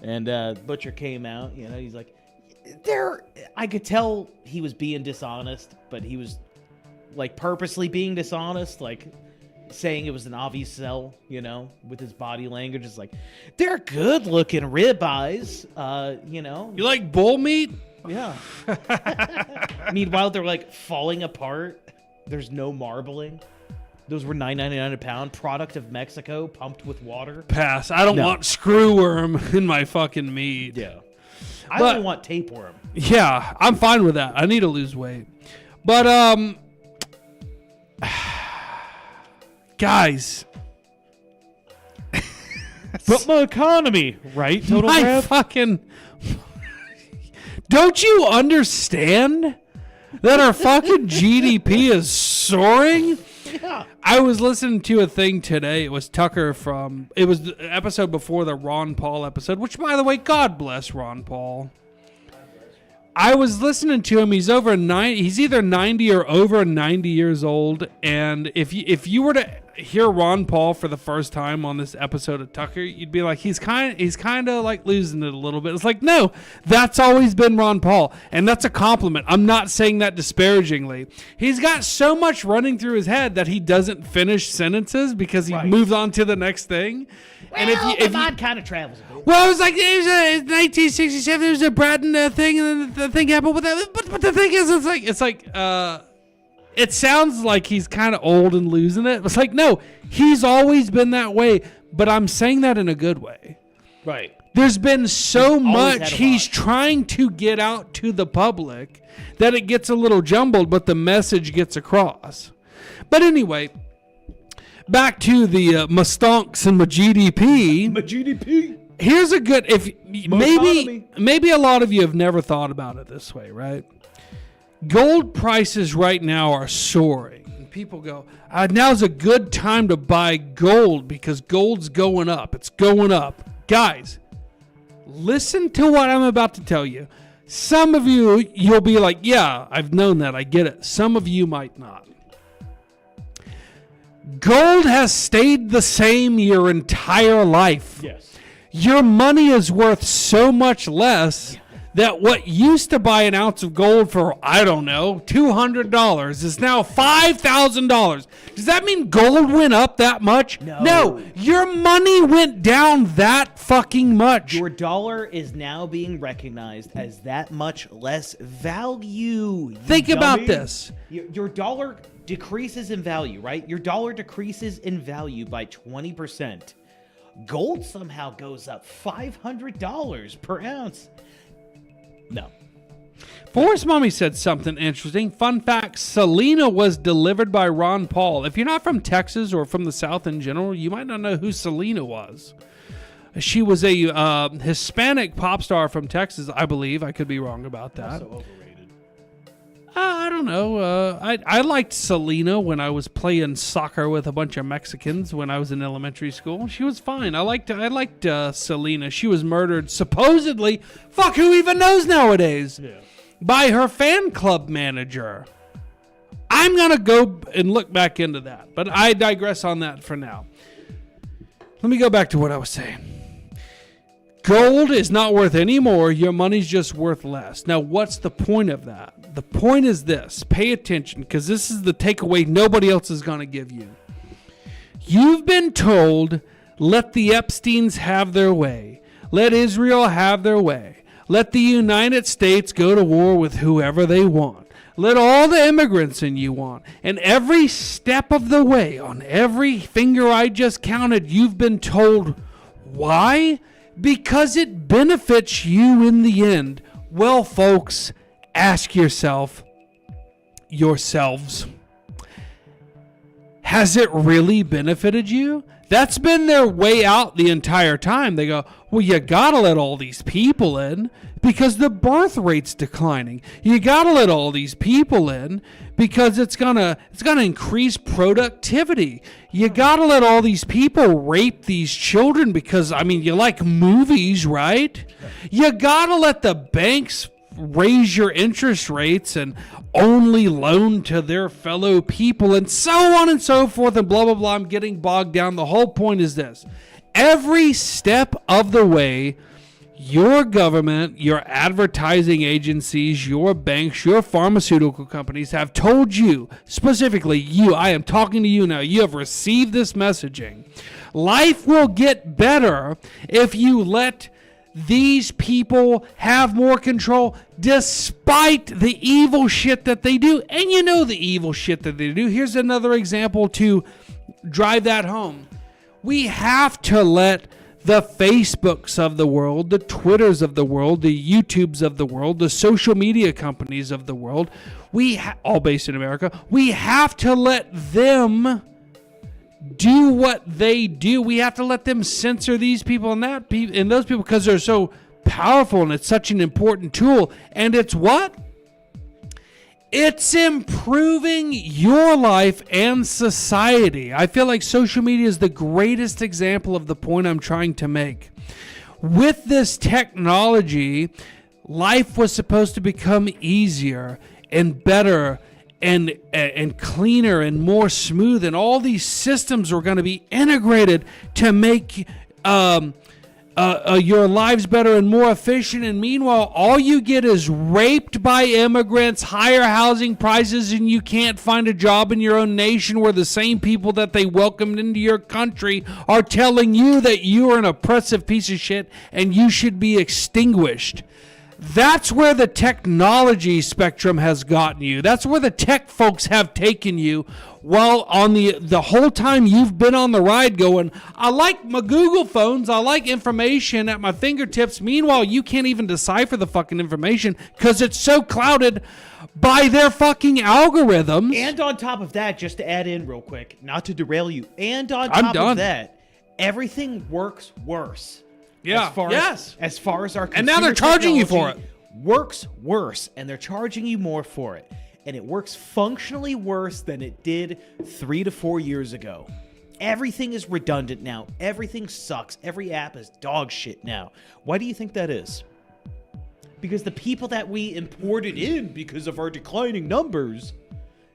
Speaker 3: And butcher came out. You know, he's like, I could tell he was being dishonest, but he was like purposely being dishonest, like saying it was an obvious sell, you know, with his body language. It's like, they're good looking ribeyes, you know.
Speaker 2: You like bull meat?
Speaker 3: Yeah. Meanwhile, they're like falling apart. There's no marbling. Those were $9.99 a pound. Product of Mexico, pumped with water.
Speaker 2: Pass. I don't want screwworm in my fucking meat.
Speaker 3: Yeah. I
Speaker 2: But-
Speaker 3: only want tapeworm.
Speaker 2: Yeah, I'm fine with that. I need to lose weight. But guys,
Speaker 3: But my economy, right? Total
Speaker 2: I
Speaker 3: Rev?
Speaker 2: fucking don't you understand that our fucking GDP is soaring?
Speaker 3: Yeah.
Speaker 2: I was listening to a thing today. It was Tucker from. It was the episode before the Ron Paul episode, which, by the way, God bless Ron Paul. I was listening to him. He's over 90. He's either 90 or over 90 years old. And if you were to hear Ron Paul for the first time on this episode of Tucker, you'd be like, he's kind of like losing it a little bit. It's like, no, that's always been Ron Paul, and that's a compliment. I'm not saying that disparagingly. He's got so much running through his head that he doesn't finish sentences because he moves on to the next thing. And if you
Speaker 3: kind of travels a bit.
Speaker 2: well, it was like it was 1967. There was a Braden thing, and then the thing happened with that. But the thing is, it's like it sounds like he's kind of old and losing it. It's like, no, he's always been that way. But I'm saying that in a good way.
Speaker 3: Right.
Speaker 2: There's been so
Speaker 3: always
Speaker 2: much
Speaker 3: had a
Speaker 2: he's
Speaker 3: lot.
Speaker 2: trying to get out to the public that it gets a little jumbled, but the message gets across. But anyway, back to the Mustonks and my GDP.
Speaker 3: My GDP.
Speaker 2: Here's a good
Speaker 3: economy.
Speaker 2: maybe a lot of you have never thought about it this way, right? Gold prices right now are soaring. And people go, now's a good time to buy gold because gold's going up. It's going up. Guys, listen to what I'm about to tell you. Some of you, you'll be like, yeah, I've known that. I get it. Some of you might not. Gold has stayed the same your entire life.
Speaker 3: Yes.
Speaker 2: Your money is worth so much less that what used to buy an ounce of gold for, I don't know, $200 is now $5,000. Does that mean gold went up that much? No. Your money went down that fucking much.
Speaker 3: Your dollar is now being recognized as that much less value. you
Speaker 2: Think about
Speaker 3: dummy.
Speaker 2: this.
Speaker 3: Your dollar decreases in value, right? Your dollar decreases in value by 20%. Gold somehow goes up $500 per ounce. No.
Speaker 2: Forrest Mommy said something interesting. Fun fact, Selena was delivered by Ron Paul. If you're not from Texas or from the South in general, you might not know who Selena was. She was a Hispanic pop star from Texas, I believe. I could be wrong about that.
Speaker 3: So overrated.
Speaker 2: I don't know. I liked Selena when I was playing soccer with a bunch of Mexicans when I was in elementary school. She was fine. I liked Selena. She was murdered, supposedly, fuck, who even knows nowadays, by her fan club manager. I'm going to go and look back into that, but I digress on that for now. Let me go back to what I was saying. Gold is not worth any more. Your money's just worth less. Now, what's the point of that? The point is this. Pay attention, because this is the takeaway nobody else is going to give you. You've been told, let the Epsteins have their way. Let Israel have their way. Let the United States go to war with whoever they want. Let all the immigrants in you want. And every step of the way, on every finger I just counted, you've been told, why? Because it benefits you in the end. Well, folks, ask yourselves, has it really benefited you? That's been their way out the entire time. They go, well, you gotta let all these people in because the birth rate's declining. You gotta let all these people in because it's gonna increase productivity. You gotta let all these people rape these children because, I mean, you like movies, right? You gotta let the banks raise your interest rates and only loan to their fellow people and so on and so forth and blah, blah, blah. I'm getting bogged down. The whole point is this. Every step of the way, your government, your advertising agencies, your banks, your pharmaceutical companies have told you, specifically you, I am talking to you now, you have received this messaging. Life will get better if you let these people have more control despite the evil shit that they do. And you know the evil shit that they do. Here's another example to drive that home. We have to let the Facebooks of the world, the Twitters of the world, the YouTubes of the world, the social media companies of the world, all based in America, we have to let them do what they do. We have to let them censor these people and those people because they're so powerful and it's such an important tool. And it's what? It's improving your life and society. I feel like social media is the greatest example of the point I'm trying to make. With this technology, life was supposed to become easier and better and cleaner and more smooth, and all these systems were going to be integrated to make your lives better and more efficient. And meanwhile, all you get is raped by immigrants, higher housing prices, and you can't find a job in your own nation where the same people that they welcomed into your country are telling you that you are an oppressive piece of shit and you should be extinguished. That's where the technology spectrum has gotten you. That's where the tech folks have taken you, while on the whole time you've been on the ride going, I like my Google phones, I like information at my fingertips. Meanwhile, you can't even decipher the fucking information because it's so clouded by their fucking algorithms.
Speaker 3: And on top of that, just to add in real quick, not to derail you, and on top of that, everything works worse.
Speaker 2: Yeah.
Speaker 3: As far as our
Speaker 2: and now they're charging you for it.
Speaker 3: Works worse, and they're charging you more for it. And it works functionally worse than it did 3 to 4 years ago. Everything is redundant now. Everything sucks. Every app is dog shit now. Why do you think that is? Because the people that we imported in because of our declining numbers,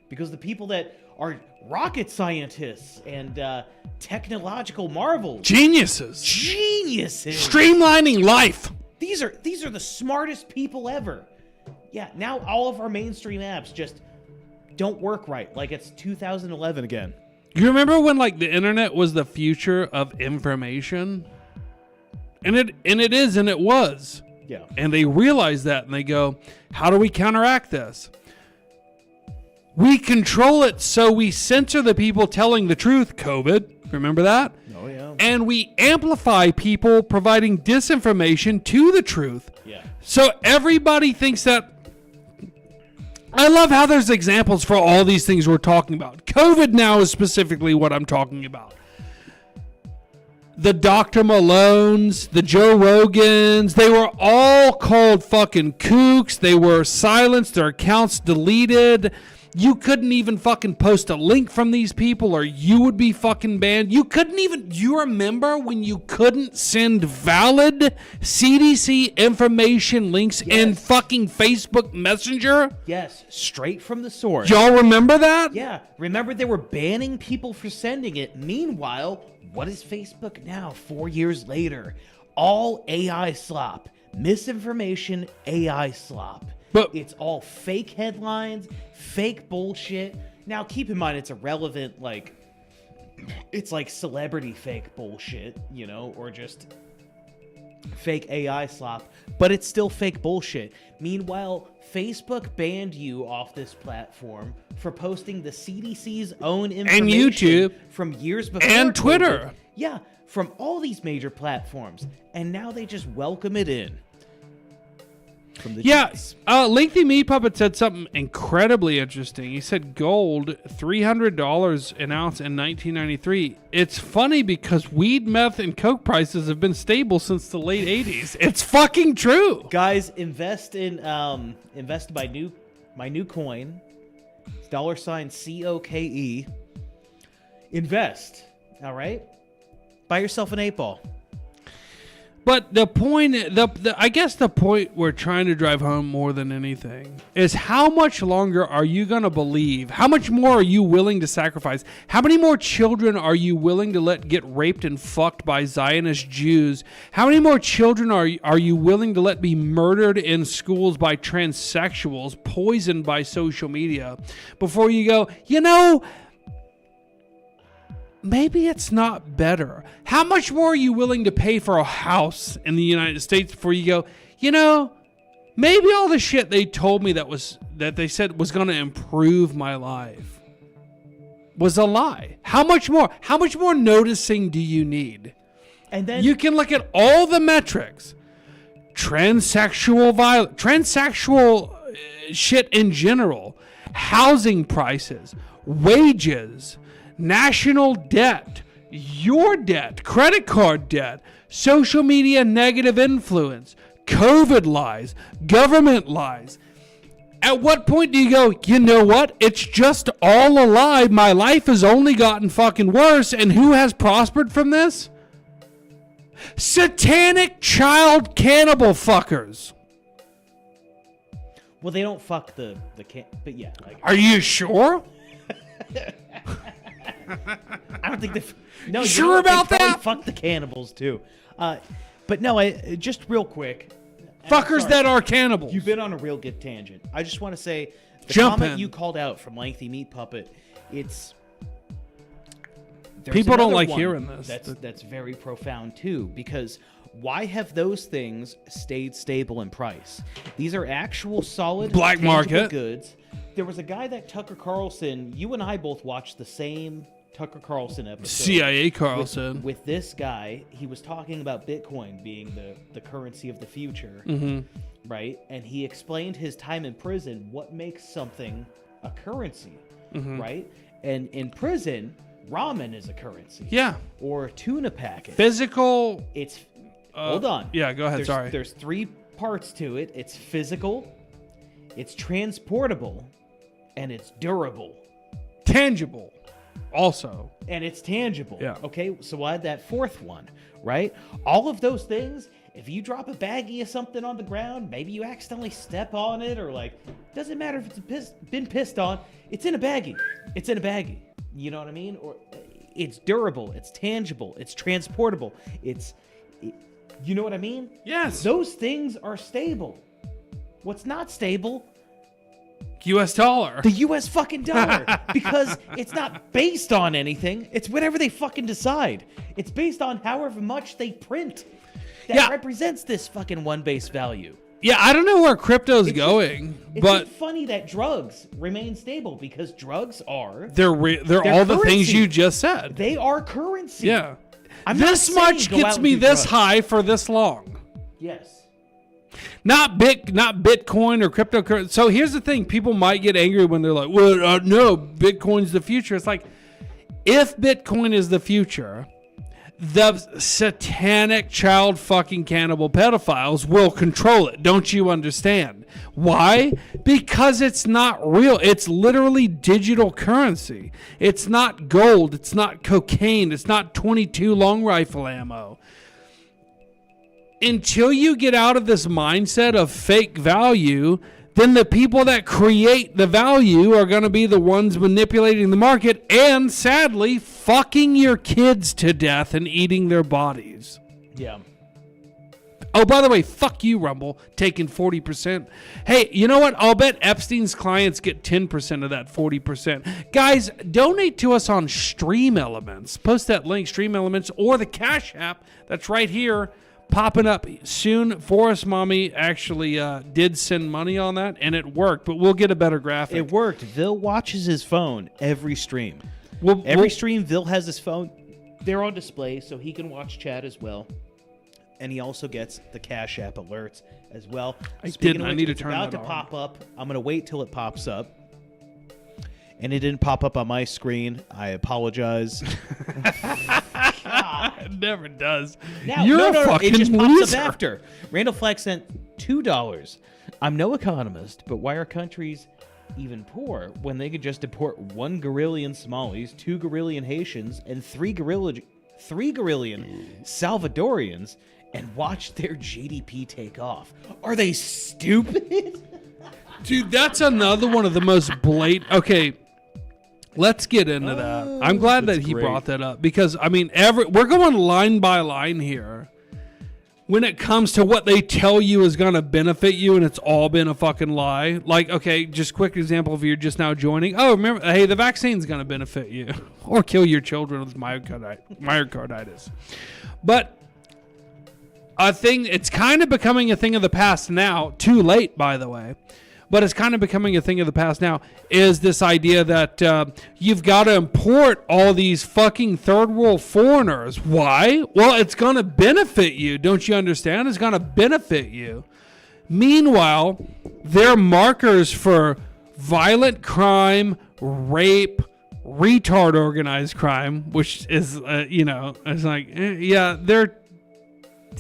Speaker 3: because the people that are rocket scientists and technological marvels.
Speaker 2: Geniuses. Streamlining life.
Speaker 3: These are the smartest people ever. Yeah, now all of our mainstream apps just don't work right. Like it's 2011 again.
Speaker 2: You remember when like the internet was the future of information? And it is and it was.
Speaker 3: Yeah.
Speaker 2: And they realize that and they go, how do we counteract this? We control it, so we censor the people telling the truth, COVID. Remember that?
Speaker 3: Oh, yeah.
Speaker 2: And we amplify people providing disinformation to the truth.
Speaker 3: Yeah.
Speaker 2: So everybody thinks that... I love how there's examples for all these things we're talking about. COVID now is specifically what I'm talking about. The Dr. Malones, the Joe Rogans, they were all called fucking kooks. They were silenced, their accounts deleted. You couldn't even fucking post a link from these people or you would be fucking banned. You couldn't even, do you remember when you couldn't send valid CDC information links in fucking Facebook Messenger?
Speaker 3: Yes, straight from the source.
Speaker 2: Y'all remember that?
Speaker 3: Yeah, remember they were banning people for sending it. Meanwhile, what is Facebook now 4 years later? All AI slop. Misinformation, AI slop.
Speaker 2: But
Speaker 3: it's all fake headlines, fake bullshit. Now, keep in mind, it's irrelevant, like, it's like celebrity fake bullshit, you know, or just fake AI slop, but it's still fake bullshit. Meanwhile, Facebook banned you off this platform for posting the CDC's own information.
Speaker 2: And YouTube.
Speaker 3: From years before.
Speaker 2: And Twitter.
Speaker 3: COVID. Yeah, from all these major platforms. And now they just welcome it in.
Speaker 2: Lengthy Meat Puppet said something incredibly interesting. He said gold, $300 an ounce in 1993. It's funny because weed, meth, and coke prices have been stable since the late 80s. It's fucking true.
Speaker 3: Guys, invest in my new coin. It's $COKE. Invest. All right? Buy yourself an 8-ball.
Speaker 2: But the point, I guess the point we're trying to drive home more than anything is how much longer are you going to believe? How much more are you willing to sacrifice? How many more children are you willing to let get raped and fucked by Zionist Jews? How many more children are you willing to let be murdered in schools by transsexuals, poisoned by social media, before you go, you know, maybe it's not better. How much more are you willing to pay for a house in the United States before you go, you know, maybe all the shit they told me that they said was going to improve my life was a lie. How much more noticing do you need?
Speaker 3: And then
Speaker 2: You can look at all the metrics. Transsexual violence, transsexual shit in general, housing prices, wages, national debt, your debt, credit card debt, social media negative influence, COVID lies, government lies. At what point do you go, you know what? It's just all a lie. My life has only gotten fucking worse. And who has prospered from this? Satanic child cannibal fuckers.
Speaker 3: well, they don't fuck the can, but yeah. Like,
Speaker 2: Are you sure?
Speaker 3: I don't think they. No,
Speaker 2: Sure
Speaker 3: you know what? They
Speaker 2: about
Speaker 3: probably
Speaker 2: that?
Speaker 3: Fuck the cannibals too. But no, just real quick. and I'm
Speaker 2: Fuckers
Speaker 3: sorry,
Speaker 2: that are cannibals.
Speaker 3: You've been on a real good tangent. I just want to say the
Speaker 2: Jump
Speaker 3: comment
Speaker 2: in.
Speaker 3: you called out from Lengthy Meat Puppet. It's there's
Speaker 2: People don't
Speaker 3: another
Speaker 2: like
Speaker 3: one
Speaker 2: hearing this.
Speaker 3: That's very profound too, because why have those things stayed stable in price? These are actual solid
Speaker 2: Black
Speaker 3: tangible
Speaker 2: market.
Speaker 3: goods. There was a guy that Tucker Carlson. You and I both watched the same Tucker Carlson episode.
Speaker 2: CIA Carlson.
Speaker 3: With this guy, he was talking about Bitcoin being the currency of the future, right? And he explained his time in prison, what makes something a currency, right? And in prison, ramen is a currency.
Speaker 2: Yeah.
Speaker 3: Or a tuna packet.
Speaker 2: Physical.
Speaker 3: It's hold on.
Speaker 2: Yeah, go ahead. Sorry.
Speaker 3: There's three parts to it. It's physical, it's transportable, and it's durable.
Speaker 2: Tangible. Also.
Speaker 3: And it's tangible.
Speaker 2: Yeah.
Speaker 3: Okay, so we'll add that fourth one, right? All of those things, if you drop a baggie of something on the ground, maybe you accidentally step on it, or like, doesn't matter if it's been pissed on, it's in a baggie. It's in a baggie. You know what I mean? Or it's durable, it's tangible, it's transportable, you know what I mean?
Speaker 2: Yes.
Speaker 3: Those things are stable. What's not stable?
Speaker 2: U.S. dollar.
Speaker 3: The U.S. fucking dollar. Because it's not based on anything. It's whatever they fucking decide. It's based on however much they print. That represents this fucking one base value.
Speaker 2: Yeah, I don't know where crypto's going,
Speaker 3: It's
Speaker 2: but
Speaker 3: just funny that drugs remain stable, because drugs are...
Speaker 2: they're all the things
Speaker 3: currency.
Speaker 2: you just said.
Speaker 3: They are currency.
Speaker 2: Yeah.
Speaker 3: I'm not
Speaker 2: This
Speaker 3: saying
Speaker 2: much
Speaker 3: go out
Speaker 2: gets
Speaker 3: and
Speaker 2: me
Speaker 3: do
Speaker 2: this
Speaker 3: drugs.
Speaker 2: high for this long.
Speaker 3: Yes.
Speaker 2: Not Bitcoin or cryptocurrency. So here's the thing. People might get angry when they're like, well, no, Bitcoin's the future. It's like, if Bitcoin is the future, the satanic child fucking cannibal pedophiles will control it. Don't you understand? Why? Because it's not real. It's literally digital currency. It's not gold. It's not cocaine. It's not 22 long rifle ammo. Until you get out of this mindset of fake value, then the people that create the value are going to be the ones manipulating the market and, sadly, fucking your kids to death and eating their bodies.
Speaker 3: Yeah.
Speaker 2: Oh, by the way, fuck you, Rumble, taking 40%. Hey, you know what? I'll bet Epstein's clients get 10% of that 40%. Guys, donate to us on Stream Elements. Post that link, Stream Elements, or the Cash App that's right here. Popping up soon. Forest Mommy actually did send money on that, and it worked, but we'll get a better graphic.
Speaker 3: It worked. Vil watches his phone every stream.
Speaker 2: We'll
Speaker 3: Stream, Vil has his phone. They're on display, so he can watch chat as well. And he also gets the Cash App alerts as well.
Speaker 2: I
Speaker 3: Speaking
Speaker 2: didn't.
Speaker 3: of
Speaker 2: I
Speaker 3: which,
Speaker 2: need to
Speaker 3: it's
Speaker 2: turn
Speaker 3: about
Speaker 2: that
Speaker 3: to
Speaker 2: on.
Speaker 3: pop up. I'm going to wait till it pops up. And it didn't pop up on my screen. I apologize.
Speaker 2: It never does.
Speaker 3: Now,
Speaker 2: You're
Speaker 3: no,
Speaker 2: a fucking
Speaker 3: it just
Speaker 2: loser.
Speaker 3: pops up after. Randall Fleck sent $2. I'm no economist, but why are countries even poor when they could just deport 1 Gorillion Somalis, 2 Gorillion Haitians, and 3 Gorillion Salvadorians and watch their GDP take off? Are they stupid?
Speaker 2: Dude, that's another one of the most blatant. Okay, let's get into that. I'm glad that
Speaker 3: that's
Speaker 2: he
Speaker 3: great.
Speaker 2: brought that up because, I mean, we're going line by line here. when it comes to what they tell you is going to benefit you, and it's all been a fucking lie. Like, okay, just quick example if you're just now joining. Oh, remember, hey, the vaccine's going to benefit you or kill your children with myocarditis. But a thing, it's kind of becoming a thing of the past now. Too late, by the way. But it's kind of becoming a thing of the past now, is this idea that you've got to import all these fucking third world foreigners. Why? Well, it's going to benefit you. Don't you understand? It's going to benefit you. Meanwhile, they're markers for violent crime, rape, retard organized crime, which is, it's like,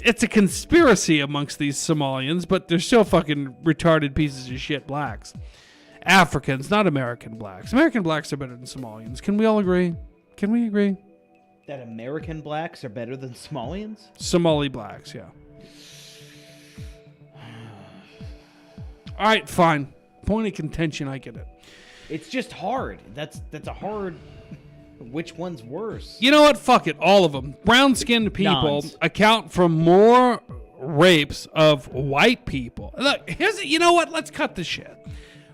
Speaker 2: it's a conspiracy amongst these Somalians, but they're still fucking retarded pieces of shit blacks. Africans, not American blacks. American blacks are better than Somalians. Can we all agree? Can we agree?
Speaker 3: That American blacks are better than Somalians?
Speaker 2: Somali blacks, yeah. All right, fine. Point of contention, I get it.
Speaker 3: It's just hard. That's a hard... Which one's worse?
Speaker 2: You know what? Fuck it. All of them. Brown-skinned people
Speaker 3: Nons.
Speaker 2: account for more rapes of white people. Look, you know what? Let's cut the shit.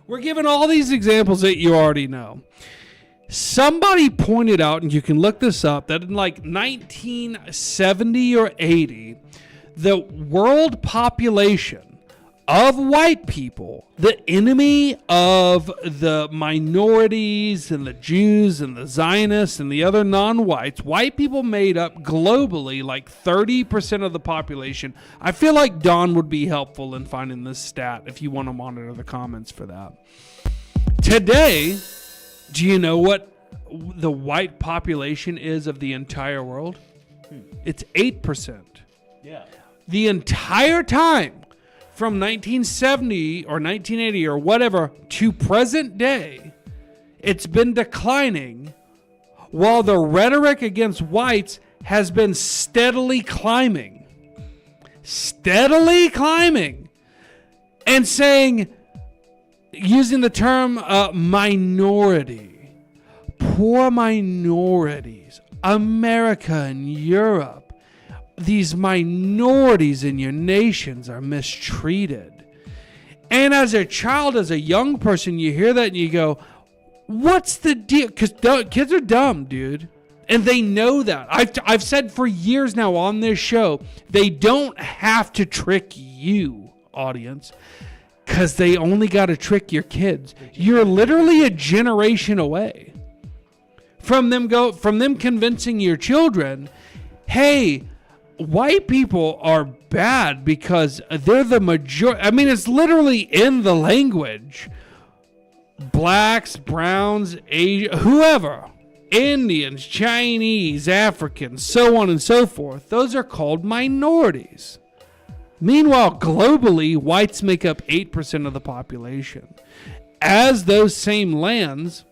Speaker 2: We're giving all these examples that you already know. Somebody pointed out, and you can look this up, that in like 1970 or 80, the world population of white people, the enemy of the minorities and the Jews and the Zionists and the other non-whites, white people made up globally like 30% of the population. I feel like Don would be helpful in finding this stat if you want to monitor the comments for that. Today, do you know what the white population is of the entire world? It's 8%.
Speaker 3: Yeah.
Speaker 2: The entire time, from 1970 or 1980 or whatever to present day, it's been declining, while the rhetoric against whites has been steadily climbing. Steadily climbing. And saying, using the term minority, poor minorities, America and Europe, these minorities in your nations are mistreated. And as a child, as a young person, you hear that and you go, what's the deal? Because kids are dumb, dude. And they know that. I've said for years now on this show, they don't have to trick you, audience, because they only got to trick your kids. You're literally a generation away from them convincing your children, hey, white people are bad because they're the majority. I mean, it's literally in the language. Blacks, browns, Asian, whoever, Indians, Chinese, Africans, so on and so forth. Those are called minorities. Meanwhile, globally, whites make up 8% of the population. As those same lands,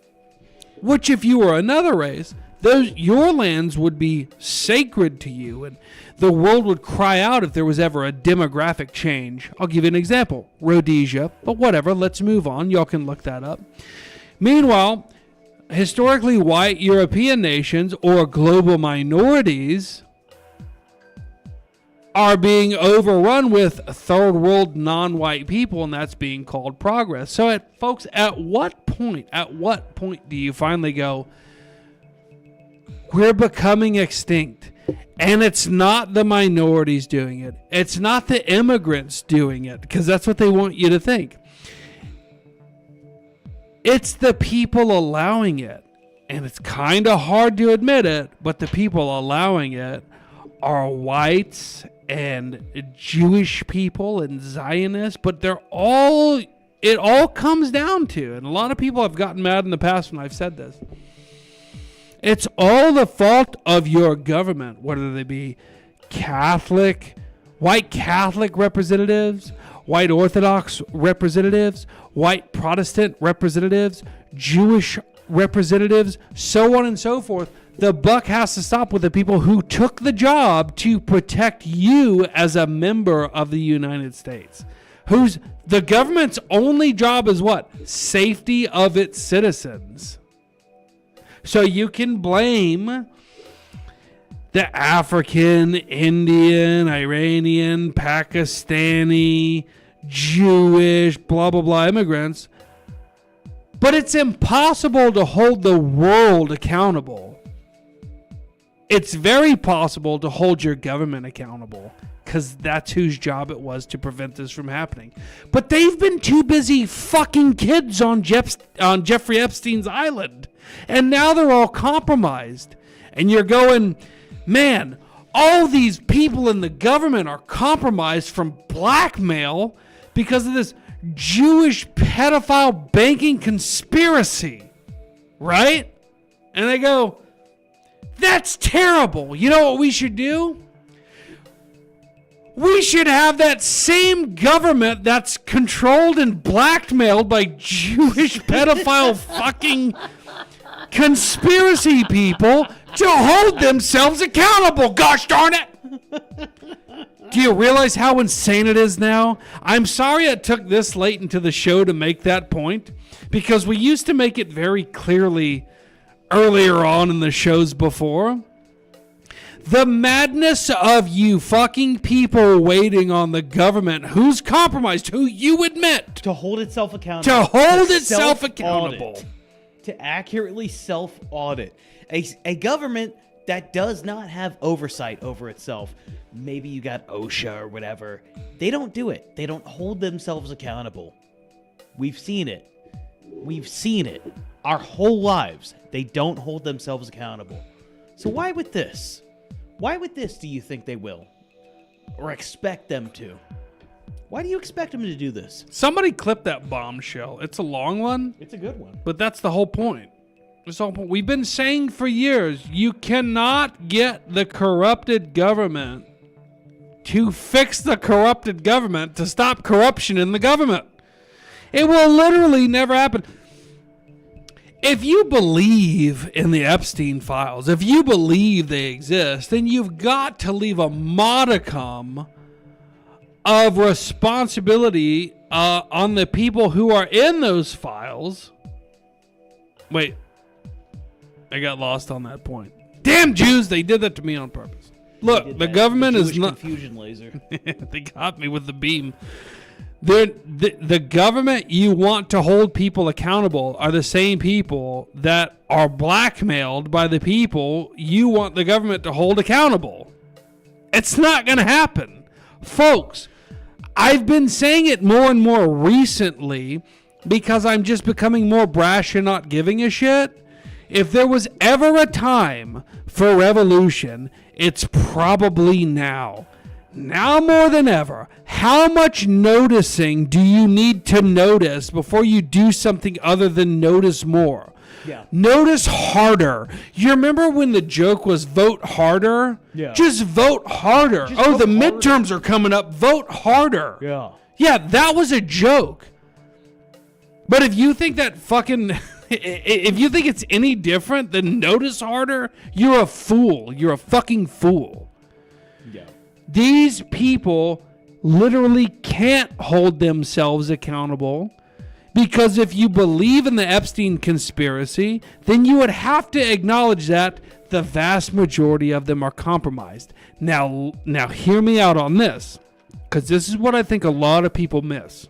Speaker 2: which if you were another race, your lands would be sacred to you, and the world would cry out if there was ever a demographic change. I'll give you an example. Rhodesia, but whatever, let's move on. Y'all can look that up. Meanwhile, historically white European nations or global minorities are being overrun with third world non-white people, and that's being called progress. So, folks, at what point do you finally go, we're becoming extinct? And it's not the minorities doing it. It's not the immigrants doing it, because that's what they want you to think. It's the people allowing it. And it's kind of hard to admit it, but the people allowing it are whites and Jewish people and Zionists, but it all comes down to, and a lot of people have gotten mad in the past when I've said this, it's all the fault of your government, whether they be Catholic, white Catholic representatives, white Orthodox representatives, white Protestant representatives, Jewish representatives, so on and so forth. The buck has to stop with the people who took the job to protect you as a member of the United States. The government's only job is what? Safety of its citizens. So you can blame the African, Indian, Iranian, Pakistani, Jewish, blah, blah, blah immigrants. But it's impossible to hold the world accountable. It's very possible to hold your government accountable, because that's whose job it was to prevent this from happening. But they've been too busy fucking kids on Jeffrey Epstein's island. And now they're all compromised. And you're going, man, all these people in the government are compromised from blackmail because of this Jewish pedophile banking conspiracy. Right? And they go, that's terrible. You know what we should do? We should have that same government that's controlled and blackmailed by Jewish pedophile fucking conspiracy people to hold themselves accountable. Gosh darn it. Do you realize how insane it is now? I'm sorry it took this late into the show to make that point, because we used to make it very clearly earlier on in the shows before. The madness of you fucking people waiting on the government who's compromised, who you admit
Speaker 3: To hold itself accountable.
Speaker 2: to hold itself
Speaker 3: self-audit,
Speaker 2: accountable.
Speaker 3: To accurately self-audit. A government that does not have oversight over itself. Maybe you got OSHA or whatever. They don't do it. They don't hold themselves accountable. We've seen it. We've seen it. Our whole lives. They don't hold themselves accountable. So why with this? Why with this do you think they will? Or expect them to? Why do you expect them to do this?
Speaker 2: Somebody clip that bombshell. It's a long one,
Speaker 3: It's a good one.
Speaker 2: but that's the whole point. That's the whole point. We've been saying for years, you cannot get the corrupted government to fix the corrupted government to stop corruption in the government. It will literally never happen. If you believe in the Epstein files, if you believe they exist, then you've got to leave a modicum of responsibility on the people who are in those files. Wait, I got lost on that point. Damn Jews, they did that to me on purpose. Look, the government is not...
Speaker 3: confusion laser.
Speaker 2: They got me with the beam. The government you want to hold people accountable are the same people that are blackmailed by the people you want the government to hold accountable. It's not going to happen. Folks, I've been saying it more and more recently because I'm just becoming more brash and not giving a shit. If there was ever a time for revolution, it's probably now. Now more than ever, how much noticing do you need to notice before you do something other than notice more?
Speaker 3: Yeah.
Speaker 2: Notice harder. You remember when the joke was vote harder?
Speaker 3: Yeah.
Speaker 2: Just vote harder.
Speaker 3: Just
Speaker 2: the
Speaker 3: vote
Speaker 2: midterms are coming up. Vote harder.
Speaker 3: Yeah.
Speaker 2: Yeah, that was a joke. But if you think that fucking... if you think it's any different than notice harder, you're a fool. You're a fucking fool.
Speaker 3: Yeah.
Speaker 2: These people literally can't hold themselves accountable because if you believe in the Epstein conspiracy, then you would have to acknowledge that the vast majority of them are compromised. Now hear me out on this, because this is what I think a lot of people miss.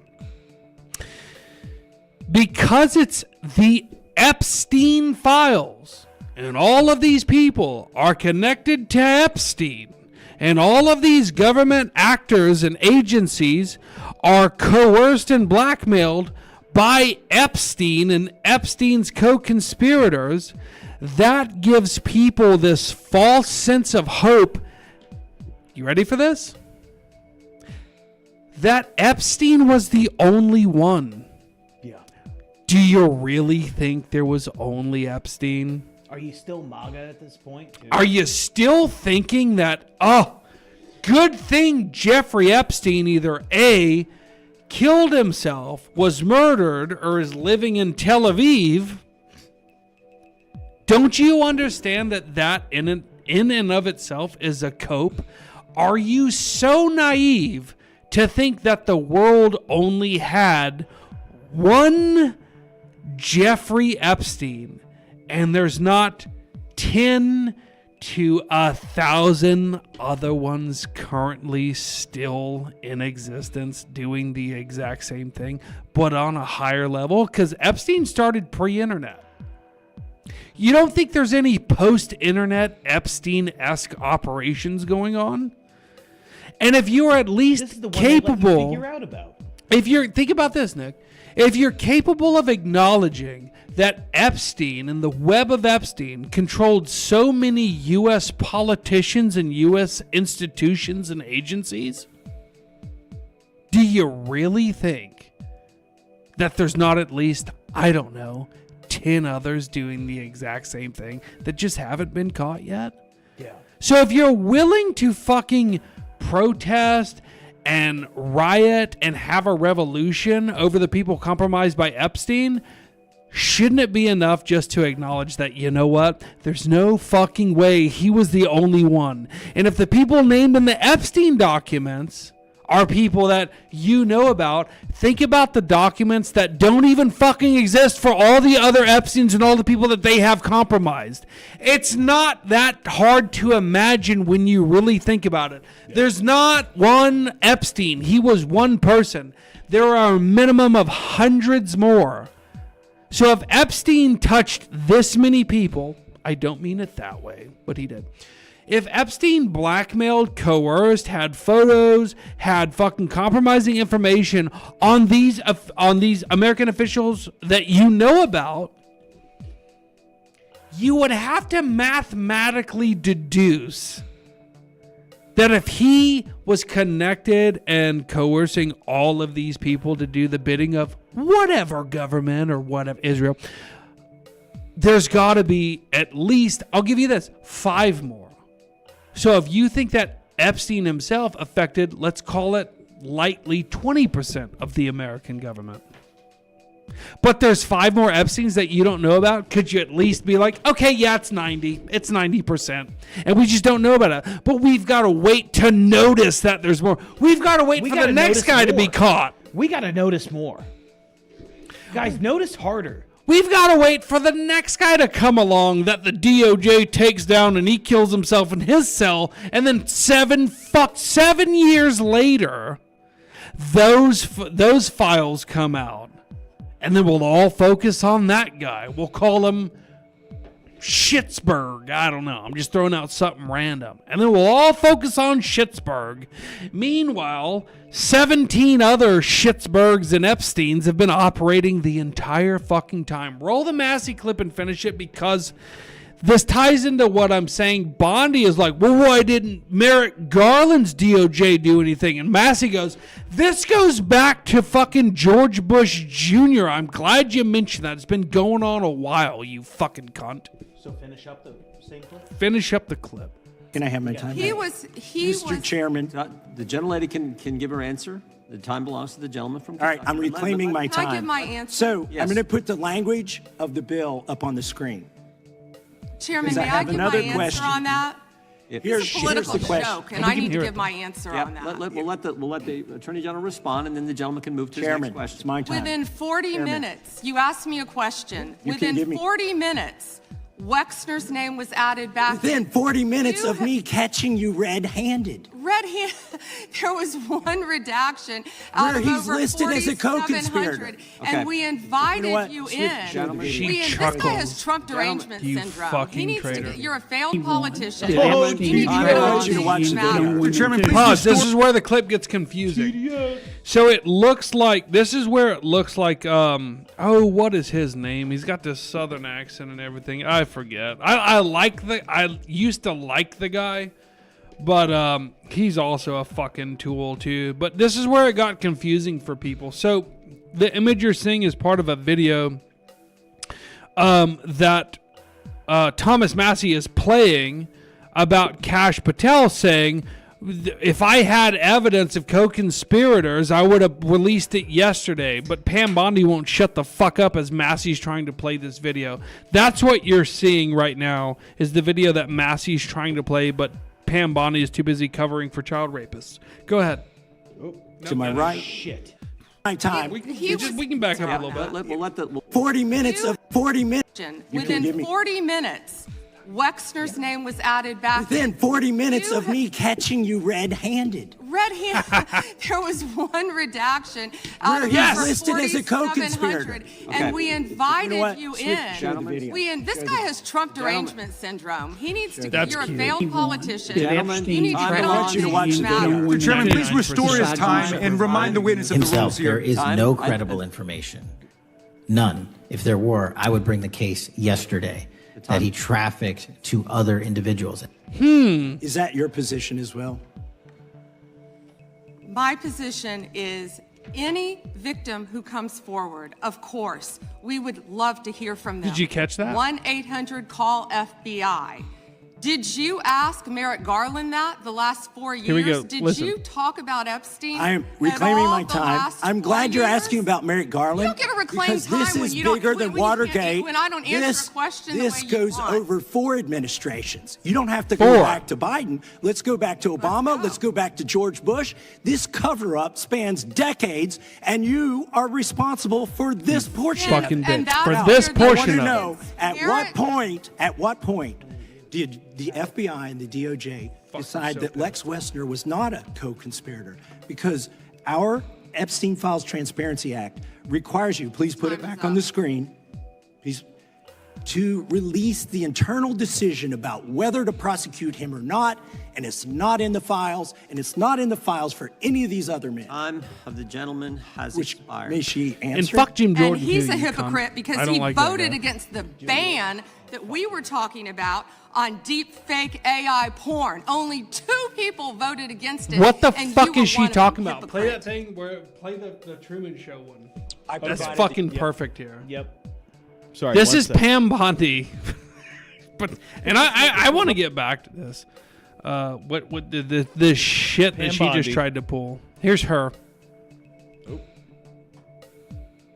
Speaker 2: Because it's the Epstein files, and all of these people are connected to Epstein, and all of these government actors and agencies are coerced and blackmailed by Epstein and Epstein's co-conspirators, that gives people this false sense of hope. You ready for this? That Epstein was the only one.
Speaker 3: Yeah.
Speaker 2: Do you really think there was only Epstein?
Speaker 3: Are you still MAGA at this point, too?
Speaker 2: Are you still thinking that, good thing Jeffrey Epstein either A, killed himself, was murdered, or is living in Tel Aviv? Don't you understand that in and of itself is a cope? Are you so naive to think that the world only had one Jeffrey Epstein and there's not 10, to 1,000 other ones currently still in existence doing the exact same thing, but on a higher level, because Epstein started pre-internet. You don't think there's any post-internet Epstein-esque operations going on? And if you're at least
Speaker 3: This is the one they let you
Speaker 2: capable,
Speaker 3: figure out about.
Speaker 2: think about this, Nick. If you're capable of acknowledging that Epstein and the web of Epstein controlled so many U.S. politicians and U.S. institutions and agencies, do you really think that there's not at least, I don't know, 10 others doing the exact same thing that just haven't been caught yet?
Speaker 3: Yeah.
Speaker 2: So if you're willing to fucking protest and riot and have a revolution over the people compromised by Epstein, shouldn't it be enough just to acknowledge that, you know what, there's no fucking way he was the only one? And if the people named in the Epstein documents are people that you know about, think about the documents that don't even fucking exist for all the other Epsteins and all the people that they have compromised. It's not that hard to imagine when you really think about it. There's not one Epstein. He was one person. There are a minimum of hundreds more. So if Epstein touched this many people, I don't mean it that way, but he did. If Epstein blackmailed, coerced, had photos, had fucking compromising information on these American officials that you know about, you would have to mathematically deduce that if he was connected and coercing all of these people to do the bidding of whatever government or whatever Israel, there's got to be at least, I'll give you this, 5 more. So if you think that Epstein himself affected, let's call it lightly 20% of the American government, but there's 5 more Epsteins that you don't know about, could you at least be like, okay, yeah, it's 90%, and we just don't know about it, but we've got to wait to notice that there's more. We've got to wait for the next guy to be caught.
Speaker 3: We got to notice more. Guys, notice harder.
Speaker 2: We've got to wait for the next guy to come along that the DOJ takes down and he kills himself in his cell. And then 7 years later, those files come out. And then we'll all focus on that guy. We'll call him Schittsburg. I don't know. I'm just throwing out something random. And then we'll all focus on Schittsburg. Meanwhile, 17 other Schittsburgs and Epsteins have been operating the entire fucking time. Roll the Massey clip and finish it, because this ties into what I'm saying. Bondi is like, well, why didn't Merrick Garland's DOJ do anything? And Massey goes, this goes back to fucking George Bush Jr. I'm glad you mentioned that. It's been going on a while, you fucking cunt.
Speaker 3: So finish up the same clip?
Speaker 2: Finish up the clip.
Speaker 7: Can I have my time?
Speaker 9: Mr. Chairman, the gentlelady can give her answer. The time belongs to the gentleman from
Speaker 7: All right, I'm reclaiming my
Speaker 8: Can
Speaker 7: time.
Speaker 8: I give my answer?
Speaker 7: So
Speaker 9: Yes.
Speaker 7: I'm going to put the language of the bill up on the screen.
Speaker 8: Chairman,
Speaker 7: Because I
Speaker 8: may I
Speaker 7: have
Speaker 8: give my
Speaker 7: another
Speaker 8: answer
Speaker 7: question.
Speaker 8: on that?
Speaker 7: Here's
Speaker 8: It's a political
Speaker 7: the question.
Speaker 8: joke, and I need to give my answer
Speaker 9: Yeah,
Speaker 8: on that.
Speaker 9: we'll let the Attorney General respond, and then the gentleman can move to his
Speaker 7: Chairman,
Speaker 9: next question.
Speaker 7: it's my time.
Speaker 8: Within 40 minutes, you asked me a question.
Speaker 7: You can give
Speaker 8: Within
Speaker 7: me-
Speaker 8: 40 minutes, Wexner's name was added back.
Speaker 7: Within 40 minutes
Speaker 8: You
Speaker 7: of me catching you red-handed.
Speaker 8: There was one redaction out
Speaker 7: Where
Speaker 8: of
Speaker 7: he's
Speaker 8: over
Speaker 7: listed as a
Speaker 8: 4,700,
Speaker 7: co-conspirator.
Speaker 9: Okay.
Speaker 8: and we invited
Speaker 7: You know what?
Speaker 8: you
Speaker 7: Switch,
Speaker 8: in.
Speaker 9: gentlemen.
Speaker 8: This guy has Trump derangement
Speaker 2: You
Speaker 8: syndrome.
Speaker 2: fucking
Speaker 8: He needs to
Speaker 2: traitor.
Speaker 8: get. You're a failed politician.
Speaker 3: Oh,
Speaker 8: You need to
Speaker 7: I
Speaker 8: get
Speaker 7: want
Speaker 8: on
Speaker 7: you to
Speaker 8: these
Speaker 7: watch the video.
Speaker 8: matters.
Speaker 7: Chairman,
Speaker 2: Pause. This is where the clip gets confusing. So it looks like, this is where it looks like, what is his name? He's got this southern accent and everything. I forget. I used to like the guy, but he's also a fucking tool too. But this is where it got confusing for people. So the image you're seeing is part of a video that Thomas Massey is playing about Kash Patel saying, if I had evidence of co-conspirators, I would have released it yesterday. But Pam Bondi won't shut the fuck up as Massey's trying to play this video. That's what you're seeing right now, is the video that Massey's trying to play, but Pam Bondi is too busy covering for child rapists. Go ahead.
Speaker 7: To my right.
Speaker 3: Shit.
Speaker 7: My time.
Speaker 2: We can back up a little bit.
Speaker 7: We'll 40 minutes of 40 minutes.
Speaker 8: Within
Speaker 7: give me-
Speaker 8: 40 minutes, Wexner's name was added back.
Speaker 7: Within 40 minutes
Speaker 8: You
Speaker 7: of me catching you red-handed.
Speaker 8: There was one redaction out
Speaker 7: Where
Speaker 8: of
Speaker 7: he's
Speaker 8: over
Speaker 7: listed as a
Speaker 8: 4,700,
Speaker 7: co-conspirator.
Speaker 8: and we invited
Speaker 7: You know what?
Speaker 8: you
Speaker 7: Switch
Speaker 8: in.
Speaker 7: to the video.
Speaker 8: This guy has Trump derangement syndrome. He needs to.
Speaker 2: That's
Speaker 8: You're a
Speaker 2: cute.
Speaker 8: failed politician.
Speaker 9: Gentlemen,
Speaker 8: You need to
Speaker 9: time
Speaker 8: get
Speaker 7: I
Speaker 8: on
Speaker 7: want you to
Speaker 8: things
Speaker 7: watch
Speaker 8: that
Speaker 7: the
Speaker 8: matter.
Speaker 7: video.
Speaker 10: Mr. Chairman, please
Speaker 2: 99%
Speaker 10: restore his time and remind the witness of the
Speaker 11: himself,
Speaker 10: rules here.
Speaker 11: there is
Speaker 9: Time.
Speaker 11: no credible information. None. If there were, I would bring the case yesterday that he trafficked to other individuals.
Speaker 7: Is that your position as well?
Speaker 8: My position is any victim who comes forward, of course, we would love to hear from them.
Speaker 2: Did you catch that?
Speaker 8: 1-800-CALL-FBI. Did you ask Merrick Garland that the last 4 years?
Speaker 2: Here we go.
Speaker 8: Did
Speaker 2: Listen.
Speaker 8: you talk about Epstein?
Speaker 7: I am
Speaker 8: at
Speaker 7: reclaiming
Speaker 8: all
Speaker 7: my
Speaker 8: the
Speaker 7: time.
Speaker 8: last
Speaker 7: I'm
Speaker 8: 4
Speaker 7: glad you're
Speaker 8: years?
Speaker 7: asking about Merrick Garland.
Speaker 8: You don't get to reclaim
Speaker 7: because
Speaker 8: time
Speaker 7: this
Speaker 8: when
Speaker 7: is
Speaker 8: you don't-
Speaker 7: bigger
Speaker 8: when
Speaker 7: than
Speaker 8: you can't-
Speaker 7: Watergate.
Speaker 8: when I don't answer a question the
Speaker 7: this
Speaker 8: way you
Speaker 7: goes
Speaker 8: want.
Speaker 7: over 4 administrations. You don't have to
Speaker 2: Four.
Speaker 7: go back to Biden. Let's go back to Obama. Let's go back to George Bush. This cover-up spans decades, and you are responsible for this portion. of it.
Speaker 2: Fucking
Speaker 8: And
Speaker 2: bitch.
Speaker 8: that's
Speaker 2: For
Speaker 8: where
Speaker 2: this
Speaker 8: the-
Speaker 2: portion
Speaker 7: I
Speaker 2: of
Speaker 7: want to
Speaker 2: it.
Speaker 7: know at what point did the FBI and the DOJ decide that Lex Wessner was not a co-conspirator? Because our Epstein Files Transparency Act requires you, please put it
Speaker 8: Time is
Speaker 7: back on
Speaker 8: up.
Speaker 7: the screen, please, to release the internal decision about whether to prosecute him or not, and it's not in the files, and it's not in the files for any of these other men.
Speaker 9: Time of the gentleman has
Speaker 7: Which
Speaker 9: expired.
Speaker 7: may she answer?
Speaker 2: And fuck Jim Jordan.
Speaker 8: And he's
Speaker 2: too,
Speaker 8: a
Speaker 2: you
Speaker 8: hypocrite
Speaker 2: cunt.
Speaker 8: because
Speaker 2: I don't
Speaker 8: he
Speaker 2: like that
Speaker 8: voted
Speaker 2: guy.
Speaker 8: against the ban that we were talking about on deep fake AI porn. Only 2 people voted against it.
Speaker 2: What the
Speaker 8: and
Speaker 2: fuck
Speaker 8: you
Speaker 2: is
Speaker 8: were one
Speaker 2: she
Speaker 8: of
Speaker 2: talking
Speaker 8: them,
Speaker 2: about? Play that
Speaker 8: hypocrite.
Speaker 2: thing where play the Truman Show one.
Speaker 3: I
Speaker 2: That's
Speaker 3: provided
Speaker 2: fucking
Speaker 3: the- yep.
Speaker 2: perfect here.
Speaker 3: Yep. Sorry.
Speaker 2: This
Speaker 3: one
Speaker 2: is
Speaker 3: second.
Speaker 2: Pam Bondi. But and I want to get back to this. What the shit
Speaker 3: Pam
Speaker 2: that she just
Speaker 3: Bondi.
Speaker 2: tried to pull. Here's her.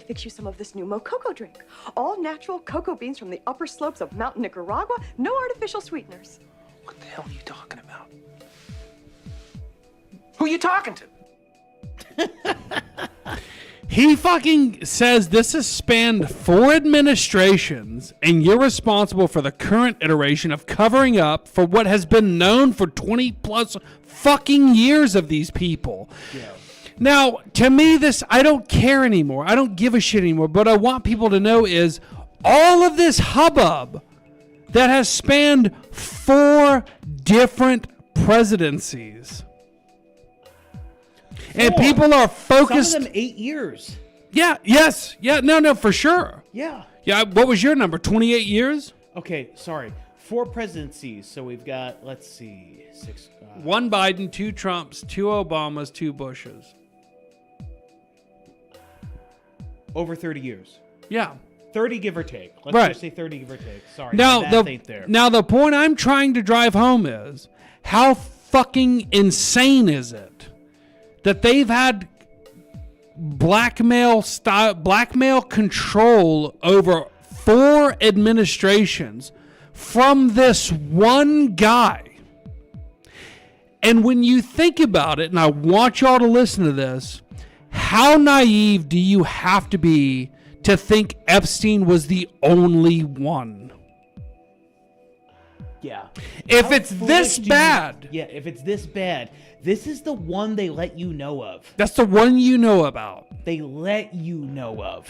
Speaker 12: Fix you some of this new Mococo drink. All natural cocoa beans from the upper slopes of Mountain Nicaragua. No artificial sweeteners.
Speaker 10: What the hell are you talking about? Who are you talking to?
Speaker 2: He fucking says this has spanned 4 administrations, and you're responsible for the current iteration of covering up for what has been known for 20 plus fucking years of these people. Yeah. Now, to me, this, I don't care anymore. I don't give a shit anymore. But I want people to know is all of this hubbub that has spanned 4 different presidencies. And people are focused.
Speaker 3: Some of them 8 years.
Speaker 2: Yeah, yes. Yeah, no, for sure.
Speaker 3: Yeah.
Speaker 2: Yeah, what was your number? 28 years?
Speaker 3: Okay, sorry. 4 presidencies. So we've got, let's see, 6.
Speaker 2: 1 Biden, 2 Trumps, 2 Obamas, 2 Bushes.
Speaker 3: Over 30 years.
Speaker 2: Yeah.
Speaker 3: 30 give or take. Let's
Speaker 2: Right.
Speaker 3: just say 30 give or take. Sorry,
Speaker 2: Now
Speaker 3: my
Speaker 2: the
Speaker 3: math ain't there.
Speaker 2: now the point I'm trying to drive home is how fucking insane is it that they've had blackmail control over 4 administrations from this one guy. And when you think about it, and I want y'all to listen to this, how naive do you have to be to think Epstein was the only one?
Speaker 3: Yeah.
Speaker 2: If
Speaker 3: How
Speaker 2: it's this
Speaker 3: foolish do you-
Speaker 2: bad,
Speaker 3: Yeah, if it's this bad, this is the one they let you know of.
Speaker 2: that's the one you know about.
Speaker 3: They let you know of.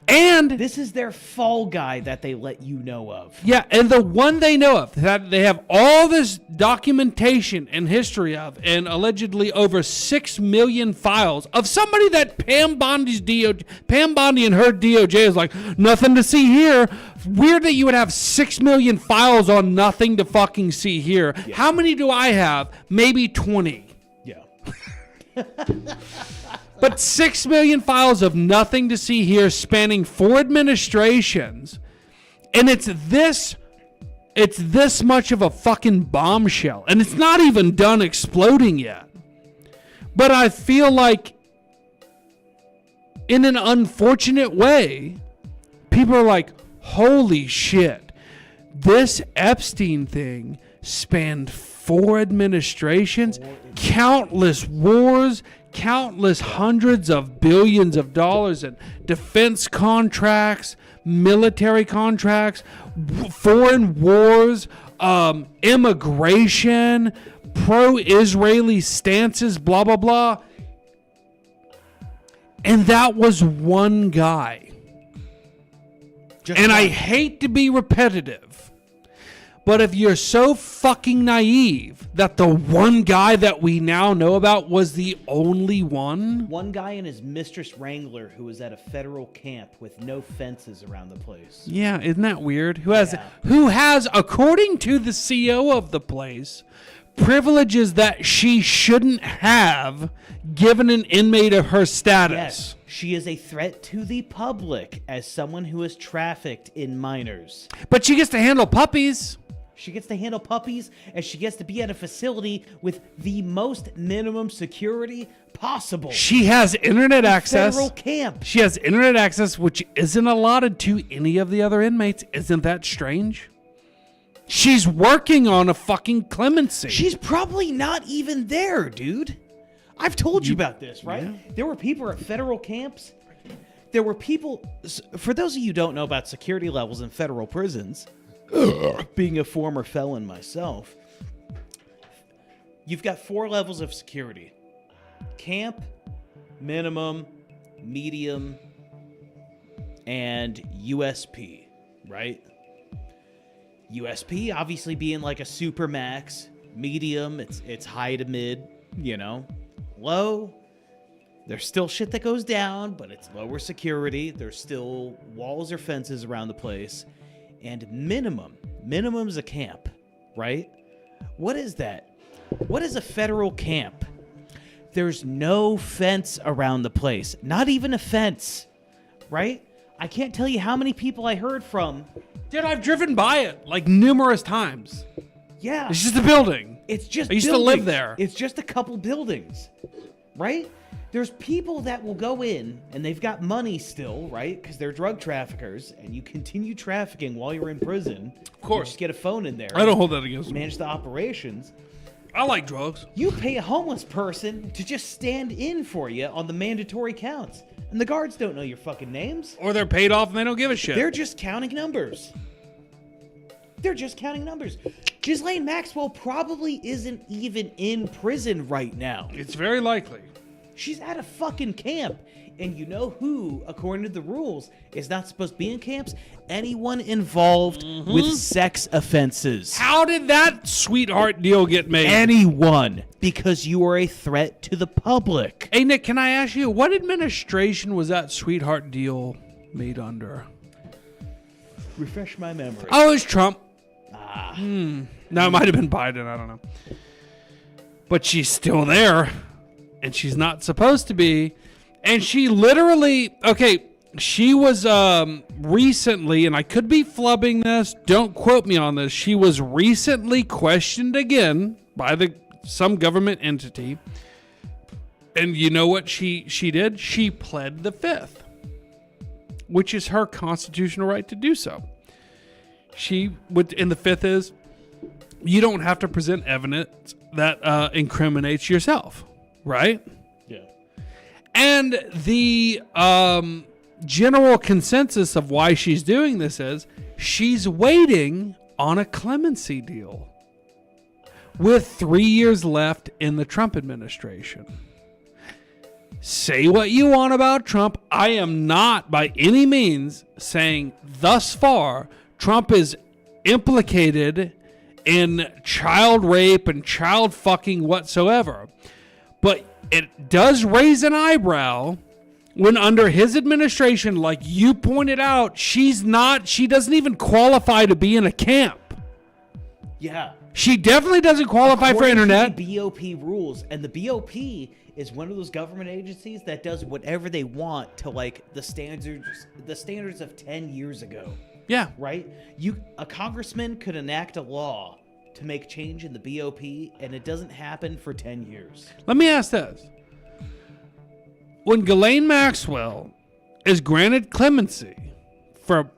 Speaker 2: And
Speaker 3: This is their fall guy that they let you know of.
Speaker 2: yeah, and the one they know of that they have all this documentation and history of, and allegedly over 6 million files of somebody that Pam Bondi and her DOJ is like, nothing to see here. Weird that you would have 6 million files on nothing to fucking see here.
Speaker 3: Yeah.
Speaker 2: How many do I have? Maybe 20.
Speaker 3: Yeah.
Speaker 2: But 6 million files of nothing to see here spanning 4 administrations. And it's this much of a fucking bombshell. And it's not even done exploding yet. But I feel like in an unfortunate way, people are like, holy shit, this Epstein thing spanned 4 administrations, countless wars, countless hundreds of billions of dollars in defense contracts, military contracts, foreign wars, immigration, pro-Israeli stances, blah, blah, blah. And that was one guy. I hate to be repetitive, but if you're so fucking naive that the one guy that we now know about was the only one.
Speaker 3: One guy and his mistress Wrangler who was at a federal camp with no fences around the place.
Speaker 2: Yeah, isn't that weird? Who has, according to the CEO of the place, privileges that she shouldn't have given an inmate of her status.
Speaker 3: Yes, she is a threat to the public as someone who is trafficked in minors.
Speaker 2: But she gets to handle puppies.
Speaker 3: She gets to handle puppies, and she gets to be at a facility with the most minimum security possible.
Speaker 2: She has internet access.
Speaker 3: Federal camp.
Speaker 2: She has internet access, which isn't allotted to any of the other inmates. Isn't that strange? She's working on a fucking clemency.
Speaker 3: She's probably not even there, dude. I've told you about this, right? Yeah. There were people at federal camps. There were people, for those of you who don't know about security levels in federal prisons, being a former felon myself, you've got 4 levels of security. Camp, minimum, medium, and USP, right? USP obviously being like a super max, medium, it's high to mid, you know. Low, there's still shit that goes down, but it's lower security. There's still walls or fences around the place. And minimum's a camp, right? What is that? What is a federal camp? There's no fence around the place, not even a fence, right? I can't tell you how many people I heard from.
Speaker 2: Dude, I've driven by it like numerous times.
Speaker 3: Yeah.
Speaker 2: It's just a building.
Speaker 3: It's just
Speaker 2: I used to live there.
Speaker 3: It's just a couple buildings, right? There's people that will go in and they've got money still, right? Because they're drug traffickers, and you continue trafficking while you're in prison.
Speaker 2: Of course.
Speaker 3: You just get a phone in there.
Speaker 2: I don't hold that against them.
Speaker 3: Manage the operations.
Speaker 2: I like drugs.
Speaker 3: You pay a homeless person to just stand in for you on the mandatory counts. And the guards don't know your fucking names.
Speaker 2: Or they're paid off and they don't give a shit.
Speaker 3: They're just counting numbers. Ghislaine Maxwell probably isn't even in prison right now.
Speaker 2: It's very likely.
Speaker 3: She's at a fucking camp. And you know who, according to the rules, is not supposed to be in camps? Anyone involved with sex offenses.
Speaker 2: How did that sweetheart deal get made?
Speaker 3: Anyone. Because you are a threat to the public.
Speaker 2: Hey, Nick, can I ask you, what administration was that sweetheart deal made under?
Speaker 3: Refresh my memory.
Speaker 2: Oh, it was Trump. No, it might have been Biden. I don't know. But she's still there. And she's not supposed to be. And she literally, she was recently, and I could be flubbing this, don't quote me on this, she was recently questioned again by some government entity. And you know what she did? She pled the Fifth, which is her constitutional right to do so. And the Fifth is, you don't have to present evidence that incriminates yourself, right?
Speaker 3: Yeah.
Speaker 2: And the general consensus of why she's doing this is she's waiting on a clemency deal with 3 years left in the Trump administration. Say what you want about Trump. I am not by any means saying thus far Trump is implicated in child rape and child fucking whatsoever. But it does raise an eyebrow when under his administration, like you pointed out, she doesn't even qualify to be in a camp.
Speaker 3: Yeah.
Speaker 2: She definitely doesn't qualify for internet.
Speaker 3: The BOP rules, and the BOP is one of those government agencies that does whatever they want to like the standards of 10 years ago.
Speaker 2: Yeah.
Speaker 3: Right? A congressman could enact a law to make change in the BOP, and it doesn't happen for 10 years.
Speaker 2: Let me ask this. When Ghislaine Maxwell is granted clemency for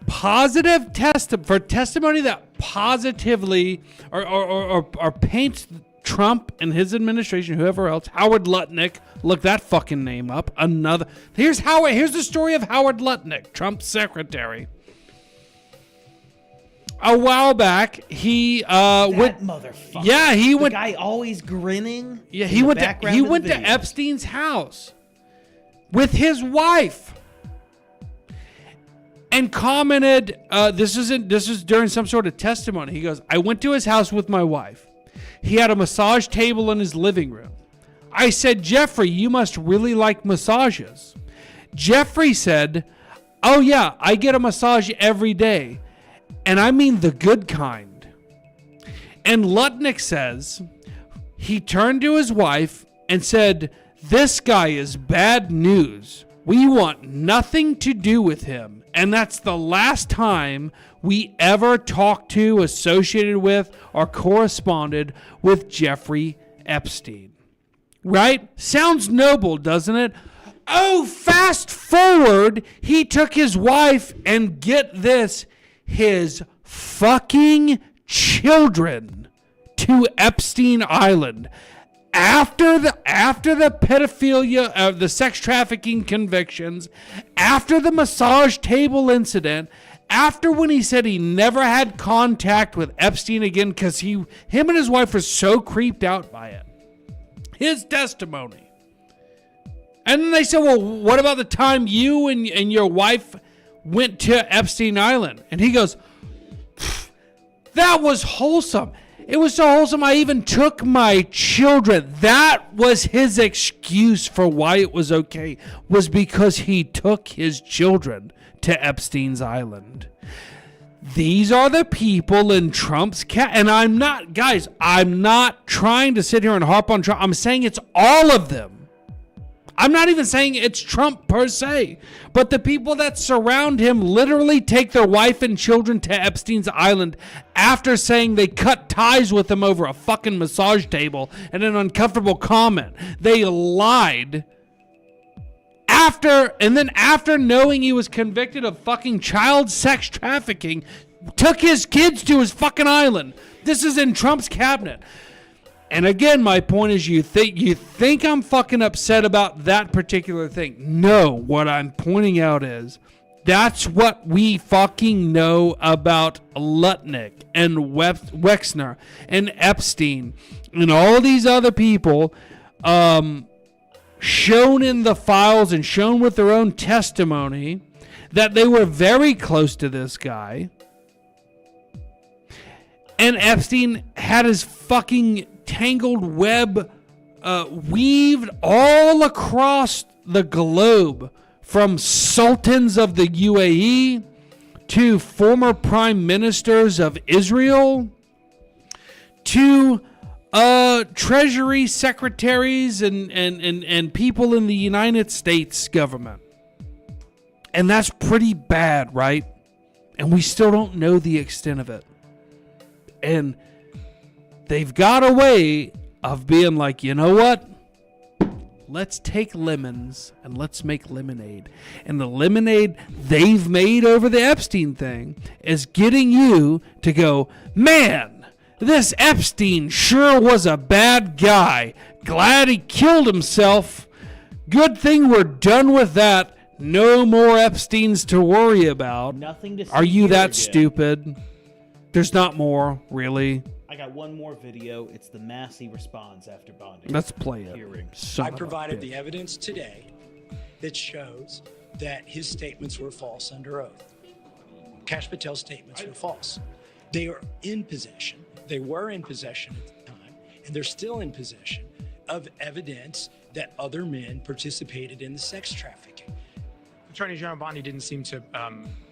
Speaker 2: testimony that positively or paints Trump and his administration, whoever else, Howard Lutnick, look that fucking name up. Here's the story of Howard Lutnick, Trump's secretary. A while back, he went.
Speaker 3: Motherfucker.
Speaker 2: Yeah, he went.
Speaker 3: The guy always grinning.
Speaker 2: Yeah, he went to Epstein's house with his wife and commented. This is during some sort of testimony. He goes, "I went to his house with my wife. He had a massage table in his living room. I said, Jeffrey, you must really like massages." Jeffrey said, "Oh yeah, I get a massage every day. And I mean the good kind." And Lutnick says he turned to his wife and said, "This guy is bad news. We want nothing to do with him." And that's the last time we ever talked to, associated with, or corresponded with Jeffrey Epstein. Right? Sounds noble, doesn't it? Oh, fast forward, he took his wife and, get this, his fucking children to Epstein Island after the pedophilia, the sex trafficking convictions, after the massage table incident, after when he said he never had contact with Epstein again because him and his wife were so creeped out by it. His testimony. And then they said, well, what about the time you and your wife went to Epstein Island? And he goes, that was wholesome. It was so wholesome, I even took my children. That was his excuse for why it was okay, was because he took his children to Epstein's Island. These are the people in Trump's and I'm not trying to sit here and harp on Trump. I'm saying it's all of them. I'm not even saying it's Trump per se, but the people that surround him literally take their wife and children to Epstein's Island after saying they cut ties with him over a fucking massage table and an uncomfortable comment. They lied after knowing he was convicted of fucking child sex trafficking, took his kids to his fucking island. This is in Trump's cabinet. And again, my point is, you think I'm fucking upset about that particular thing. No, what I'm pointing out is that's what we fucking know about Lutnick and Wexner and Epstein and all these other people, shown in the files and shown with their own testimony that they were very close to this guy. And Epstein had his fucking tangled web weaved all across the globe, from sultans of the UAE to former prime ministers of Israel to treasury secretaries and people in the United States government. And that's pretty bad, right? And we still don't know the extent of it. And they've got a way of being like, you know what? Let's take lemons and let's make lemonade. And the lemonade they've made over the Epstein thing is getting you to go, man, this Epstein sure was a bad guy. Glad he killed himself. Good thing we're done with that. No more Epsteins to worry about.
Speaker 3: Nothing to see.
Speaker 2: Are you that
Speaker 3: again.
Speaker 2: Stupid? There's not more, really.
Speaker 3: I got one more video. It's the Massey response after bonding.
Speaker 2: Let's play it.
Speaker 13: I provided the evidence today that shows that his statements were false under oath. Kash Patel's statements were false. They are in possession. They were in possession at the time, and they're still in possession of evidence that other men participated in the sex trafficking.
Speaker 10: Attorney General Bondi didn't seem to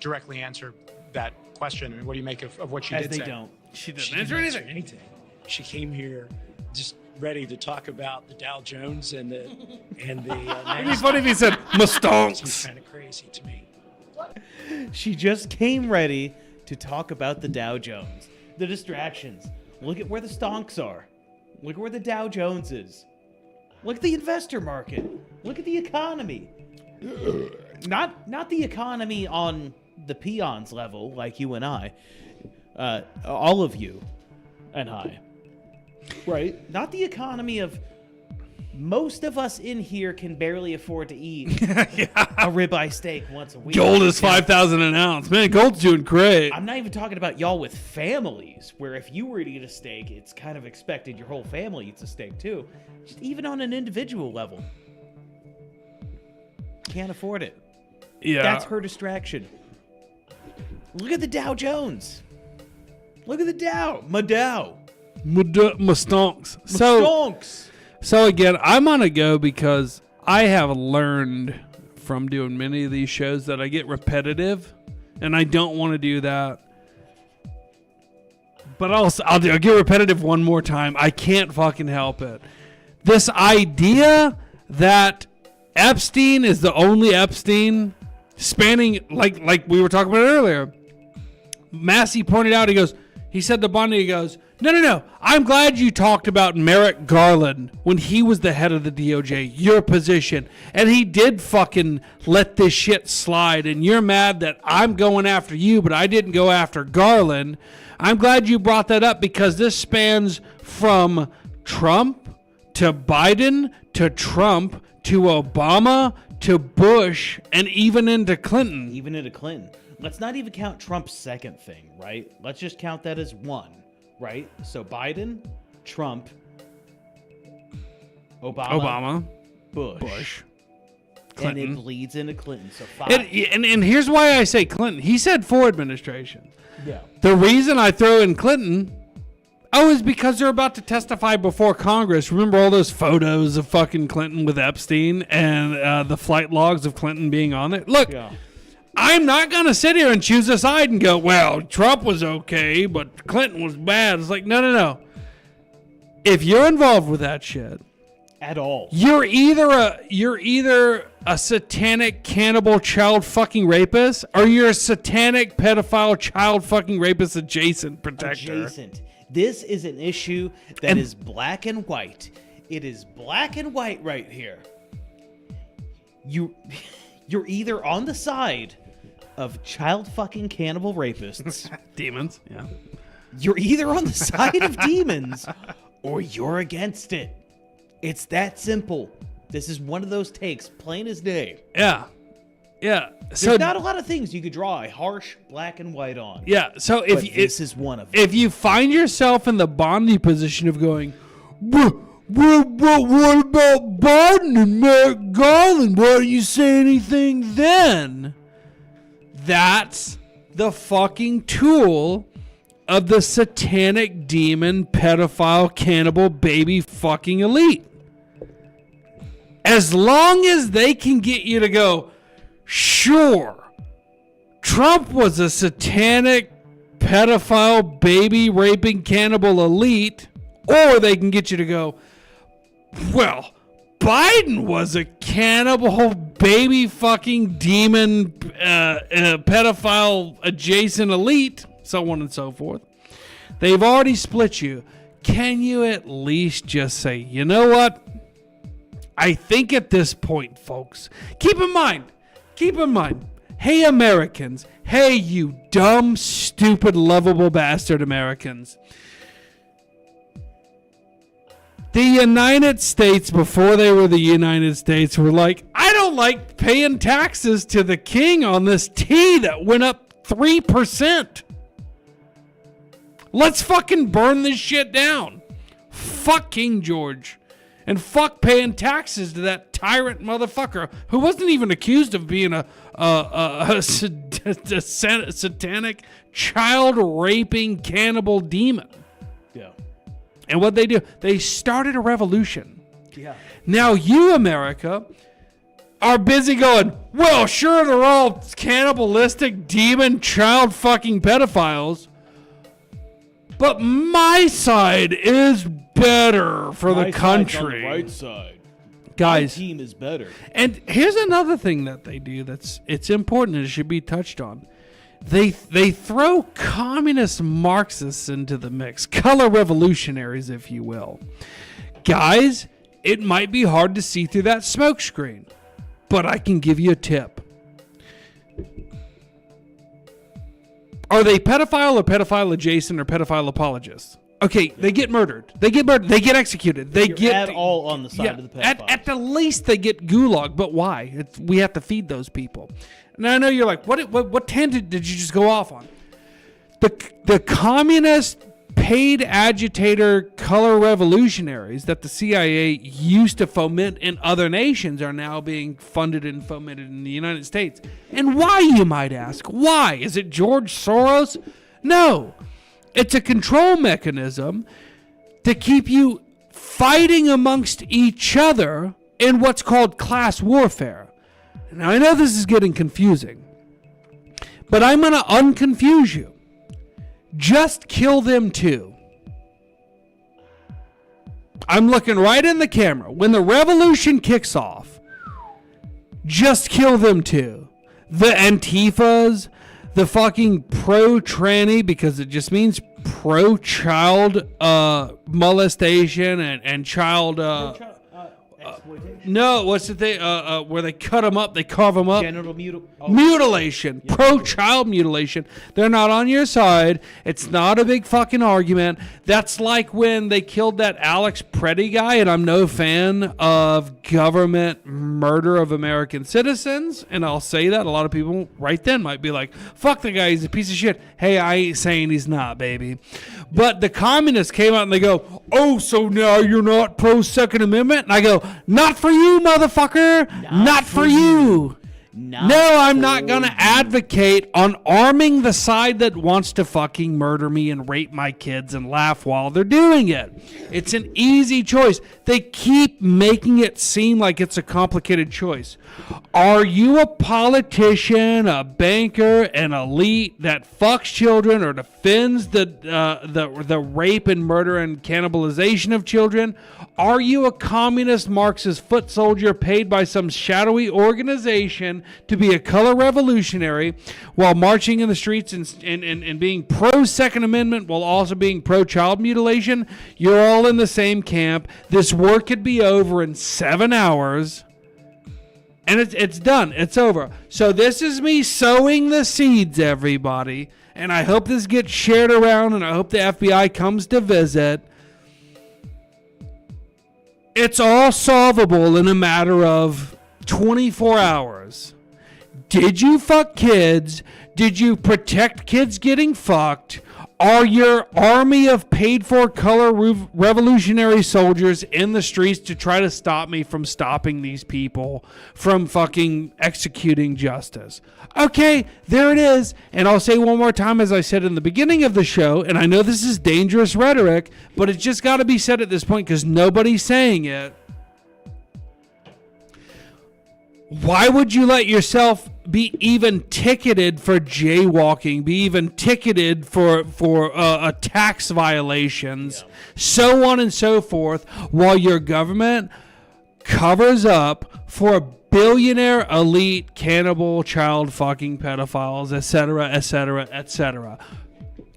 Speaker 10: directly answer that question. I mean, what do you make of what she
Speaker 3: As
Speaker 10: did
Speaker 3: they
Speaker 10: say?
Speaker 3: don't.
Speaker 2: She
Speaker 13: She didn't answer anything. She came here just ready to talk about the Dow Jones and the
Speaker 2: It'd be funny if he said Mustangs.
Speaker 13: Seems kind of crazy to me.
Speaker 3: She just came ready to talk about the Dow Jones. The distractions. Look at where the stonks are. Look at where the Dow Jones is. Look at the investor market. Look at the economy. Not the economy on the peons level like you and I. All of you and I. Right? Not the economy of most of us in here can barely afford to eat a ribeye steak once a week.
Speaker 2: Gold is $5,000 an ounce. Man, gold's doing great.
Speaker 3: I'm not even talking about y'all with families, where if you were to eat a steak, it's kind of expected your whole family eats a steak too. Just even on an individual level. Can't afford it.
Speaker 2: Yeah.
Speaker 3: That's her distraction. Look at the Dow Jones. Look at the Dow. My Dow.
Speaker 2: Stonks. So again, I'm on a go because I have learned from doing many of these shows that I get repetitive, and I don't want to do that. But I'll get repetitive one more time. I can't fucking help it. This idea that Epstein is the only Epstein, spanning like we were talking about earlier. Massey pointed out. He said to Bondi, he goes, No. I'm glad you talked about Merrick Garland when he was the head of the DOJ, your position. And he did fucking let this shit slide. And you're mad that I'm going after you, but I didn't go after Garland. I'm glad you brought that up because this spans from Trump to Biden to Trump to Obama to Bush and even into Clinton.
Speaker 3: Even into Clinton. Let's not even count Trump's second thing, right? Let's just count that as one. Right? So Biden, Trump, Obama, Bush.
Speaker 2: Clinton.
Speaker 3: And it bleeds into Clinton. So 5.
Speaker 2: And here's why I say Clinton. He said 4 administrations.
Speaker 3: Yeah.
Speaker 2: The reason I throw in Clinton, is because they're about to testify before Congress. Remember all those photos of fucking Clinton with Epstein and the flight logs of Clinton being on it? Look. Yeah. I'm not going to sit here and choose a side and go, well, Trump was okay, but Clinton was bad. It's like, no. If you're involved with that shit
Speaker 3: at all,
Speaker 2: you're either a satanic cannibal child fucking rapist or you're a satanic pedophile child fucking rapist adjacent protector.
Speaker 3: Adjacent. This is an issue that is black and white. It is black and white right here. You're either on the side of child fucking cannibal rapists.
Speaker 2: Demons, yeah.
Speaker 3: You're either on the side of demons or you're against it. It's that simple. This is one of those takes, plain as day.
Speaker 2: Yeah.
Speaker 3: There's not a lot of things you could draw a harsh black and white on.
Speaker 2: Yeah, so
Speaker 3: this is one of them.
Speaker 2: If you find yourself in the Bondi position of going, what about Biden and Merrick Garland? Why don't you say anything then? That's the fucking tool of the satanic demon, pedophile, cannibal, baby fucking elite. As long as they can get you to go, sure, Trump was a satanic, pedophile, baby raping, cannibal elite, or they can get you to go, well, Biden was a cannibal, baby fucking demon, pedophile adjacent elite, so on and so forth. They've already split you. Can you at least just say, you know what? I think at this point, folks, keep in mind, hey Americans, hey you dumb, stupid, lovable bastard Americans. The United States, before they were the United States, were like, I don't like paying taxes to the king on this tea that went up 3%. Let's fucking burn this shit down. Fuck King George. And fuck paying taxes to that tyrant motherfucker who wasn't even accused of being a satanic, child-raping, cannibal demon.
Speaker 3: Yeah.
Speaker 2: And what they do, they started a revolution.
Speaker 3: Yeah.
Speaker 2: Now you, America, are busy going, well, sure, they're all cannibalistic, demon, child fucking pedophiles. But my side is better for the country.
Speaker 3: On the right side.
Speaker 2: Guys.
Speaker 3: My team is better.
Speaker 2: And here's another thing that they do it's important and it should be touched on. They throw communist Marxists into the mix, color revolutionaries, if you will. Guys, it might be hard to see through that smoke screen, but I can give you a tip. Are they pedophile or pedophile adjacent or pedophile apologists? Okay, they get murdered. They get executed. They get
Speaker 3: all on the side of the pedophiles.
Speaker 2: At the least, they get gulag. But why? We have to feed those people. Now I know you're like, what tangent did you just go off on? The communist paid agitator color revolutionaries that the CIA used to foment in other nations are now being funded and fomented in the United States. And why, you might ask? Why? Is it George Soros? No. It's a control mechanism to keep you fighting amongst each other in what's called class warfare. Now, I know this is getting confusing, but I'm going to unconfuse you. Just kill them too. I'm looking right in the camera. When the revolution kicks off, just kill them too. The Antifas, the fucking pro-tranny, because it just means pro-child molestation and child... no, what's the thing? Where they cut them up, they carve them up.
Speaker 3: Genital
Speaker 2: mutilation.
Speaker 3: Yeah.
Speaker 2: Pro-child mutilation. They're not on your side. It's not a big fucking argument. That's like when they killed that Alex Preddy guy, and I'm no fan of government murder of American citizens, and I'll say that. A lot of people right then might be like, fuck the guy, he's a piece of shit. Hey, I ain't saying he's not, baby. But the communists came out and they go, oh, so now you're not pro-Second Amendment? And I go, not for you, motherfucker. Not for you. No, I'm not going to advocate on arming the side that wants to fucking murder me and rape my kids and laugh while they're doing it. It's an easy choice. They keep making it seem like it's a complicated choice. Are you a politician, a banker, an elite that fucks children or defends the rape and murder and cannibalization of children? Are you a communist Marxist foot soldier paid by some shadowy organization to be a color revolutionary while marching in the streets and being pro-Second Amendment while also being pro-child mutilation? You're all in the same camp. This war could be over in 7 hours. And it's done. It's over. So this is me sowing the seeds, everybody. And I hope this gets shared around, and I hope the FBI comes to visit. It's all solvable in a matter of 24 hours. Did you fuck kids? Did you protect kids getting fucked? Are your army of paid-for color revolutionary soldiers in the streets to try to stop me from stopping these people from fucking executing justice? Okay, there it is. And I'll say one more time, as I said in the beginning of the show, and I know this is dangerous rhetoric, but it's just got to be said at this point because nobody's saying it. Why would you let yourself be even ticketed for jaywalking, be even ticketed for tax violations, so on and so forth, while your government covers up for billionaire elite cannibal child fucking pedophiles, etc., etc., etc.?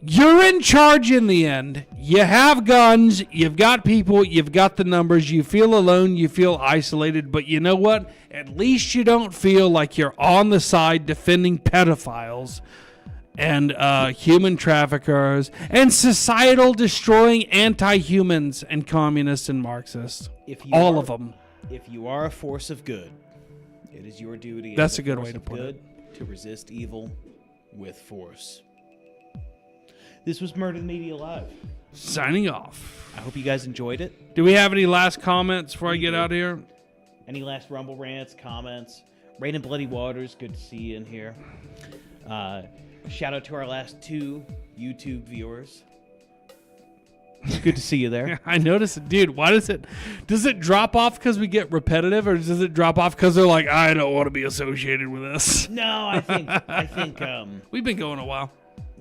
Speaker 2: You're in charge in the end. You have guns, you've got people, you've got the numbers, you feel alone, you feel isolated, but you know what? At least you don't feel like you're on the side defending pedophiles and human traffickers and societal destroying anti-humans and communists and Marxists. All of them.
Speaker 3: If you are a force of good, it is your duty
Speaker 2: That's a good way to put it.
Speaker 3: To resist evil with force. This was Murder the Media Live.
Speaker 2: Signing off.
Speaker 3: I hope you guys enjoyed it.
Speaker 2: Do we have any last comments before I get out of here?
Speaker 3: Any last Rumble rants, comments? Rain and Bloody Waters, good to see you in here. Shout out to our last 2 YouTube viewers. Good to see you there.
Speaker 2: I noticed it. Dude, why does it drop off because we get repetitive, or does it drop off because they're like, I don't want to be associated with this?
Speaker 3: No, I think
Speaker 2: we've been going a while.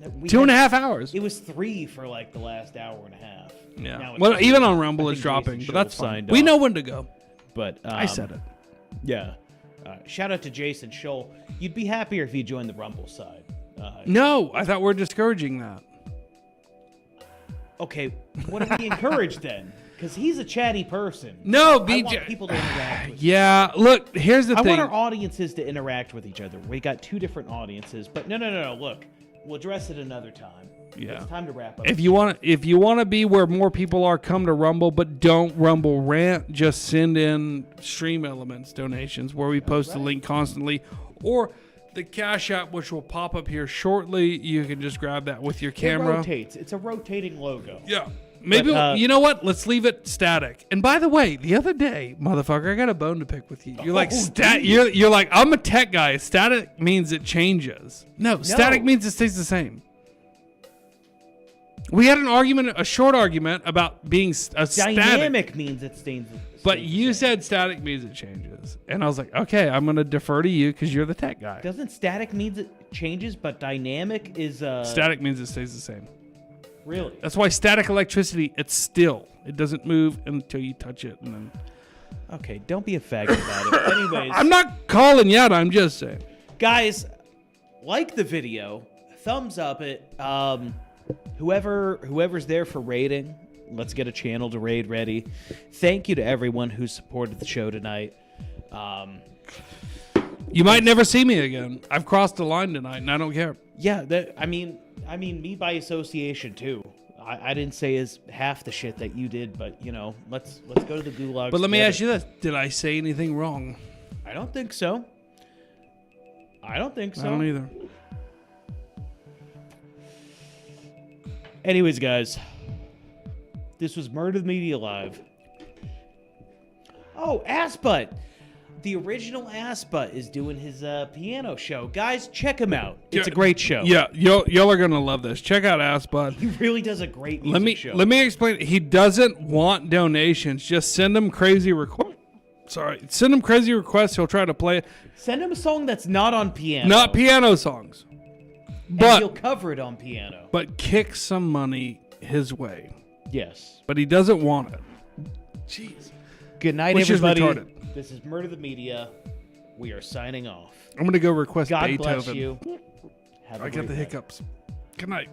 Speaker 3: 2.5
Speaker 2: hours.
Speaker 3: It was 3 for like the last hour and a half.
Speaker 2: Yeah. Well, even on Rumble it's dropping, but that's fine. We know when to go.
Speaker 3: But
Speaker 2: I said it.
Speaker 3: Yeah. Shout out to Jason Scholl. You'd be happier if you joined the Rumble side.
Speaker 2: No, I thought we're discouraging that.
Speaker 3: Okay, what do we encourage then? Because he's a chatty person.
Speaker 2: No,
Speaker 3: I want people to interact with
Speaker 2: Yeah, look, here's the
Speaker 3: I
Speaker 2: thing.
Speaker 3: want our audiences to interact with each other. We got 2 different audiences, but no. Look, we'll address it another time.
Speaker 2: Yeah.
Speaker 3: It's time to wrap up.
Speaker 2: If you want to be where more people are, come to Rumble, but don't Rumble rant. Just send in Stream Elements donations where we post the link constantly, or the Cash App, which will pop up here shortly. You can just grab that with your camera.
Speaker 3: It rotates. It's a rotating logo.
Speaker 2: Yeah. Maybe, you know what? Let's leave it static. And by the way, the other day, motherfucker, I got a bone to pick with you. You're like, you're like, I'm a tech guy. Static means it changes. No, static means it stays the same. We had an argument, a short argument about being a static.
Speaker 3: Dynamic means it stays.
Speaker 2: But you said static means it changes. And I was like, okay, I'm going to defer to you because you're the tech guy.
Speaker 3: Doesn't static means it changes, but dynamic is...
Speaker 2: Static means it stays the same.
Speaker 3: Really?
Speaker 2: That's why static electricity, it's still. It doesn't move until you touch it. And then.
Speaker 3: Okay, don't be a faggot about it. Anyways.
Speaker 2: I'm not calling you out. I'm just saying.
Speaker 3: Guys, like the video. Thumbs up it. Whoever's there for raiding, let's get a channel to raid ready. Thank you to everyone who supported the show tonight.
Speaker 2: You might never see me again. I've crossed the line tonight, and I don't care.
Speaker 3: Yeah, I mean, me by association too. I didn't say as half the shit that you did, but you know, let's go to the gulag.
Speaker 2: But let me ask you this: did I say anything wrong?
Speaker 3: I don't think so. I don't
Speaker 2: either.
Speaker 3: Anyways, guys, this was Murder the Media Live. Oh, Assbutt. The original Assbutt is doing his piano show. Guys, check him out. It's a great show.
Speaker 2: Yeah, y'all are gonna love this. Check out Assbutt.
Speaker 3: He really does a great music show.
Speaker 2: Let me explain. He doesn't want donations. Just send him crazy requests. Send him crazy requests. He'll try to play it.
Speaker 3: Send him a song that's not on piano.
Speaker 2: Not piano songs. But
Speaker 3: and he'll cover it on piano.
Speaker 2: But kick some money his way.
Speaker 3: Yes.
Speaker 2: But he doesn't want it. Jeez.
Speaker 3: Good night,
Speaker 2: Which
Speaker 3: everybody.
Speaker 2: Is retarded.
Speaker 3: This is Murder the Media. We are signing off.
Speaker 2: I'm going to go request
Speaker 3: God
Speaker 2: Beethoven.
Speaker 3: bless you.
Speaker 2: I got the hiccups. Good night.